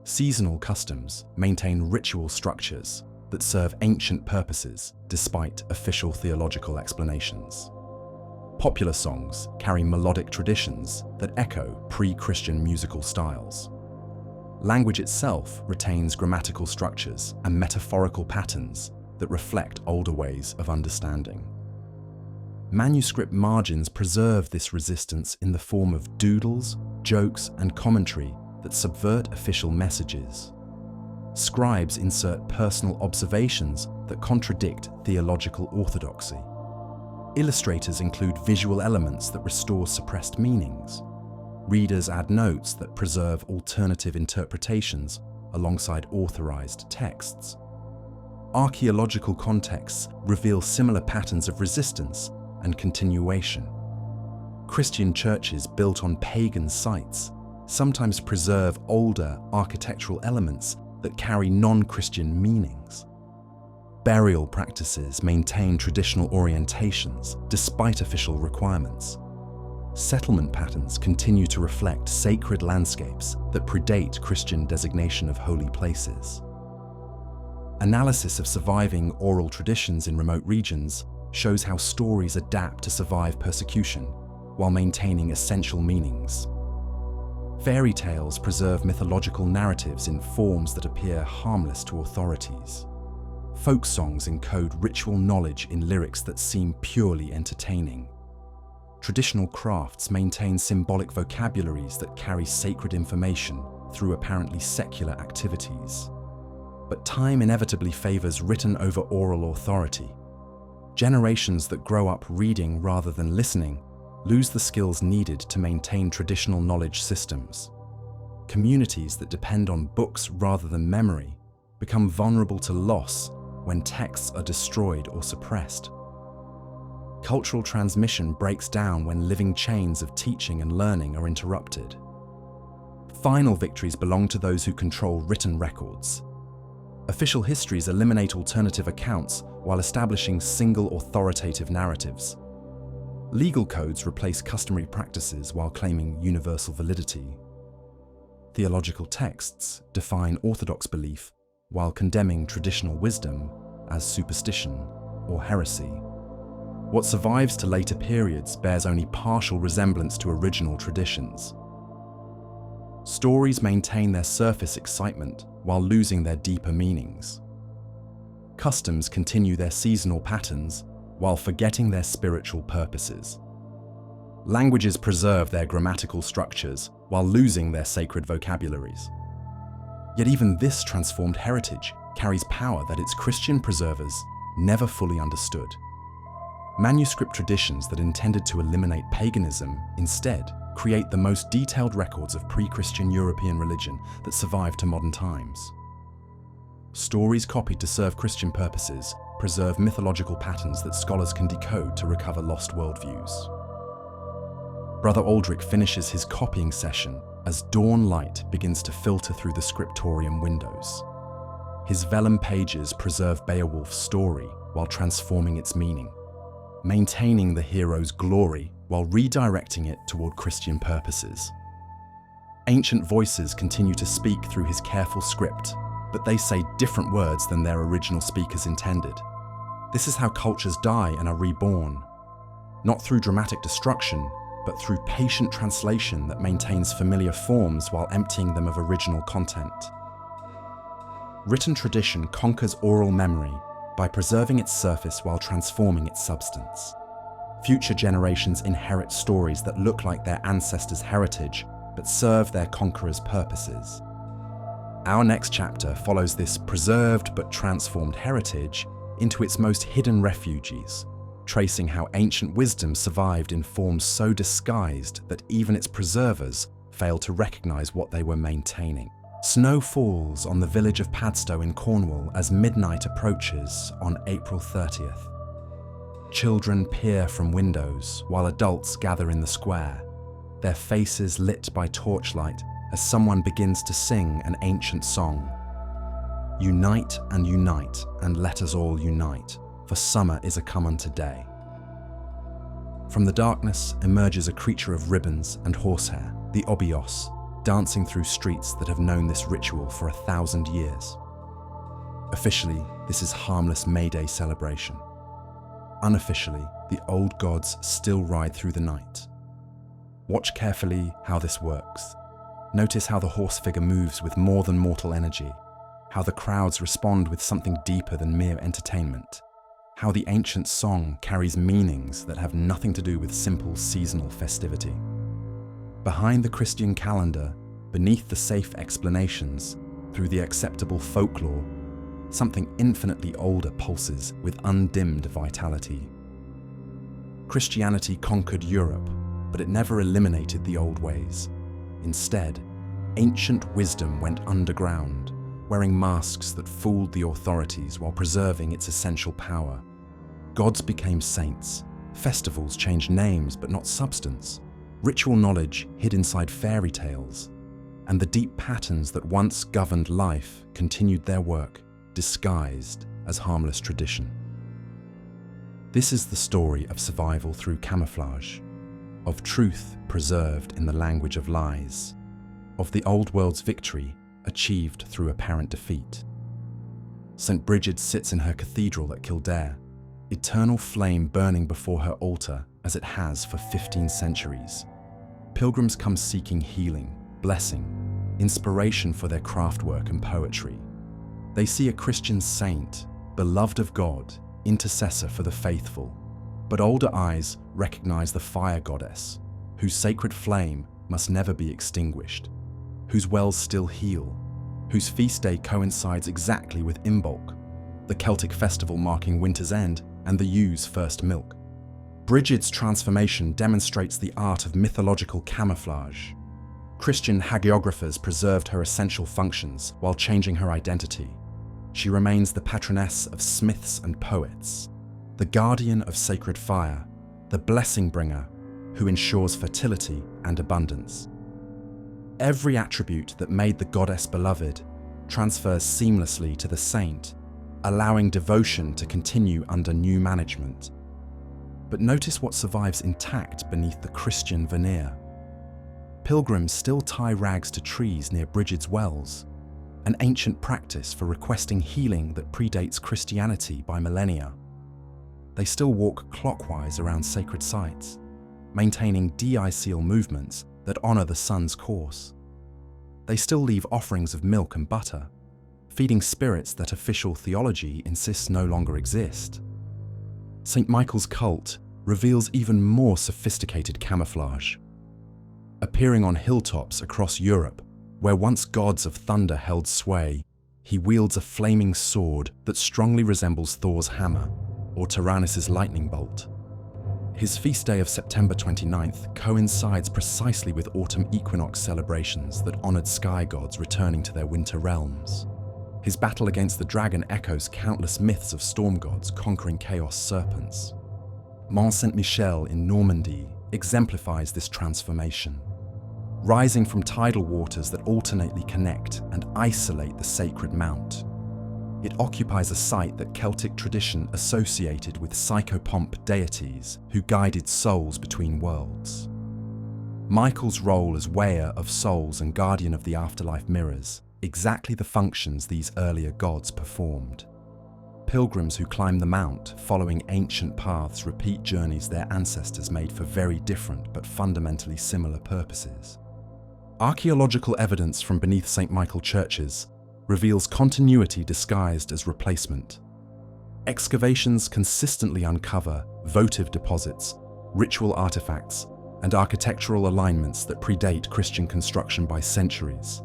Seasonal customs maintain ritual structures that serve ancient purposes despite official theological explanations. Popular songs carry melodic traditions that echo pre-Christian musical styles. Language itself retains grammatical structures and metaphorical patterns that reflect older ways of understanding. Manuscript margins preserve this resistance in the form of doodles, jokes, and commentary that subvert official messages. Scribes insert personal observations that contradict theological orthodoxy. Illustrators include visual elements that restore suppressed meanings. Readers add notes that preserve alternative interpretations alongside authorized texts. Archaeological contexts reveal similar patterns of resistance and continuation. Christian churches built on pagan sites sometimes preserve older architectural elements that carry non-Christian meanings. Burial practices maintain traditional orientations despite official requirements. Settlement patterns continue to reflect sacred landscapes that predate Christian designation of holy places. Analysis of surviving oral traditions in remote regions shows how stories adapt to survive persecution while maintaining essential meanings. Fairy tales preserve mythological narratives in forms that appear harmless to authorities. Folk songs encode ritual knowledge in lyrics that seem purely entertaining. Traditional crafts maintain symbolic vocabularies that carry sacred information through apparently secular activities. But time inevitably favors written over oral authority. Generations that grow up reading rather than listening lose the skills needed to maintain traditional knowledge systems. Communities that depend on books rather than memory become vulnerable to loss when texts are destroyed or suppressed. Cultural transmission breaks down when living chains of teaching and learning are interrupted. Final victories belong to those who control written records. Official histories eliminate alternative accounts while establishing single authoritative narratives. Legal codes replace customary practices while claiming universal validity. Theological texts define orthodox belief while condemning traditional wisdom as superstition or heresy. What survives to later periods bears only partial resemblance to original traditions. Stories maintain their surface excitement while losing their deeper meanings. Customs continue their seasonal patterns while forgetting their spiritual purposes. Languages preserve their grammatical structures while losing their sacred vocabularies. Yet even this transformed heritage carries power that its Christian preservers never fully understood. Manuscript traditions that intended to eliminate paganism instead create the most detailed records of pre-Christian European religion that survive to modern times. Stories copied to serve Christian purposes preserve mythological patterns that scholars can decode to recover lost worldviews. Brother Aldrich finishes his copying session as dawn light begins to filter through the scriptorium windows. His vellum pages preserve Beowulf's story while transforming its meaning, maintaining the hero's glory while redirecting it toward Christian purposes. Ancient voices continue to speak through his careful script, but they say different words than their original speakers intended. This is how cultures die and are reborn, not through dramatic destruction, but through patient translation that maintains familiar forms while emptying them of original content. Written tradition conquers oral memory by preserving its surface while transforming its substance. Future generations inherit stories that look like their ancestors' heritage, but serve their conquerors' purposes. Our next chapter follows this preserved but transformed heritage into its most hidden refuges, tracing how ancient wisdom survived in forms so disguised that even its preservers failed to recognize what they were maintaining. Snow falls on the village of Padstow in Cornwall as midnight approaches on April 30th. Children peer from windows while adults gather in the square, their faces lit by torchlight as someone begins to sing an ancient song. Unite, and let us all unite, for summer is a come unto day. From the darkness emerges a creature of ribbons and horsehair, the Obios, dancing through streets that have known this ritual for 1,000 years. Officially, this is harmless May Day celebration. Unofficially, the old gods still ride through the night. Watch carefully how this works. Notice how the horse figure moves with more than mortal energy, how the crowds respond with something deeper than mere entertainment, how the ancient song carries meanings that have nothing to do with simple seasonal festivity. Behind the Christian calendar, beneath the safe explanations, through the acceptable folklore, something infinitely older pulses with undimmed vitality. Christianity conquered Europe, but it never eliminated the old ways. Instead, ancient wisdom went underground, wearing masks that fooled the authorities while preserving its essential power. Gods became saints, festivals changed names but not substance, ritual knowledge hid inside fairy tales, and the deep patterns that once governed life continued their work, disguised as harmless tradition. This is the story of survival through camouflage, of truth preserved in the language of lies, of the old world's victory achieved through apparent defeat. St. Bridget sits in her cathedral at Kildare, eternal flame burning before her altar as it has for 15 centuries. Pilgrims come seeking healing, blessing, inspiration for their craftwork and poetry. They see a Christian saint, beloved of God, intercessor for the faithful, but older eyes recognize the fire goddess, whose sacred flame must never be extinguished, whose wells still heal, whose feast day coincides exactly with Imbolc, the Celtic festival marking winter's end and the ewe's first milk. Bridget's transformation demonstrates the art of mythological camouflage. Christian hagiographers preserved her essential functions while changing her identity. She remains the patroness of smiths and poets, the guardian of sacred fire, the blessing bringer who ensures fertility and abundance. Every attribute that made the goddess beloved transfers seamlessly to the saint, allowing devotion to continue under new management. But notice what survives intact beneath the Christian veneer. Pilgrims still tie rags to trees near Bridget's wells, an ancient practice for requesting healing that predates Christianity by millennia. They still walk clockwise around sacred sites, maintaining deicel movements that honor the sun's course. They still leave offerings of milk and butter, feeding spirits that official theology insists no longer exist. St. Michael's cult reveals even more sophisticated camouflage. Appearing on hilltops across Europe, where once gods of thunder held sway, he wields a flaming sword that strongly resembles Thor's hammer or Tyrannus's lightning bolt. His feast day of September 29th coincides precisely with autumn equinox celebrations that honored sky gods returning to their winter realms. His battle against the dragon echoes countless myths of storm gods conquering chaos serpents. Mont Saint-Michel in Normandy exemplifies this transformation. Rising from tidal waters that alternately connect and isolate the sacred mount. It occupies a site that Celtic tradition associated with psychopomp deities who guided souls between worlds. Michael's role as weigher of souls and guardian of the afterlife mirrors exactly the functions these earlier gods performed. Pilgrims who climb the mount following ancient paths repeat journeys their ancestors made for very different but fundamentally similar purposes. Archaeological evidence from beneath St. Michael churches reveals continuity disguised as replacement. Excavations consistently uncover votive deposits, ritual artifacts, and architectural alignments that predate Christian construction by centuries.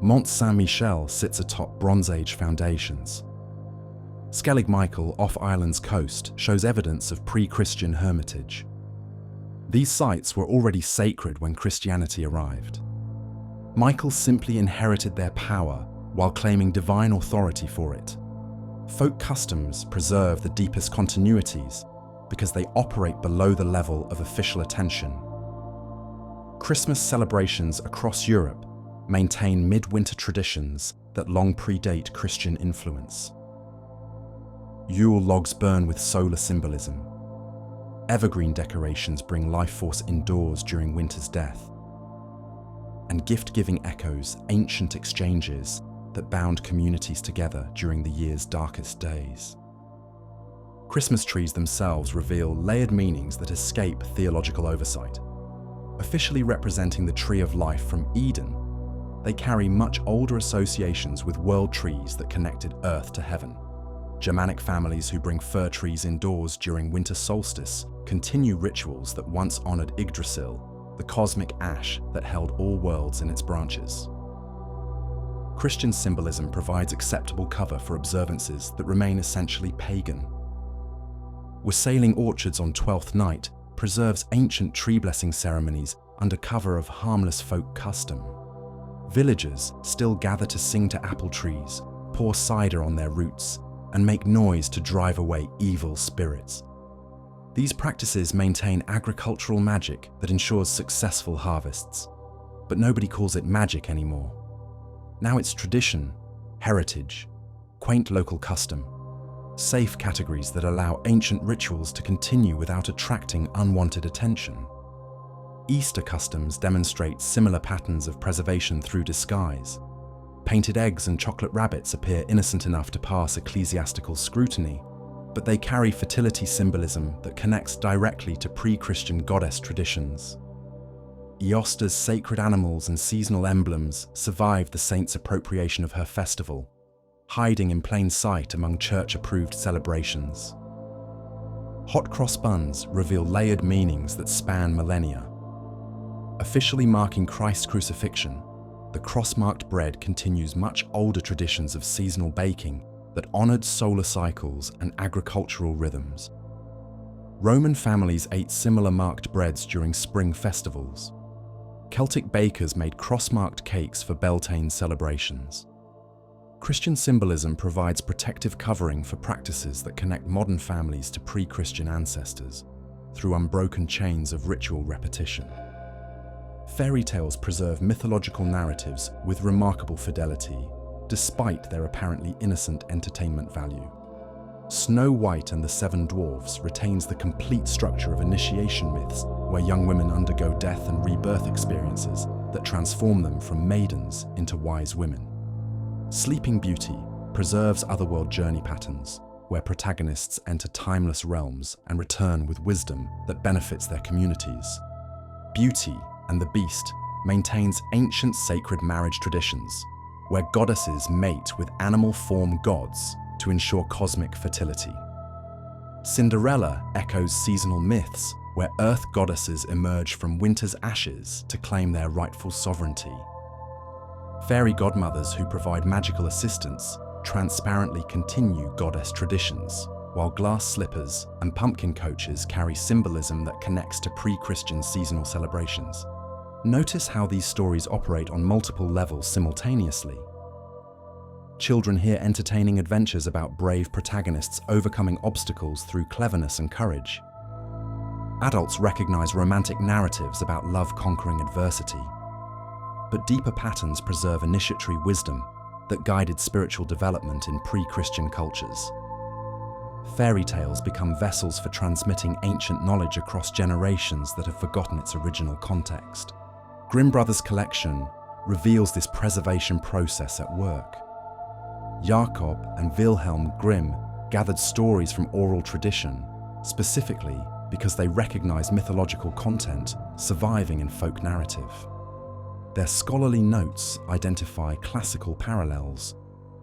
Mont Saint-Michel sits atop Bronze Age foundations. Skellig Michael off Ireland's coast shows evidence of pre-Christian hermitage. These sites were already sacred when Christianity arrived. Michael simply inherited their power while claiming divine authority for it. Folk customs preserve the deepest continuities because they operate below the level of official attention. Christmas celebrations across Europe maintain midwinter traditions that long predate Christian influence. Yule logs burn with solar symbolism. Evergreen decorations bring life force indoors during winter's death. And gift-giving echoes ancient exchanges that bound communities together during the year's darkest days. Christmas trees themselves reveal layered meanings that escape theological oversight. Officially representing the tree of life from Eden, they carry much older associations with world trees that connected earth to heaven. Germanic families who bring fir trees indoors during winter solstice continue rituals that once honored Yggdrasil, the cosmic ash that held all worlds in its branches. Christian symbolism provides acceptable cover for observances that remain essentially pagan. Wassailing orchards on Twelfth Night preserves ancient tree blessing ceremonies under cover of harmless folk custom. Villagers still gather to sing to apple trees, pour cider on their roots, and make noise to drive away evil spirits. These practices maintain agricultural magic that ensures successful harvests. But nobody calls it magic anymore. Now it's tradition, heritage, quaint local custom, safe categories that allow ancient rituals to continue without attracting unwanted attention. Easter customs demonstrate similar patterns of preservation through disguise. Painted eggs and chocolate rabbits appear innocent enough to pass ecclesiastical scrutiny, but they carry fertility symbolism that connects directly to pre-Christian goddess traditions. Eosta's sacred animals and seasonal emblems survived the saint's appropriation of her festival, hiding in plain sight among church-approved celebrations. Hot cross buns reveal layered meanings that span millennia. Officially marking Christ's crucifixion, the cross-marked bread continues much older traditions of seasonal baking that honored solar cycles and agricultural rhythms. Roman families ate similar marked breads during spring festivals. Celtic bakers made cross-marked cakes for Beltane celebrations. Christian symbolism provides protective covering for practices that connect modern families to pre-Christian ancestors through unbroken chains of ritual repetition. Fairy tales preserve mythological narratives with remarkable fidelity, despite their apparently innocent entertainment value. Snow White and the Seven Dwarfs retains the complete structure of initiation myths where young women undergo death and rebirth experiences that transform them from maidens into wise women. Sleeping Beauty preserves otherworld journey patterns where protagonists enter timeless realms and return with wisdom that benefits their communities. Beauty and the Beast maintains ancient sacred marriage traditions where goddesses mate with animal form gods to ensure cosmic fertility. Cinderella echoes seasonal myths where earth goddesses emerge from winter's ashes to claim their rightful sovereignty. Fairy godmothers who provide magical assistance transparently continue goddess traditions, while glass slippers and pumpkin coaches carry symbolism that connects to pre-Christian seasonal celebrations. Notice how these stories operate on multiple levels simultaneously. Children hear entertaining adventures about brave protagonists overcoming obstacles through cleverness and courage. Adults recognize romantic narratives about love conquering adversity. But deeper patterns preserve initiatory wisdom that guided spiritual development in pre-Christian cultures. Fairy tales become vessels for transmitting ancient knowledge across generations that have forgotten its original context. Grimm Brothers' collection reveals this preservation process at work. Jakob and Wilhelm Grimm gathered stories from oral tradition, specifically because they recognized mythological content surviving in folk narrative. Their scholarly notes identify classical parallels,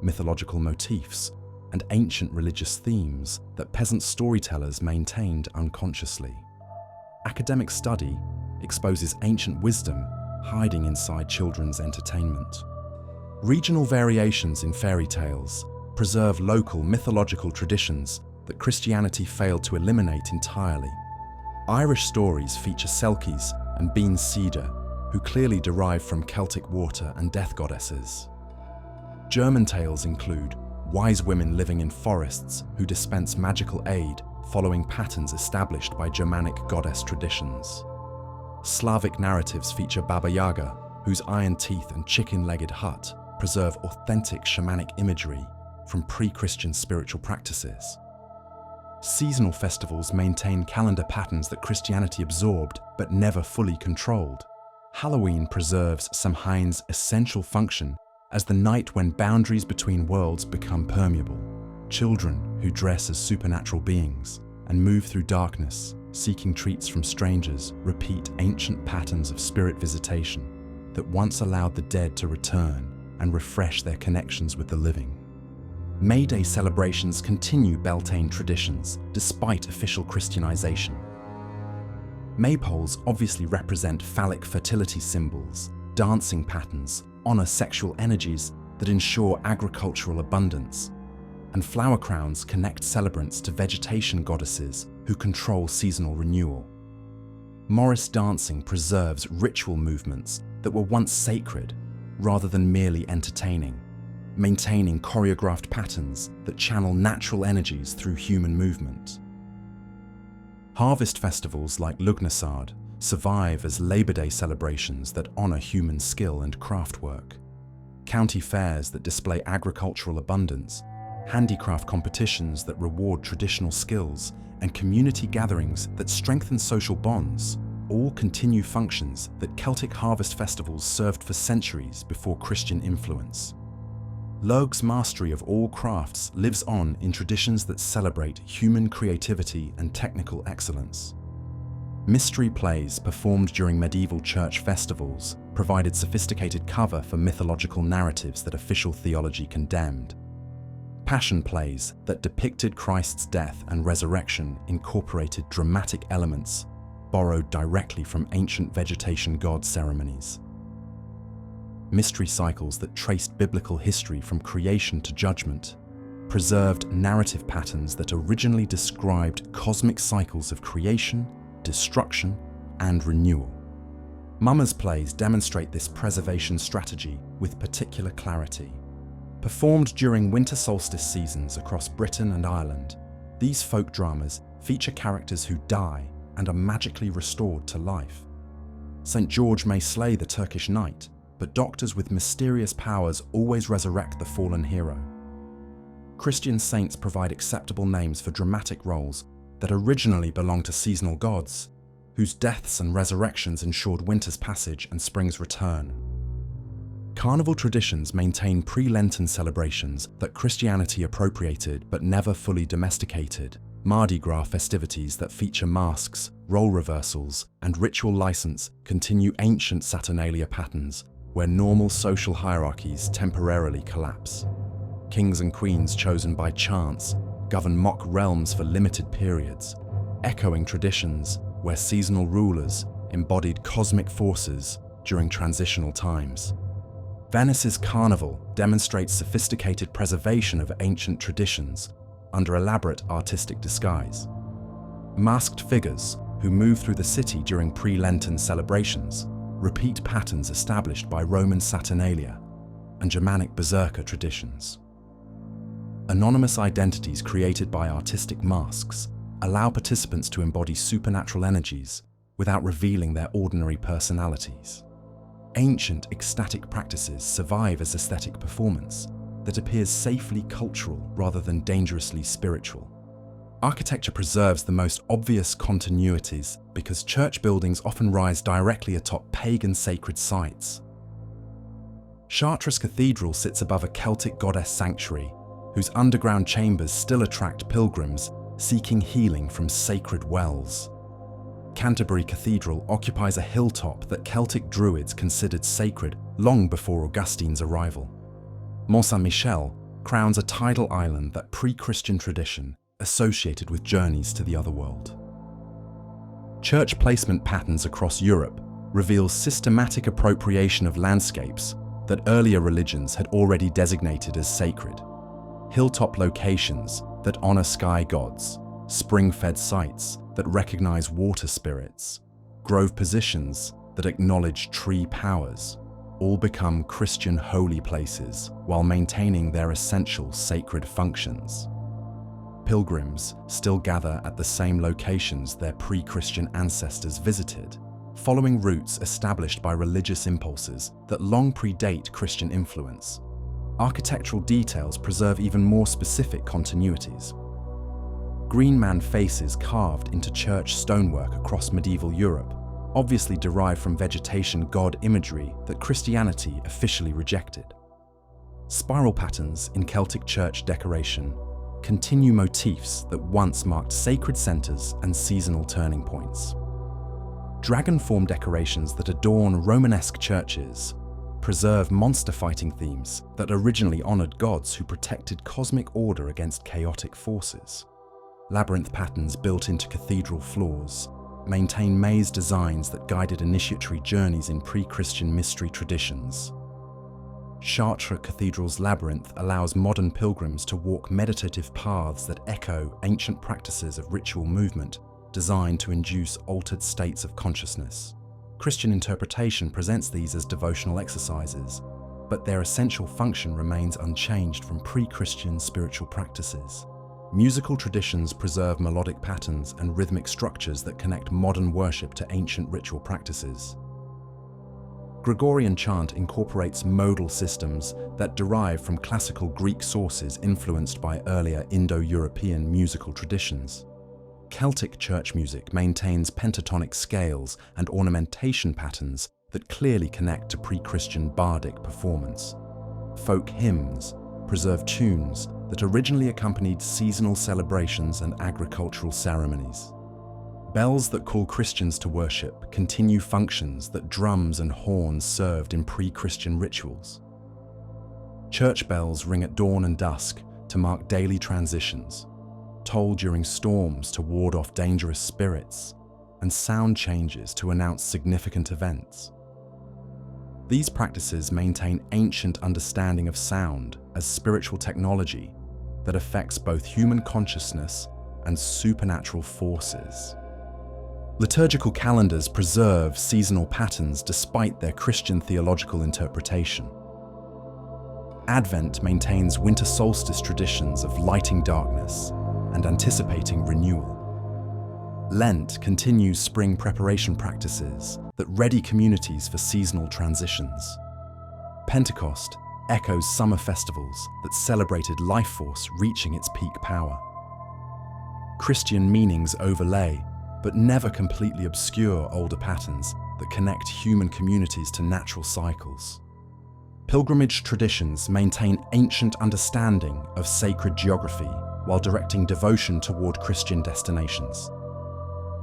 mythological motifs, and ancient religious themes that peasant storytellers maintained unconsciously. Academic study exposes ancient wisdom hiding inside children's entertainment. Regional variations in fairy tales preserve local mythological traditions that Christianity failed to eliminate entirely. Irish stories feature Selkies and Bean Cedar, who clearly derive from Celtic water and death goddesses. German tales include wise women living in forests who dispense magical aid following patterns established by Germanic goddess traditions. Slavic narratives feature Baba Yaga, whose iron teeth and chicken-legged hut preserve authentic shamanic imagery from pre-Christian spiritual practices. Seasonal festivals maintain calendar patterns that Christianity absorbed but never fully controlled. Halloween preserves Samhain's essential function as the night when boundaries between worlds become permeable. Children who dress as supernatural beings and move through darkness, seeking treats from strangers, repeat ancient patterns of spirit visitation that once allowed the dead to return and refresh their connections with the living. May Day celebrations continue Beltane traditions despite official Christianization. Maypoles obviously represent phallic fertility symbols, dancing patterns, honor sexual energies that ensure agricultural abundance, and flower crowns connect celebrants to vegetation goddesses who control seasonal renewal. Morris dancing preserves ritual movements that were once sacred rather than merely entertaining, maintaining choreographed patterns that channel natural energies through human movement. Harvest festivals like Lugnasad survive as Labor Day celebrations that honor human skill and craftwork. County fairs that display agricultural abundance, handicraft competitions that reward traditional skills, and community gatherings that strengthen social bonds all continue functions that Celtic harvest festivals served for centuries before Christian influence. Lug's mastery of all crafts lives on in traditions that celebrate human creativity and technical excellence. Mystery plays performed during medieval church festivals provided sophisticated cover for mythological narratives that official theology condemned. Passion plays that depicted Christ's death and resurrection incorporated dramatic elements borrowed directly from ancient vegetation god ceremonies. Mystery cycles that traced biblical history from creation to judgment preserved narrative patterns that originally described cosmic cycles of creation, destruction, and renewal. Mummers plays demonstrate this preservation strategy with particular clarity. Performed during winter solstice seasons across Britain and Ireland, these folk dramas feature characters who die and are magically restored to life. St. George may slay the Turkish knight, but doctors with mysterious powers always resurrect the fallen hero. Christian saints provide acceptable names for dramatic roles that originally belonged to seasonal gods, whose deaths and resurrections ensured winter's passage and spring's return. Carnival traditions maintain pre-Lenten celebrations that Christianity appropriated but never fully domesticated. Mardi Gras festivities that feature masks, role reversals, and ritual license continue ancient Saturnalia patterns where normal social hierarchies temporarily collapse. Kings and queens chosen by chance govern mock realms for limited periods, echoing traditions where seasonal rulers embodied cosmic forces during transitional times. Venice's carnival demonstrates sophisticated preservation of ancient traditions under elaborate artistic disguise. Masked figures who move through the city during pre-Lenten celebrations repeat patterns established by Roman Saturnalia and Germanic berserker traditions. Anonymous identities created by artistic masks allow participants to embody supernatural energies without revealing their ordinary personalities. Ancient ecstatic practices survive as aesthetic performance that appears safely cultural rather than dangerously spiritual. Architecture preserves the most obvious continuities because church buildings often rise directly atop pagan sacred sites. Chartres Cathedral sits above a Celtic goddess sanctuary, whose underground chambers still attract pilgrims seeking healing from sacred wells. Canterbury Cathedral occupies a hilltop that Celtic druids considered sacred long before Augustine's arrival. Mont Saint-Michel crowns a tidal island that pre-Christian tradition associated with journeys to the other world. Church placement patterns across Europe reveal systematic appropriation of landscapes that earlier religions had already designated as sacred. Hilltop locations that honor sky gods, spring-fed sites that recognize water spirits, grove positions that acknowledge tree powers, all become Christian holy places while maintaining their essential sacred functions. Pilgrims still gather at the same locations their pre-Christian ancestors visited, following routes established by religious impulses that long predate Christian influence. Architectural details preserve even more specific continuities. Green man faces carved into church stonework across medieval Europe, obviously derived from vegetation god imagery that Christianity officially rejected. Spiral patterns in Celtic church decoration continue motifs that once marked sacred centers and seasonal turning points. Dragon-form decorations that adorn Romanesque churches preserve monster-fighting themes that originally honored gods who protected cosmic order against chaotic forces. Labyrinth patterns built into cathedral floors maintain maze designs that guided initiatory journeys in pre-Christian mystery traditions. Chartres Cathedral's labyrinth allows modern pilgrims to walk meditative paths that echo ancient practices of ritual movement designed to induce altered states of consciousness. Christian interpretation presents these as devotional exercises, but their essential function remains unchanged from pre-Christian spiritual practices. Musical traditions preserve melodic patterns and rhythmic structures that connect modern worship to ancient ritual practices. Gregorian chant incorporates modal systems that derive from classical Greek sources influenced by earlier Indo-European musical traditions. Celtic church music maintains pentatonic scales and ornamentation patterns that clearly connect to pre-Christian bardic performance. Folk hymns preserve tunes that originally accompanied seasonal celebrations and agricultural ceremonies. Bells that call Christians to worship continue functions that drums and horns served in pre-Christian rituals. Church bells ring at dawn and dusk to mark daily transitions, toll during storms to ward off dangerous spirits, and sound changes to announce significant events. These practices maintain ancient understanding of sound as spiritual technology that affects both human consciousness and supernatural forces. Liturgical calendars preserve seasonal patterns despite their Christian theological interpretation. Advent maintains winter solstice traditions of lighting darkness and anticipating renewal. Lent continues spring preparation practices that ready communities for seasonal transitions. Pentecost echoes summer festivals that celebrated life force reaching its peak power. Christian meanings overlay, but never completely obscure older patterns that connect human communities to natural cycles. Pilgrimage traditions maintain ancient understanding of sacred geography while directing devotion toward Christian destinations.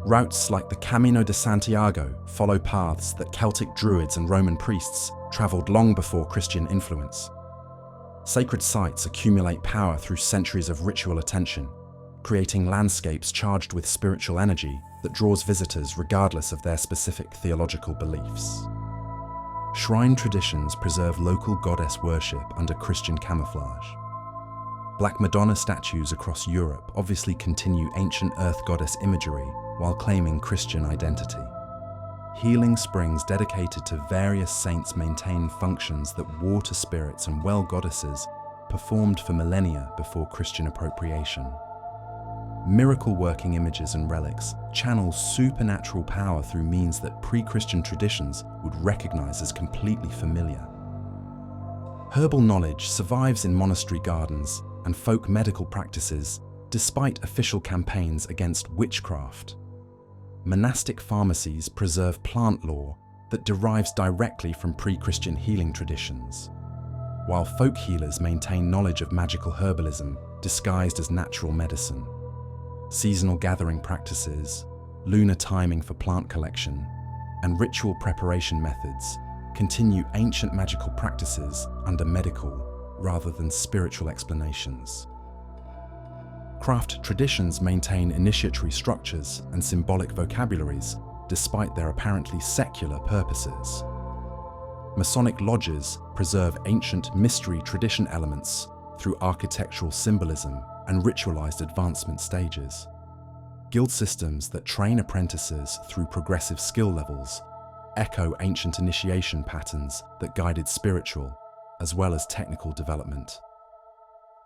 Routes like the Camino de Santiago follow paths that Celtic druids and Roman priests traveled long before Christian influence. Sacred sites accumulate power through centuries of ritual attention, creating landscapes charged with spiritual energy that draws visitors regardless of their specific theological beliefs. Shrine traditions preserve local goddess worship under Christian camouflage. Black Madonna statues across Europe obviously continue ancient earth goddess imagery while claiming Christian identity. Healing springs dedicated to various saints maintain functions that water spirits and well goddesses performed for millennia before Christian appropriation. Miracle-working images and relics channel supernatural power through means that pre-Christian traditions would recognize as completely familiar. Herbal knowledge survives in monastery gardens and folk medical practices despite official campaigns against witchcraft. Monastic pharmacies preserve plant lore that derives directly from pre-Christian healing traditions, while folk healers maintain knowledge of magical herbalism disguised as natural medicine. Seasonal gathering practices, lunar timing for plant collection, and ritual preparation methods continue ancient magical practices under medical rather than spiritual explanations. Craft traditions maintain initiatory structures and symbolic vocabularies despite their apparently secular purposes. Masonic lodges preserve ancient mystery tradition elements through architectural symbolism and ritualized advancement stages. Guild systems that train apprentices through progressive skill levels echo ancient initiation patterns that guided spiritual as well as technical development.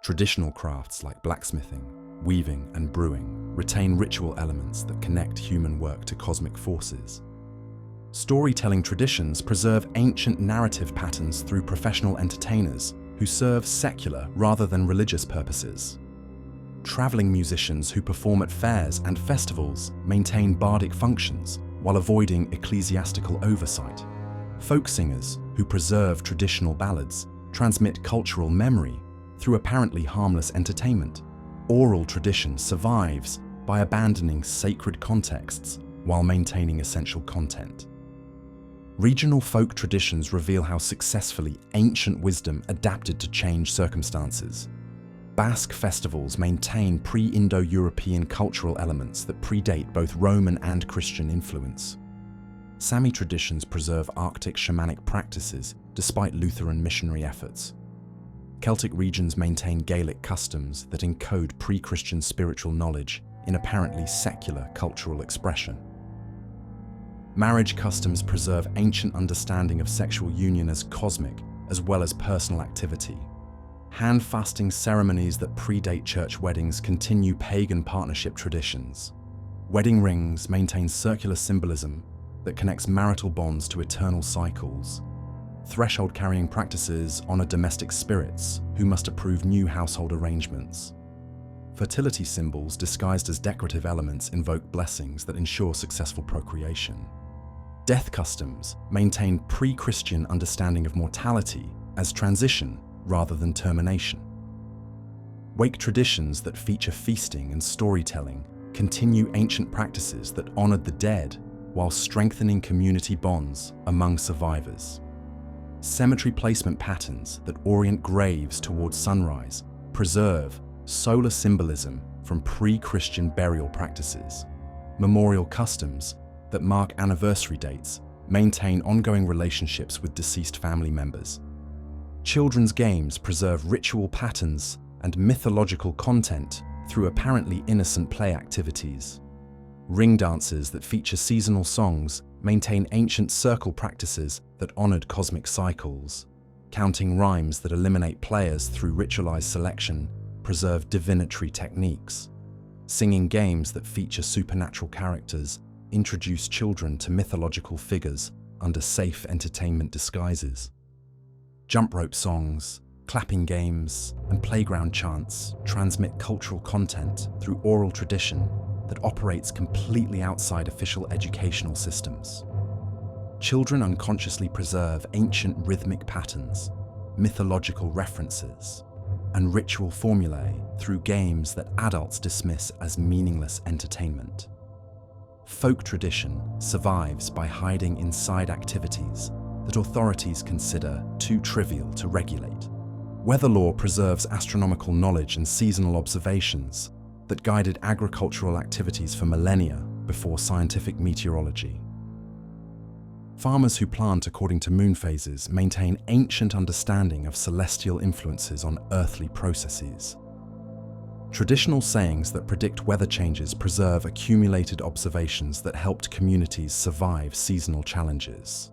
Traditional crafts like blacksmithing, weaving, and brewing retain ritual elements that connect human work to cosmic forces. Storytelling traditions preserve ancient narrative patterns through professional entertainers who serve secular rather than religious purposes. Traveling musicians who perform at fairs and festivals maintain bardic functions while avoiding ecclesiastical oversight. Folk singers who preserve traditional ballads transmit cultural memory through apparently harmless entertainment. Oral tradition survives by abandoning sacred contexts while maintaining essential content. Regional folk traditions reveal how successfully ancient wisdom adapted to changed circumstances. Basque festivals maintain pre-Indo-European cultural elements that predate both Roman and Christian influence. Sami traditions preserve Arctic shamanic practices despite Lutheran missionary efforts. Celtic regions maintain Gaelic customs that encode pre-Christian spiritual knowledge in apparently secular cultural expression. Marriage customs preserve ancient understanding of sexual union as cosmic as well as personal activity. Hand-fasting ceremonies that predate church weddings continue pagan partnership traditions. Wedding rings maintain circular symbolism that connects marital bonds to eternal cycles. Threshold-carrying practices honor domestic spirits who must approve new household arrangements. Fertility symbols disguised as decorative elements invoke blessings that ensure successful procreation. Death customs maintain pre-Christian understanding of mortality as transition rather than termination. Wake traditions that feature feasting and storytelling continue ancient practices that honored the dead while strengthening community bonds among survivors. Cemetery placement patterns that orient graves towards sunrise preserve solar symbolism from pre-Christian burial practices. Memorial customs that mark anniversary dates maintain ongoing relationships with deceased family members. Children's games preserve ritual patterns and mythological content through apparently innocent play activities. Ring dances that feature seasonal songs maintain ancient circle practices that honored cosmic cycles. Counting rhymes that eliminate players through ritualized selection preserve divinatory techniques. Singing games that feature supernatural characters introduce children to mythological figures under safe entertainment disguises. Jump rope songs, clapping games, and playground chants transmit cultural content through oral tradition that operates completely outside official educational systems. Children unconsciously preserve ancient rhythmic patterns, mythological references, and ritual formulae through games that adults dismiss as meaningless entertainment. Folk tradition survives by hiding inside activities that authorities consider too trivial to regulate. Weather lore preserves astronomical knowledge and seasonal observations that guided agricultural activities for millennia before scientific meteorology. Farmers who plant according to moon phases maintain ancient understanding of celestial influences on earthly processes. Traditional sayings that predict weather changes preserve accumulated observations that helped communities survive seasonal challenges.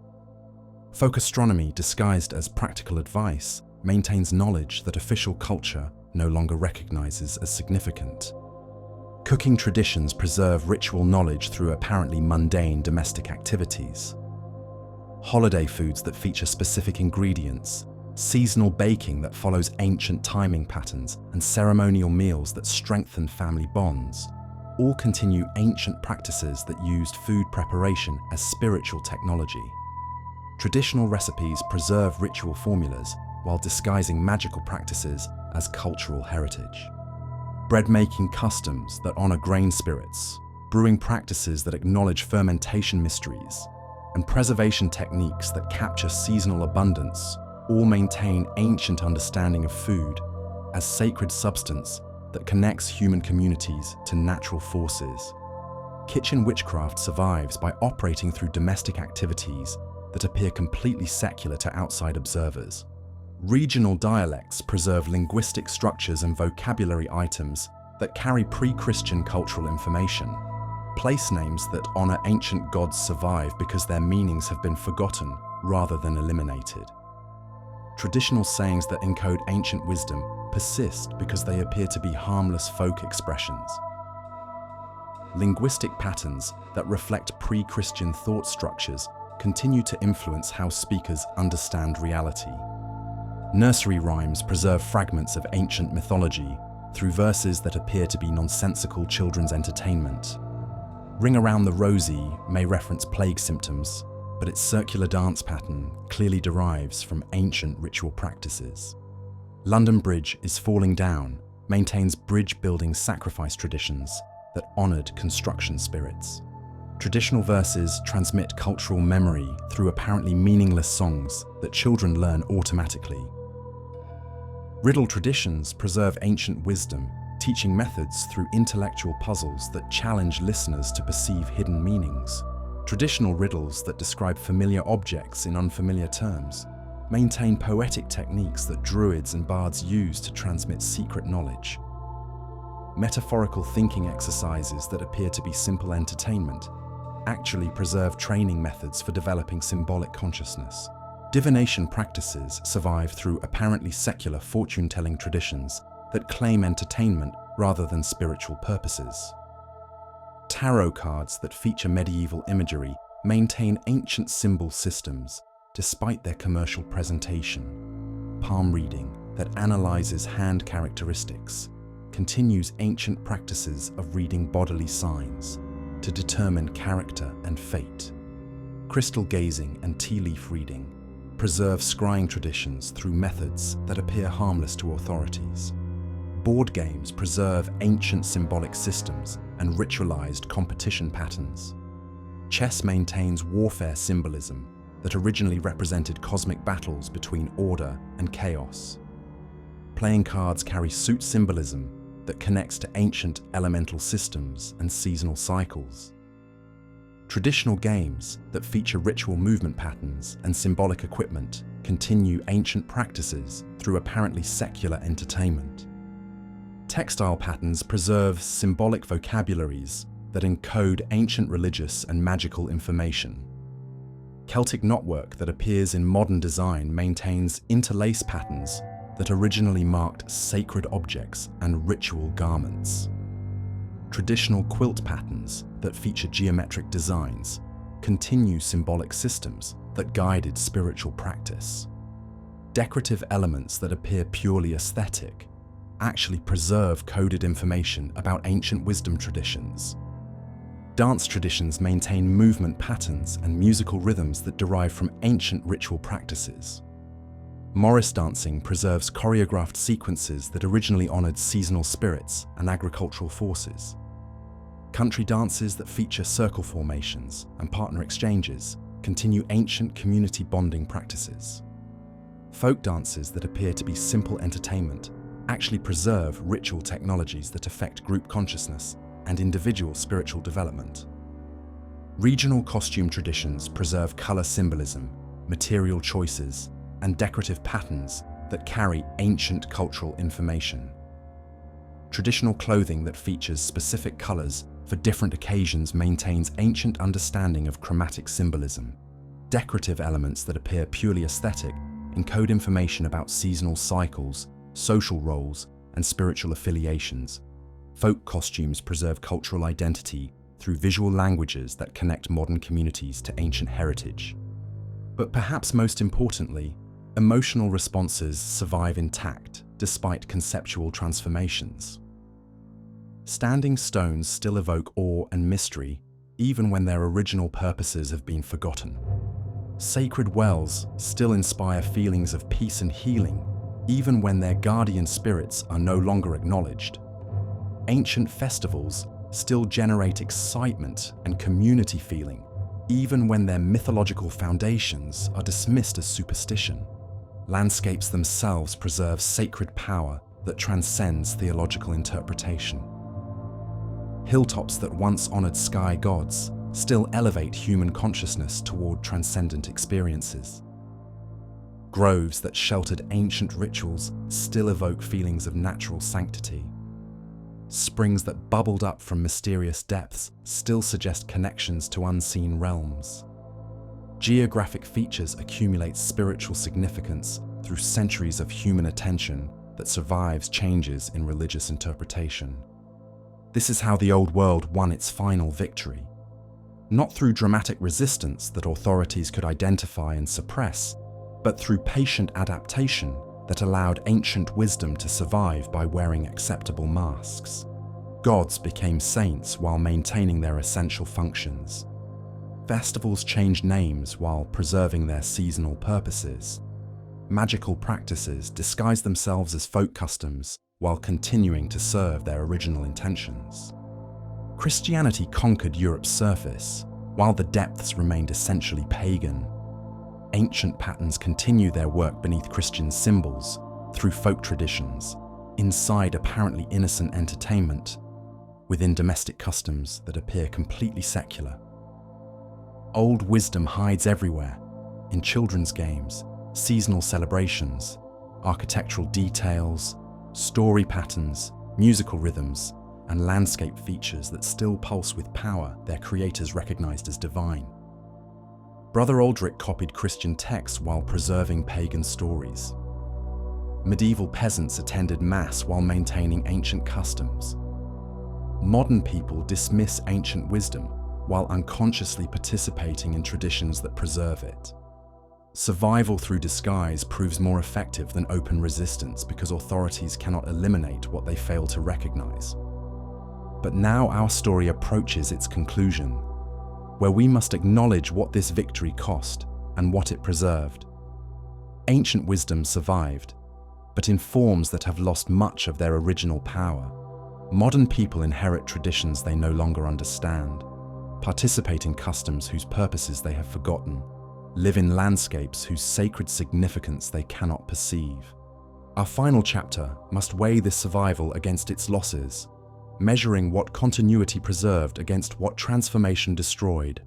Folk astronomy, disguised as practical advice, maintains knowledge that official culture no longer recognizes as significant. Cooking traditions preserve ritual knowledge through apparently mundane domestic activities. Holiday foods that feature specific ingredients, seasonal baking that follows ancient timing patterns, and ceremonial meals that strengthen family bonds all continue ancient practices that used food preparation as spiritual technology. Traditional recipes preserve ritual formulas while disguising magical practices as cultural heritage. Bread-making customs that honor grain spirits, brewing practices that acknowledge fermentation mysteries, and preservation techniques that capture seasonal abundance all maintain ancient understanding of food as sacred substance that connects human communities to natural forces. Kitchen witchcraft survives by operating through domestic activities that appear completely secular to outside observers. Regional dialects preserve linguistic structures and vocabulary items that carry pre-Christian cultural information. Place names that honor ancient gods survive because their meanings have been forgotten rather than eliminated. Traditional sayings that encode ancient wisdom persist because they appear to be harmless folk expressions. Linguistic patterns that reflect pre-Christian thought structures continue to influence how speakers understand reality. Nursery rhymes preserve fragments of ancient mythology through verses that appear to be nonsensical children's entertainment. Ring Around the Rosie may reference plague symptoms, but its circular dance pattern clearly derives from ancient ritual practices. London Bridge is Falling Down maintains bridge-building sacrifice traditions that honored construction spirits. Traditional verses transmit cultural memory through apparently meaningless songs that children learn automatically. Riddle traditions preserve ancient wisdom, teaching methods through intellectual puzzles that challenge listeners to perceive hidden meanings. Traditional riddles that describe familiar objects in unfamiliar terms maintain poetic techniques that druids and bards use to transmit secret knowledge. Metaphorical thinking exercises that appear to be simple entertainment actually preserve training methods for developing symbolic consciousness. Divination practices survive through apparently secular fortune-telling traditions that claim entertainment rather than spiritual purposes. Tarot cards that feature medieval imagery maintain ancient symbol systems despite their commercial presentation. Palm reading that analyzes hand characteristics continues ancient practices of reading bodily signs to determine character and fate. Crystal gazing and tea leaf reading preserve scrying traditions through methods that appear harmless to authorities. Board games preserve ancient symbolic systems and ritualized competition patterns. Chess maintains warfare symbolism that originally represented cosmic battles between order and chaos. Playing cards carry suit symbolism that connects to ancient elemental systems and seasonal cycles. Traditional games that feature ritual movement patterns and symbolic equipment continue ancient practices through apparently secular entertainment. Textile patterns preserve symbolic vocabularies that encode ancient religious and magical information. Celtic knotwork that appears in modern design maintains interlace patterns that originally marked sacred objects and ritual garments. Traditional quilt patterns that feature geometric designs continue symbolic systems that guided spiritual practice. Decorative elements that appear purely aesthetic actually preserve coded information about ancient wisdom traditions. Dance traditions maintain movement patterns and musical rhythms that derive from ancient ritual practices. Morris dancing preserves choreographed sequences that originally honored seasonal spirits and agricultural forces. Country dances that feature circle formations and partner exchanges continue ancient community bonding practices. Folk dances that appear to be simple entertainment actually preserve ritual technologies that affect group consciousness and individual spiritual development. Regional costume traditions preserve color symbolism, material choices, and decorative patterns that carry ancient cultural information. Traditional clothing that features specific colors for different occasions maintains ancient understanding of chromatic symbolism. Decorative elements that appear purely aesthetic encode information about seasonal cycles, social roles, and spiritual affiliations. Folk costumes preserve cultural identity through visual languages that connect modern communities to ancient heritage. But perhaps most importantly, emotional responses survive intact despite conceptual transformations. Standing stones still evoke awe and mystery, even when their original purposes have been forgotten. Sacred wells still inspire feelings of peace and healing, even when their guardian spirits are no longer acknowledged. Ancient festivals still generate excitement and community feeling, even when their mythological foundations are dismissed as superstition. Landscapes themselves preserve sacred power that transcends theological interpretation. Hilltops that once honored sky gods still elevate human consciousness toward transcendent experiences. Groves that sheltered ancient rituals still evoke feelings of natural sanctity. Springs that bubbled up from mysterious depths still suggest connections to unseen realms. Geographic features accumulate spiritual significance through centuries of human attention that survives changes in religious interpretation. This is how the old world won its final victory. Not through dramatic resistance that authorities could identify and suppress, but through patient adaptation that allowed ancient wisdom to survive by wearing acceptable masks. Gods became saints while maintaining their essential functions. Festivals changed names while preserving their seasonal purposes. Magical practices disguised themselves as folk customs while continuing to serve their original intentions. Christianity conquered Europe's surface, while the depths remained essentially pagan. Ancient patterns continue their work beneath Christian symbols, through folk traditions, inside apparently innocent entertainment, within domestic customs that appear completely secular. Old wisdom hides everywhere, in children's games, seasonal celebrations, architectural details, story patterns, musical rhythms, and landscape features that still pulse with power their creators recognized as divine. Brother Aldrich copied Christian texts while preserving pagan stories. Medieval peasants attended Mass while maintaining ancient customs. Modern people dismiss ancient wisdom while unconsciously participating in traditions that preserve it. Survival through disguise proves more effective than open resistance because authorities cannot eliminate what they fail to recognize. But now our story approaches its conclusion, where we must acknowledge what this victory cost and what it preserved. Ancient wisdom survived, but in forms that have lost much of their original power. Modern people inherit traditions they no longer understand, participate in customs whose purposes they have forgotten, live in landscapes whose sacred significance they cannot perceive. Our final chapter must weigh this survival against its losses, measuring what continuity preserved against what transformation destroyed,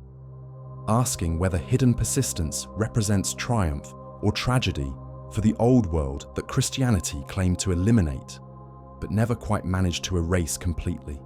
asking whether hidden persistence represents triumph or tragedy for the old world that Christianity claimed to eliminate, but never quite managed to erase completely.